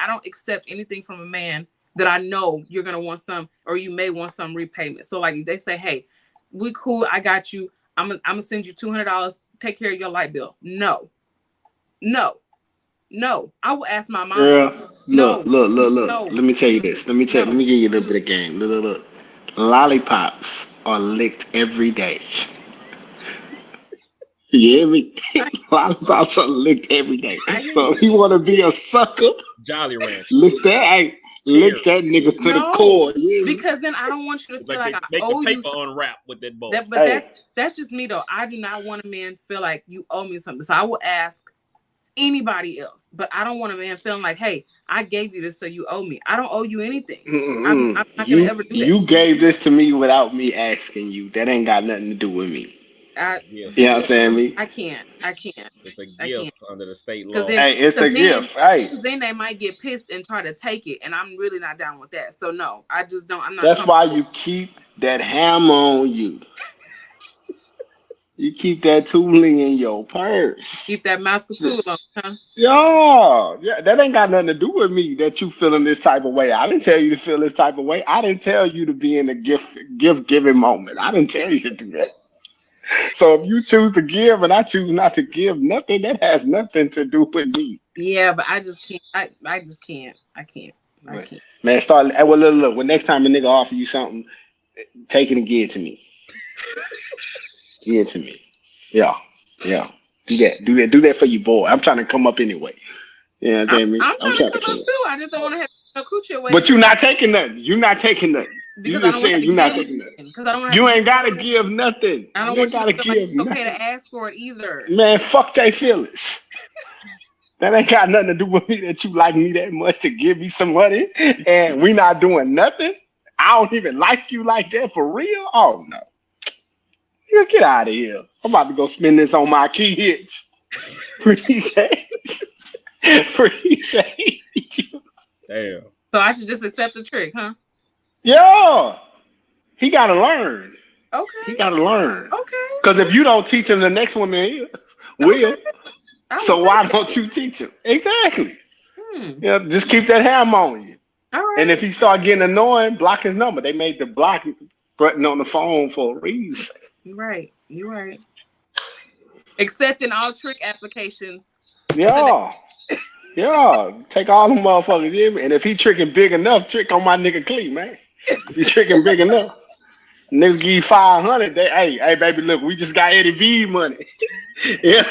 don't accept anything from a man that I know you're gonna want some, or you may want some repayment. So like if they say, hey, we cool, I got you. I'm gonna send you $200. Take care of your light bill. No, no, no. I will ask my mama. Girl, look, No, look, look, look. no, Let me tell you this. Let no. me give you a little bit of game. Look, look, look. Lollipops are licked every day. You hear me? I, Lollipops are licked every day. I hear So you. if you want to be a sucker, Jolly Ranchers, lick that, hey, lick cherry. that nigga to the No, core. You hear me? because then I don't want you to It's feel like like they I make the owe you paper unwrap with that boy. that. But Hey, that's just me though. I do not want a man to feel like you owe me something. So I will ask anybody else, but I don't want a man feeling like, hey, I gave you this, so you owe me. I don't owe you anything. I'm not gonna you ever do that. you gave this to me without me asking you. That ain't got nothing to do with me. It's I a gift. You know what I'm saying, me? I can't. I can't. It's a I gift can't. under the state Because law. then, Hey, it's a because then, gift. Hey, because then they might get pissed and try to take it, and I'm really not down with that. So no, I just don't. I'm not that's why comfortable. you keep that hammer on you. You keep that tooling in your purse. Keep that mascara tool on, Just, huh? yeah, that ain't got nothing to do with me that you feeling this type of way. I didn't tell you to feel this type of way. I didn't tell you to be in a gift giving moment. I didn't tell you to do that. So if you choose to give and I choose not to give nothing, that has nothing to do with me. Yeah, but I just can't. I just can't. I can't. I Man, can't. man, start. Well, look. When next time a nigga offer you something, take it and give it to me. Give it to me. Yeah, yeah. Do that. Do that. Do that for your boy. I'm trying to come up anyway. You know what I mean? I'm I'm trying to trying to come come up up. too. I just don't want to have no coochie away But you're not taking nothing. You're not taking nothing. You because I just don't want said to you're not give taking nothing. nothing. Because I don't want to have You to give. ain't gotta give nothing. I don't You ain't want you to gotta feel like give it's okay nothing. to ask for it either. Man, fuck they feelings. That ain't got nothing to do with me that you like me that much to give me some money and we not doing nothing. I don't even like you like that for real. Oh no. You get out of here. I'm about to go spend this on my kids. Appreciate appreciate you. Damn. So I should just accept the trick, huh? Yeah. He gotta learn. He Okay. gotta learn. Okay. Cause if you don't teach him, the next one Okay. will. I will So take why it. don't you teach him? Exactly. Hmm. Yeah, just keep that hammer on you. All And right. if he start getting annoying, block his number. They made the block button on the phone for a reason. You're right. You're right. Accepting all trick applications today. Yeah. Yeah. Take all them motherfuckers, you hear me? And if he tricking big enough, trick on my nigga Clee, man. If he tricking big enough, nigga give you 500. Hey, baby, look, we just got Eddie V money. Yeah.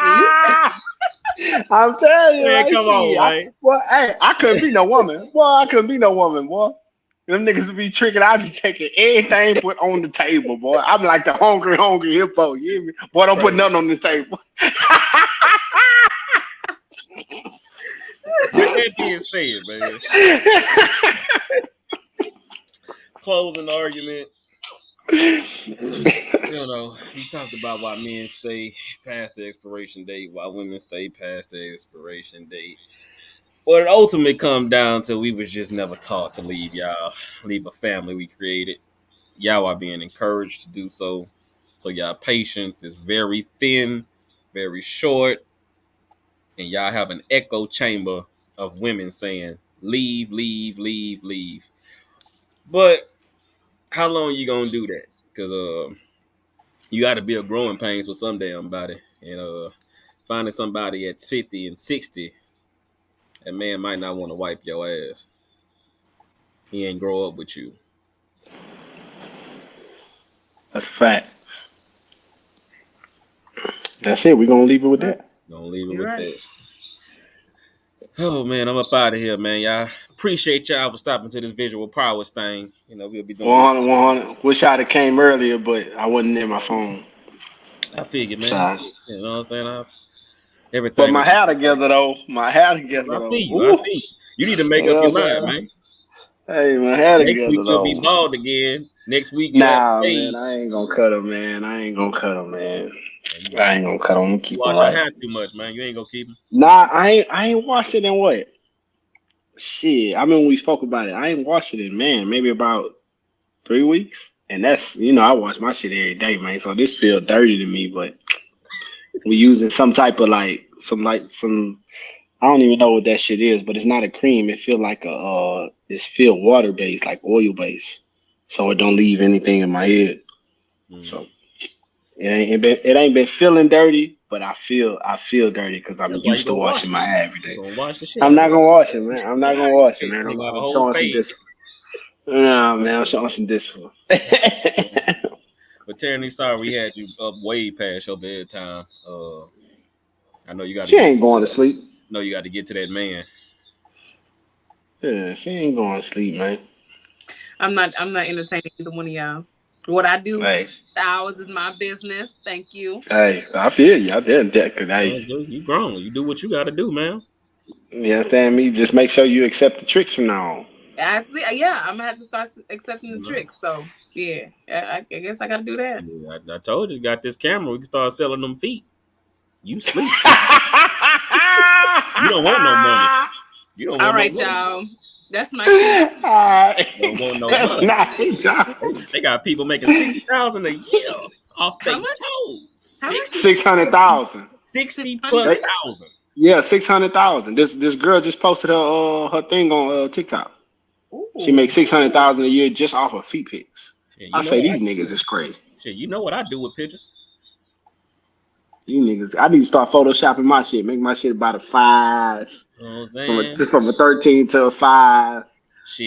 You I'm telling you, Man, right? come Shit. on, man. I couldn't be no woman. Boy, I couldn't be no woman, boy. Them niggas would be tricking. I'd be taking everything put on the table, boy. I'm like the hungry hippo. You hear me? Boy, don't put Right. nothing on the table. With that being said, man, closing argument. We talked about why men stay past the expiration date, why women stay past the expiration date. But it ultimately come down to we was just never taught to leave a family we created. Y'all are being encouraged to do so. So y'all patience is very thin, very short, and y'all have an echo chamber of women saying, leave, leave, leave, leave. But how long you gonna do that? Because you got to be a growing pains with some damn body. And finding somebody at 50 and 60, that man might not want to wipe your ass. He ain't grow up with you. That's a fact. That's it. We're gonna leave it with right. that. Gonna leave it You're with right. that. Oh man, I'm up out of here, man. Y'all appreciate y'all for stopping to this visual prowess thing. We'll be doing this. 100, 100. Wish I'd have came earlier, but I wasn't near my phone. I figured, man. So, You know what I'm saying? but Everything. my hair together though. My hair together I though. see you. I Ooh, see you. You need to make you up know your what mind, I'm saying? man. Hey, my hair Next week together you'll be though. bald again. Next week you'll have Nah, man, fade. I ain't gonna cut him, man. I ain't gonna cut him, man. Man, I ain't gonna cut him. I'm gonna you keep him wash your right. hair too much, man. You ain't gonna keep him. Nah, I ain't washed it in what? Shit. I mean, when we spoke about it, I ain't washed it in man, maybe about 3 weeks. And that's I wash my shit every day, man. So this feel dirty to me, but we using some type of some I don't even know what that shit is, but it's not a cream. It feel like it's feel water based, like oil based. So it don't leave anything in my head. Mm. So it ain't been feeling dirty, but I feel dirty because I'm That's why you used to gonna wash washing it. my hair every day. You gonna wash the shit I'm out of not it. gonna wash it, man. I'm not gonna wash it, man. You gonna have a I'm whole showing some fade. discipline. Nah, man, I'm showing some discipline. But Tierney, sorry we had you up way past your bedtime. I know you got to She get. ain't going to sleep. No, you got to get to that man. Yeah, she ain't going to sleep, man. I'm not entertaining either one of y'all. What I do Hey, hours is my business. Thank you. I feel you. I did that because You grown. You do what you got to do, man. you understand me? Just make sure you accept the tricks from now on. Actually, yeah, I'm gonna have to start accepting the You know? tricks. So yeah, I guess I gotta do that. Yeah, I told you, got this camera. We can start selling them feet. You sleep. You don't want no money. You don't All want no right, money. y'all. That's my cue. Don't want no That's money. Nah, John. They got people making 60,000 a year off how their much? toes. How much? 600,000. 60 plus 600? thousand. Yeah, 600,000. This girl just posted her thing on TikTok. She Ooh. makes 600,000 a year just off of feet pics. Yeah, I you know say what these niggas is crazy. you know what I do with pictures. These niggas, I need to start photoshopping my shit. Make my shit about a 5, You know what I'm saying? from a 13 to a 5.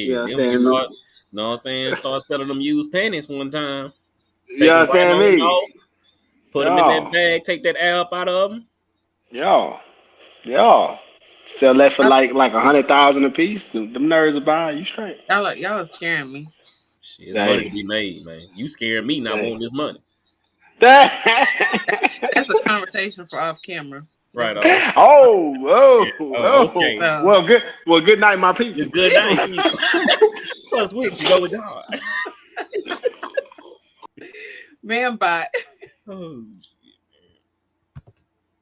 You Shit, then we can understand me? start, you know what I'm saying? Start selling them used panties one time. You Take them right understand on me? off. Put them in that Yo, bag. Take that app out of them. yo, yo. Sell that for Uh, like 100,000 a piece. Them nerds will buy you straight. y'all are scaring me. Shit, it's money to Hey, be made, man. You scaring me not hey. wanting this money. That's a conversation for off camera. That's Right a, on. Oh, Oh, oh, okay. oh. so Well, good night, my You're people. good night, people. Plus which you go with your heart. man, bye. Oh